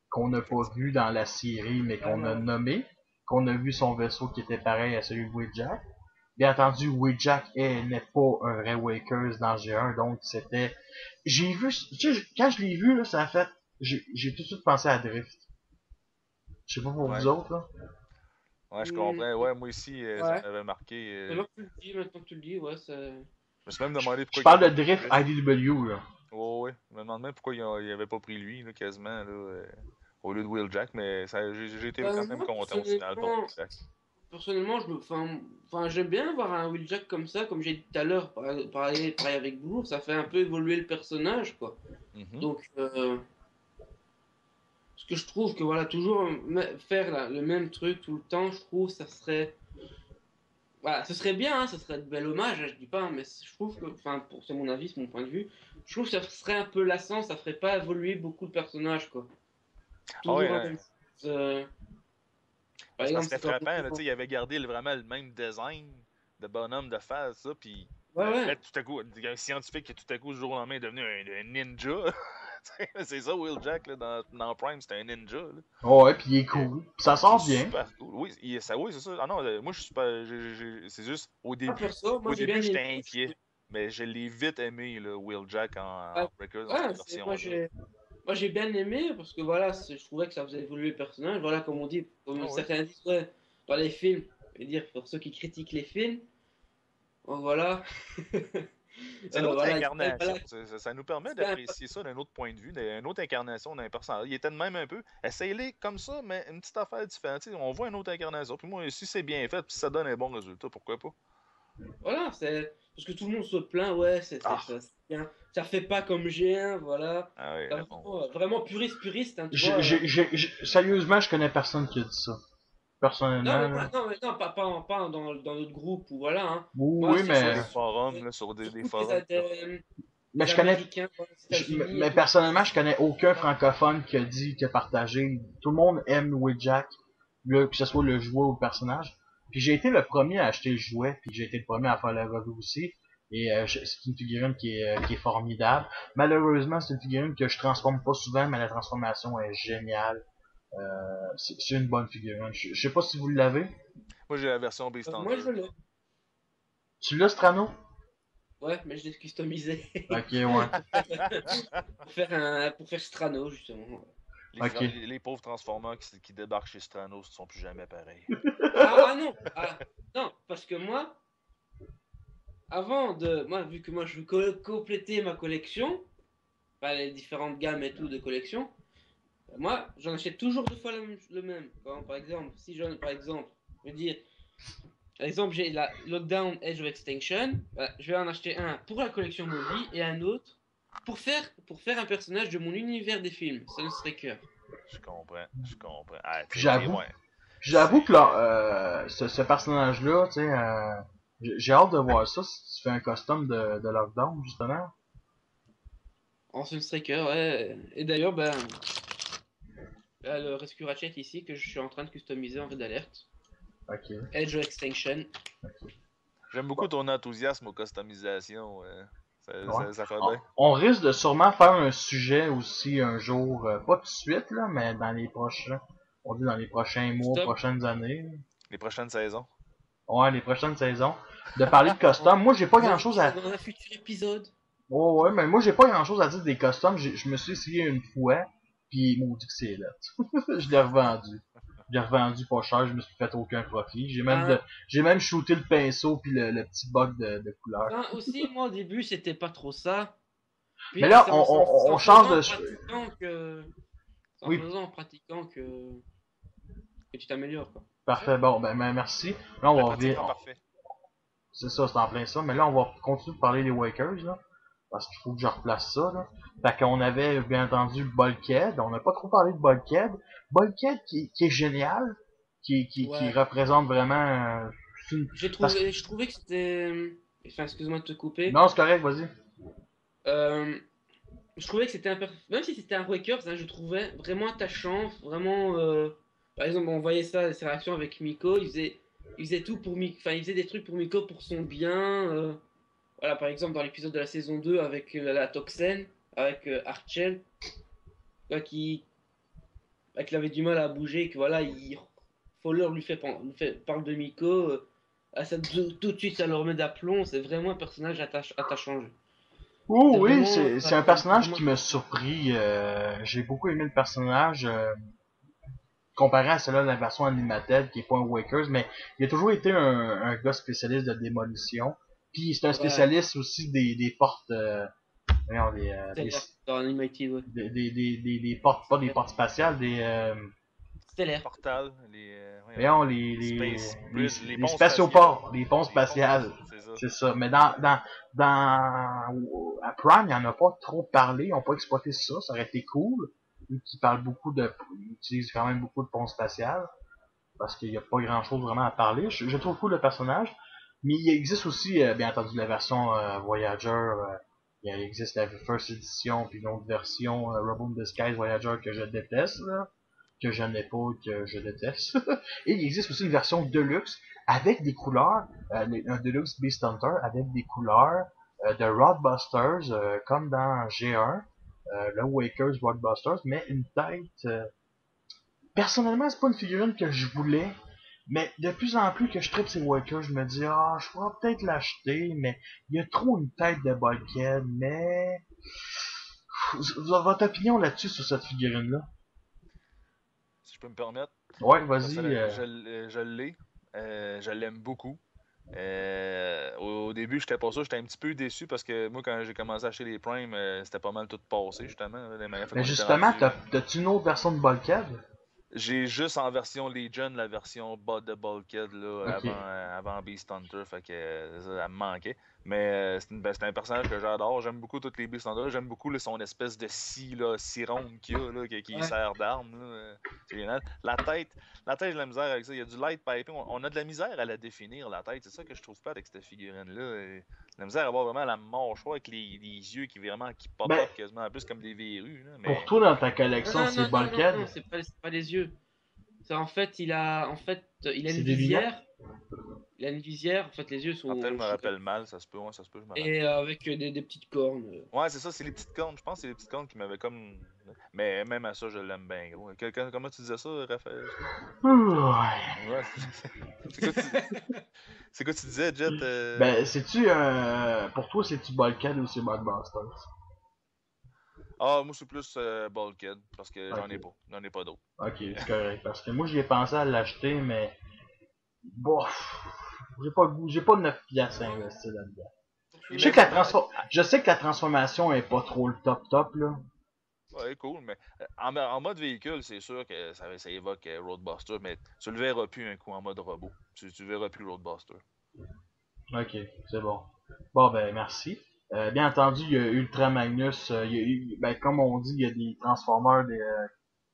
qu'on n'a pas vu dans la série, mais qu'on a nommé, qu'on a vu son vaisseau qui était pareil à celui de Wheeljack. Bien entendu, Wheeljack n'est pas un vrai Wakers dans G1, donc c'était... J'ai vu, quand je l'ai vu, là, ça a fait... J'ai tout de suite pensé à Drift. Je sais pas pour vous autres, là. Ouais, je comprends. Ouais, moi aussi, ça m'avait marqué. Maintenant que tu le dis, ouais, ça... Je me suis même demandé pourquoi... Je parle de Drift IDW, là. Ouais. Je me demande même pourquoi il avait pas pris lui, là, quasiment, là, au lieu de Wheeljack, mais j'ai été quand même content au final pour Wheeljack. Personnellement, j'aime bien voir un Wheeljack comme ça, comme j'ai dit tout à l'heure, pareil avec Blue, ça fait un peu évoluer le personnage, quoi. Donc, parce que je trouve que voilà, toujours faire le même truc tout le temps, je trouve ça serait... Voilà, ce serait bien, hein, ça serait de bel hommage, je dis pas, mais je trouve que, c'est mon avis, c'est mon point de vue, je trouve que ça serait un peu lassant, ça ferait pas évoluer beaucoup de personnages, quoi. Toujours la même chose. Par exemple, c'était frappant, là, il avait gardé vraiment le même design de bonhomme de face, ça, puis là, tout à coup, un scientifique qui tout à coup, du jour au lendemain, est devenu un ninja. C'est ça, Wheeljack, là, dans Prime, c'était un ninja. Là. Ouais, puis il est cool. Ça sort bien. Super cool. Oui, c'est ça. Ah non, moi, je suis pas. C'est juste, au début, j'étais inquiet. Mais je l'ai vite aimé, là, Wheeljack en Wreckers, dans cette version-là. Moi j'ai bien aimé parce que voilà, je trouvais que ça faisait évoluer le personnage. Voilà, comme on dit, certains disent, dans les films, je veux dire, pour ceux qui critiquent les films, voilà. C'est une autre incarnation. Ça nous permet d'apprécier ça d'un autre point de vue, d'une autre incarnation d'un personnage. Il était de même un peu. Essaye-les comme ça, mais une petite affaire différente. On voit une autre incarnation. Puis moi, si c'est bien fait, puis si ça donne un bon résultat, pourquoi pas? Voilà, c'est parce que tout le monde se plaint, ouais, Ah, c'est bien. Ça fait pas comme G1, voilà. ah oui, Ça, vraiment puriste, hein, tu vois. Sérieusement, je connais personne qui a dit ça. Non, Personnellement, mais, là. non, mais non, pas dans notre groupe, ou voilà, hein. Oui, Moi, oui, c'est sur mais, des forums, là, sur des surtout forums. mais des je connais, Américains aux États-Unis et mais tout. personnellement, je connais aucun francophone qui a partagé. Tout le monde aime Jack, que ce soit le jouet ou le personnage. Puis j'ai été le premier à acheter le jouet, puis j'ai été le premier à faire la review aussi. Et c'est une figurine qui est formidable. Malheureusement, c'est une figurine que je transforme pas souvent, mais la transformation est géniale. C'est une bonne figurine. Je sais pas si vous l'avez. Moi, j'ai la version Beast Moi, Hunter. je l'ai. Tu l'as, Strano? Ouais, mais je l'ai customisé Ok, ouais. pour faire Strano, justement. Ok. Les pauvres Transformers qui débarquent chez Stranos ne sont plus jamais pareils. Non, non, parce que moi, vu que moi je veux compléter ma collection, pas les différentes gammes et tout de collection, moi j'en achète toujours deux fois le même. Par exemple, si j'en par exemple, je veux dire, par exemple, j'ai la Lockdown Edge of Extinction, bah, je vais en acheter un pour la collection Movie et un autre pour faire un personnage de mon univers des films, Sunstreaker. Je comprends, je comprends. Ah, Puis tu sais, j'avoue, ouais. j'avoue que C'est. là, ce personnage-là, tu sais, j'ai hâte de voir ça si tu fais un costume de Lockdown, justement. En Sunstreaker, ouais. Et d'ailleurs, ben, là, le Rescue Ratchet ici que je suis en train de customiser en Red Alert. Ok. Edge of Extinction. J'aime beaucoup ton enthousiasme aux customisations. Ouais. Ça fait On, bien. on risque de sûrement faire un sujet aussi un jour, pas tout de suite, là, mais on dit dans les prochains mois, Stop. prochaines années. Les prochaines saisons. Ouais, les prochaines saisons. De parler de custom. Moi, j'ai pas grand chose à. Dans un futur épisode. Ouais, ouais, mais moi, j'ai pas grand chose à dire des customs. Je me suis essayé une fois, puis maudit que c'est là. Je l'ai revendu. Je l'ai revendu pas cher, je me suis fait aucun profit. Ben, J'ai même shooté le pinceau puis le petit bug de couleur. aussi, moi au début, c'était pas trop ça. Mais Puis là, c'est on en change faisant, de. pratiquant que. C'est en Oui, faisant, en pratiquant que tu t'améliores, quoi. parfait. Bon, ben merci. Là, on La va pratique revenir. rend parfait. C'est ça, c'est en plein ça. Mais là, on va continuer de parler des Wakers, là. Parce qu'il faut que je replace ça, là. Fait qu'on avait, bien entendu, Bulkhead. On n'a pas trop parlé de Bulkhead. Bulkhead qui est génial. Qui Ouais. représente vraiment... parce que... Je trouvais que c'était. Enfin, excuse-moi de te couper. Non, c'est correct, vas-y. Euh, je trouvais que c'était même si c'était un Wakers, hein, je trouvais vraiment attachant, vraiment. Par exemple, on voyait ça, ses réactions avec Miko, il faisait tout pour Miko, enfin, il faisait des trucs pour Miko pour son bien. Voilà, par exemple, dans l'épisode de la saison 2 avec la Toxen, avec Archel, là, qui avait du mal à bouger, et que voilà, Fowler parle de Miko, tout de suite ça le remet d'aplomb, c'est vraiment un personnage attachant. Oh C'est oui, vraiment, c'est un personnage vraiment qui m'a surpris. J'ai beaucoup aimé le personnage. Comparé à celui de la version Animated, qui est pas un Wakers, mais il a toujours été un gars spécialiste de démolition. Puis c'est un ouais, spécialiste aussi des portes... voyons, stellaire dans Animated, ouais. des portes, pas des portes spatiales, Stellaire. Portal, voyons, voyons, Space Bridge, les les ponts spatiaux. spatioports, les ponts Les ponts, spatiales. c'est ça. C'est ça. Mais à Prime, il en a pas trop parlé, ils ont pas exploité ça, ça aurait été cool. Vu qu'ils parlent ils utilisent quand même beaucoup de ponts spatiales. Parce qu'il y a pas grand chose vraiment à parler. Je trouve cool le personnage. Mais il existe aussi, bien entendu, la version Voyager. Il existe la First Edition, puis une autre version, Robot in Disguise Voyager que je déteste, là, que je n'ai pas, que je déteste. Et il existe aussi une version Deluxe avec des couleurs, un Deluxe Beast Hunter avec des couleurs de Roadbusters, comme dans G1, le Wakers Roadbusters, mais une tête... Personnellement, c'est pas une figurine que je voulais, mais de plus en plus que je tripe ces Wakers, je me dis, je pourrais peut-être l'acheter, mais il y a trop une tête de Bulkhead, mais... Votre opinion là-dessus sur cette figurine-là? Si je peux me permettre, Ouais, vas-y. je l'ai. Je l'aime beaucoup. Au début, j'étais pas sûr, j'étais un petit peu déçu parce que moi, quand j'ai commencé à acheter les Prime, c'était pas mal tout passé, justement, les manières Mais qu'on était justement, rendu. t'as-tu une autre version de Bulkhead? J'ai juste en version Legion la version bas de Bulkhead là, Ok. avant Beast Hunter, fait que ça me manquait. Mais c'est un personnage que j'adore. J'aime beaucoup toutes les Beast Hunter. J'aime beaucoup là, son espèce de scie ronde qu'il a, là, qui Ouais. sert d'arme. C'est génial. La tête, j'ai de la misère avec ça. Il y a du light piping. On a de la misère à la définir, la tête. C'est ça que je trouve pas avec cette figurine-là. La misère à avoir vraiment la mâchoire avec les yeux qui Ben, pop-up quasiment plus comme des verrues. Là, pour mais toi, dans ta Non, collection, non, c'est non, non, non, Bulkhead. non, c'est pas les yeux. C'est il a C'est une des lunettes? visière. Il a une visière. En fait, les yeux peut-être je sont me choqués. rappelle mal, ça se peut, ouais, ça se peut, je me rappelle. Et avec des petites cornes. Ouais, c'est ça, c'est les petites cornes. Je pense que c'est les petites cornes qui m'avaient comme. Mais même à ça, je l'aime bien, gros. Comment tu disais ça, Raphaël? Ouais. Ouais. C'est quoi, c'est quoi tu disais, Jet? Ben, c'est-tu, pour toi, c'est-tu Bulkhead ou c'est Blockbusters? Ah, moi, c'est plus Bulkhead, parce que Ok. J'en ai pas d'autres. Ok, c'est correct. Parce que moi, j'y ai pensé à l'acheter, mais, bof, j'ai pas 9 piastres à investir là-dedans. Puis Je sais même, que je sais que la transformation est pas trop le top, là. ouais, cool, mais en mode véhicule, c'est sûr que ça évoque Roadbuster, mais tu le verras plus un coup en mode robot. Tu verras plus Roadbuster. Ok, c'est bon. Bon, ben, merci. Bien entendu, il y a Ultra Magnus, il y a ben, comme on dit, il y a des Transformers,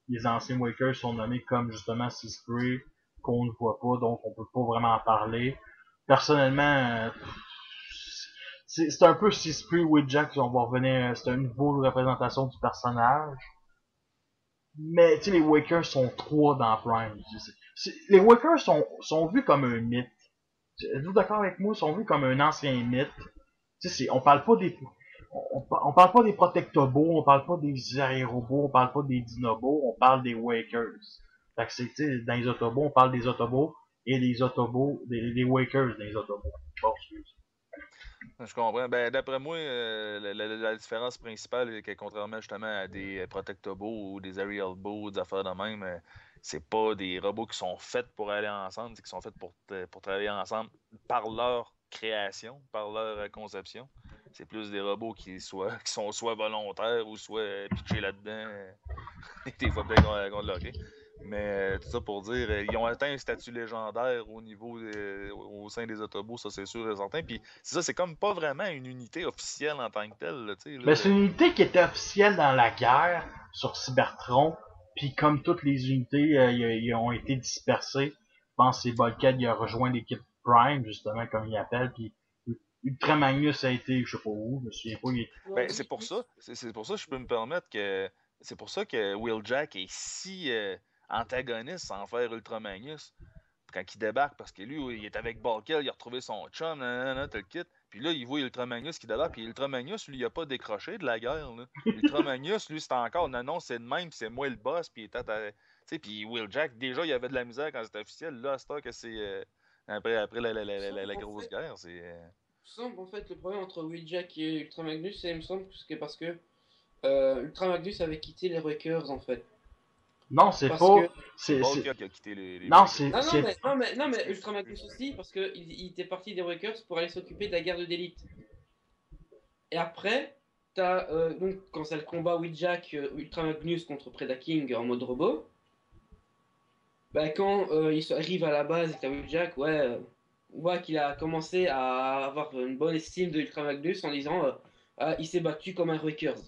des anciens Wakers sont nommés comme justement Seaspray, qu'on ne voit pas, donc on peut pas vraiment en parler. Personnellement, c'est un peu Seaspray with Jack, on va revenir, c'est un niveau de représentation du personnage. Mais tu sais, les Wakers sont trois dans Prime. Les Wakers sont vus comme un mythe. Êtes-vous d'accord avec moi? Ils sont vus comme un ancien mythe. Tu sais, on parle pas des on parle pas des Protectobots, on parle pas des aérobots, on parle pas des Dinobots, on parle des Wakers. Fait que c'est, tu sais, dans les Autobots, on parle des Autobots et des Autobots, des Wakers dans les Autobots. Bon, excuse. Je comprends. Ben, d'après moi, la différence principale est que contrairement justement à des Protectobots ou des Aerialbots, des affaires de même, c'est pas des robots qui sont faits pour aller ensemble, c'est qui sont faits pour travailler ensemble par leur création, par leur conception. C'est plus des robots qui sont soit volontaires ou soit pitchés là-dedans, et des fois peut-être contre leur gré. Mais tout ça pour dire, ils ont atteint un statut légendaire au sein des Autobots, ça c'est sûr et certain. Puis c'est ça, c'est comme pas vraiment une unité officielle en tant que telle, là, tu sais, Ben, là. c'est une unité qui était officielle dans la guerre sur Cybertron, puis comme toutes les unités, ils ont été dispersées. Je pense que c'est Bulkhead qui a rejoint l'équipe Prime, justement, comme il appelle, puis Ultra Magnus a été, je sais pas où, je me souviens pas, il est... Ben, c'est pour ça que je peux me permettre que. C'est pour ça que Wheeljack est si antagoniste sans faire Ultra Magnus. Quand il débarque, parce que lui, il est avec Bulkhead, il a retrouvé son chum, nanana, t'as le kit. Puis là, il voit Ultra Magnus qui débarque, puis Ultra Magnus, lui, il a pas décroché de la guerre, là. Ultra Magnus, lui, c'est encore, non, c'est le même, puis c'est moi le boss, puis il était tu sais, puis Wheeljack, déjà, il y avait de la misère quand c'était officiel. Là, à ce temps que c'est. Après la grosse guerre, c'est. Il me semble en fait le problème entre Wheeljack et Ultra Magnus, il me semble que c'est parce que Ultra Magnus avait quitté les Wreckers en fait. Non, c'est Parce pas, que C'est c'est, Bulkhead qui a quitté les non, Breakers. non mais Ultra Magnus aussi parce que il était parti des Wreckers pour aller s'occuper de la guerre de d'élite. Et après, t'as donc quand c'est le combat Wheeljack Ultra Magnus contre Predaking en mode robot, bah quand il arrive à la base et que t'as Wheeljack, on voit qu'il a commencé à avoir une bonne estime de Ultra Magnus en disant ah, il s'est battu comme un Wreckers.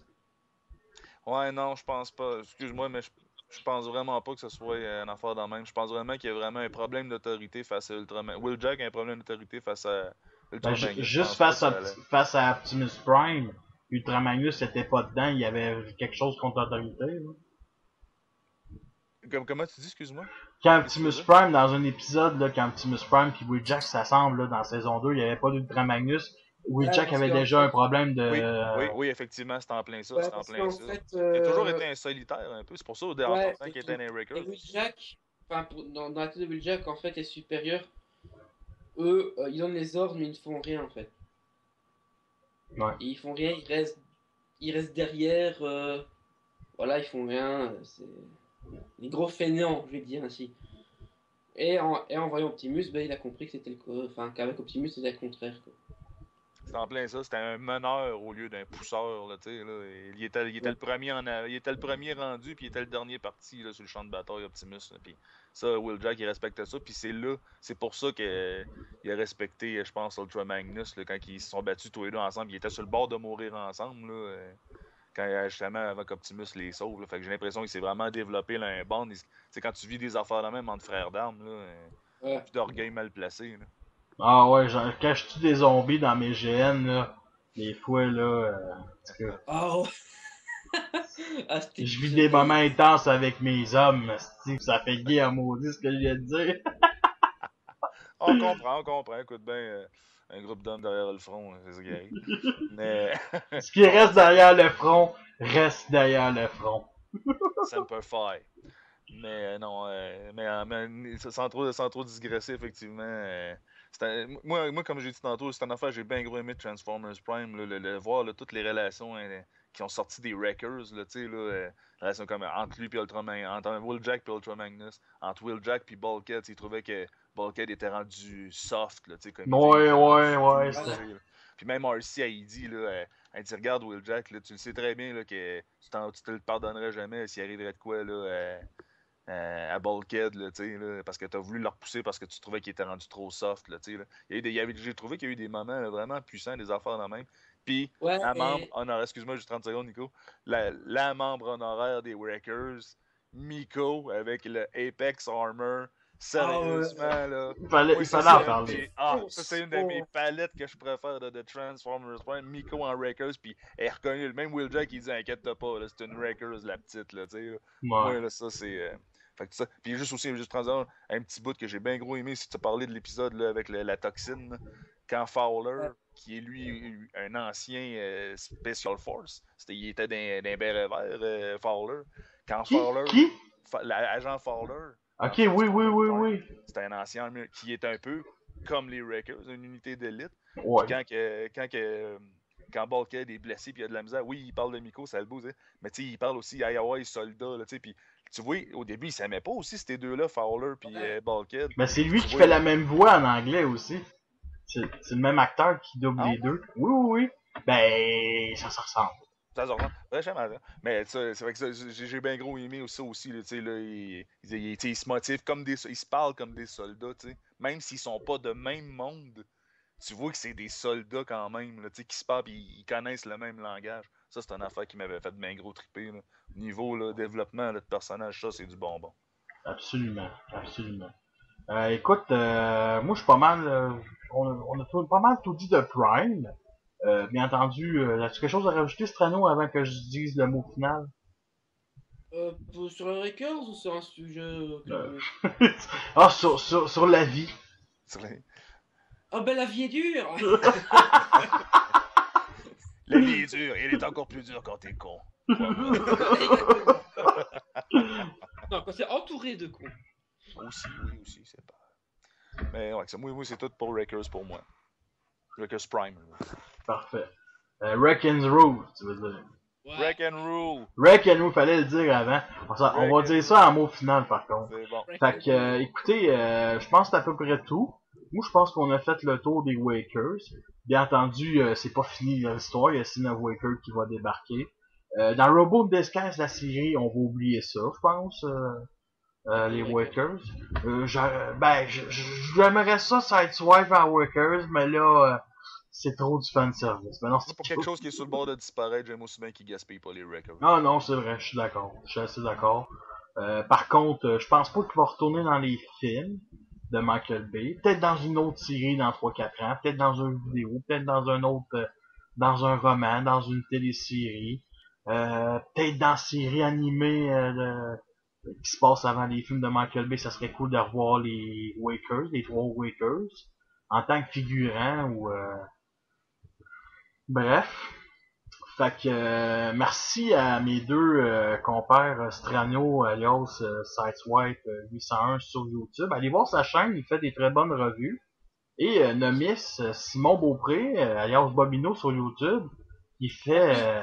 Ouais, non, je pense pas. Excuse-moi, mais je pense vraiment pas que ce soit une affaire dans le même. Je pense vraiment qu'il y a vraiment un problème d'autorité face à Ultraman. Wheeljack a un problème d'autorité face à ben, Ultraman. Je juste pense pas que ça allait. face à Optimus Prime, Ultra Magnus était pas dedans, il y avait quelque chose contre l'autorité, là. Comment tu dis, excuse-moi? Quand Qu'est-ce que tu Optimus veux dire? Prime, dans un épisode, là, quand Optimus Prime et Wheeljack s'assemblent, là, dans saison 2, il n'y avait pas d'Ultra Magnus. Ouais, Wheeljack parce avait qu'en déjà un fait, problème Oui, de... oui, effectivement, c'est en plein ça. ouais, C'est en parce plein qu'en ça. fait Il a toujours été un solitaire un peu. C'est pour ça, en ouais, partant qu'il était un et Records. Wheeljack, enfin, dans la tête de Wheeljack, en fait, les supérieurs, eux, ils donnent les ordres, mais ils ne font rien, en fait. Ouais. Et ils font rien, ils restent derrière, voilà, ils font rien, c'est des gros fainéants, je vais dire ainsi. Et en voyant Optimus, ben, il a compris que c'était enfin, qu'avec Optimus, c'était le contraire, quoi. C'était en plein ça, c'était un meneur au lieu d'un pousseur, là, tu sais, là. Il était le premier il était le premier rendu, puis il était le dernier parti, là, sur le champ de bataille, Optimus, là. Puis ça, Will Jack, il respectait ça, puis c'est pour ça qu'il a respecté, je pense, Ultra Magnus, là, quand ils se sont battus tous les deux ensemble, ils étaient sur le bord de mourir ensemble, là, quand justement, avant qu'Optimus les sauve, là. Fait que j'ai l'impression qu'il s'est vraiment développé, là, un bond. Tu sais, quand tu vis des affaires de même entre frères d'armes, là, Ouais. plus d'orgueil mal placé, là. Ah ouais, quand je tue des zombies dans mes GN, là, des fois, là, en tout cas, Oh! Ah, c'était je vis des moments intenses avec mes hommes, asti, ça fait gay à maudit ce que je viens de dire. On comprend. Écoute bien, un groupe d'hommes derrière le front, c'est ça qui arrive. Mais. Ce qui reste derrière le front, reste derrière le front. Semper Fi. Mais non, mais sans trop digresser, effectivement. Moi, comme j'ai dit tantôt, c'est une affaire, j'ai bien gros aimé de Transformers Prime, là, le voir là, toutes les relations qui ont sorti des Wreckers, là, tu sais, là, relations comme entre lui et entre Wheeljack et Ultra Magnus, entre Wheeljack et Bulkhead, il trouvait que Bulkhead était rendu soft, là, tu sais, comme Ouais, tu sais, là. Puis même RC, elle dit, là, elle dit, regarde Wheeljack, là, tu le sais très bien, là, que tu te le pardonnerais jamais s'il arriverait de quoi, là, à Bulkhead, là, là, parce que t'as voulu le repousser parce que tu trouvais qu'il était rendu trop soft. Là, là. J'ai trouvé qu'il y a eu des moments là, vraiment puissants, des affaires de même. Puis, Ouais, la membre honoraire, excuse-moi, juste 30 secondes, Nico. La membre honoraire des Wreckers, Miko, avec le Apex Armor. Sérieusement, là. Il fallait Moi, en parler. ça, c'est une de mes palettes que je préfère de Transformers Prime. Miko en Wreckers, puis elle est reconnue. Même Wheeljack, il dit, inquiète-toi pas, là, c'est une Wreckers, la petite, là, tu sais. Ouais. Moi, là, ça, c'est. Fait que ça. Puis juste prendre un petit bout que j'ai bien gros aimé, si tu as parlé de l'épisode là, avec la toxine, là, quand Fowler, qui est lui un ancien Special Force, il était d'un béret vert, Fowler. Quand Fowler. Qui? L'agent Fowler. Ok, oui. C'était un ancien qui est un peu comme les Wreckers, une unité d'élite. Ouais. Quand Bulkhead est blessé puis il y a de la misère, oui, il parle de Miko, ça le bouge, mais tu sais, il parle aussi Iowa, soldat, tu sais, puis tu vois, au début, ils s'aimaient pas aussi, ces deux-là, Fowler puis Bulkhead. Mais c'est lui qui fait la même voix en anglais aussi. C'est le même acteur qui double les deux. Oui. Ben, ça se ressemble. Ça se ressemble. Vraiment. Mais c'est vrai que j'ai bien gros aimé ça aussi. Là, ils se motivent comme ils se parlent comme des soldats. T'sais. Même s'ils sont pas de même monde, tu vois que c'est des soldats quand même là, qui se parlent et ils connaissent le même langage. Ça, c'est une affaire qui m'avait fait bien gros triper. Là. Niveau là, développement là, de personnage, ça, c'est du bonbon. Absolument. Écoute, moi je suis pas mal. On a pas mal tout dit de Prime. Bien entendu, as-tu quelque chose à rajouter, Strano, avant que je dise le mot final? Sur les Wreckers ou sur un sujet Ah, sur la vie. Oh ben la vie est dure. La vie est dure, et elle est encore plus dure quand t'es con. Non, quand c'est entouré de cons. Aussi, c'est pas. Mais ouais, moi c'est tout pour Wreckers pour moi. Wreckers Prime. Parfait. Wreck and Rule, tu veux dire. Ouais. Wreck and Rule. Wreck and Rule, fallait le dire avant. On va dire ça en mot final par contre. C'est bon. Fait que, écoutez, je pense que c'est à peu près tout. Moi, je pense qu'on a fait le tour des Wakers. Bien entendu, c'est pas fini l'histoire. Il y a Sin of Waker qui va débarquer. Dans Robot Disguise, la série, on va oublier ça, je pense. Les Wakers. J'aimerais ça Sideswipe en Wakers, mais là, c'est trop du fanservice. Mais non, c'est pour quelque chose qui est sur le bord de disparaître, j'aime aussi bien qu'il gaspille pas les Wreckers. Ah non, c'est vrai, je suis d'accord. Je suis assez d'accord. Par contre, je pense pas qu'il va retourner dans les films de Michael Bay. Peut-être dans une autre série dans 3-4 ans, peut-être dans une vidéo, peut-être dans un autre, dans un roman, dans une télésérie, peut-être dans une série animée qui se passe avant les films de Michael Bay. Ça serait cool de revoir les Wakers, les 3 Wakers, en tant que figurant ou bref. Fait que merci à mes deux compères Strano alias Sideswipe 801 sur YouTube. Allez voir sa chaîne, il fait des très bonnes revues. Et Nomis Simon Beaupré alias Bobino sur YouTube, qui fait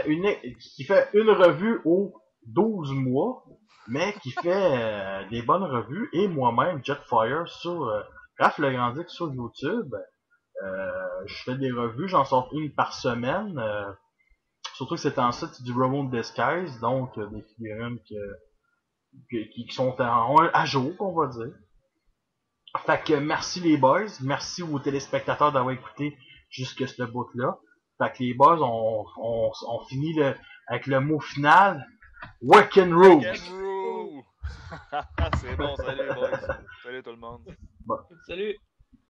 une revue aux 12 mois, mais qui fait des bonnes revues. Et moi-même Jetfire sur Raph Legrandic sur YouTube. Je fais des revues, j'en sors une par semaine. Surtout que c'est en site du Robo Disguise, donc des figurines qui sont à jour, on va dire. Fait que merci les boys, merci aux téléspectateurs d'avoir écouté jusque ce bout-là. Fait que les boys, on finit avec le mot final. Work and roll! C'est bon, salut boys. Salut tout le monde. Salut!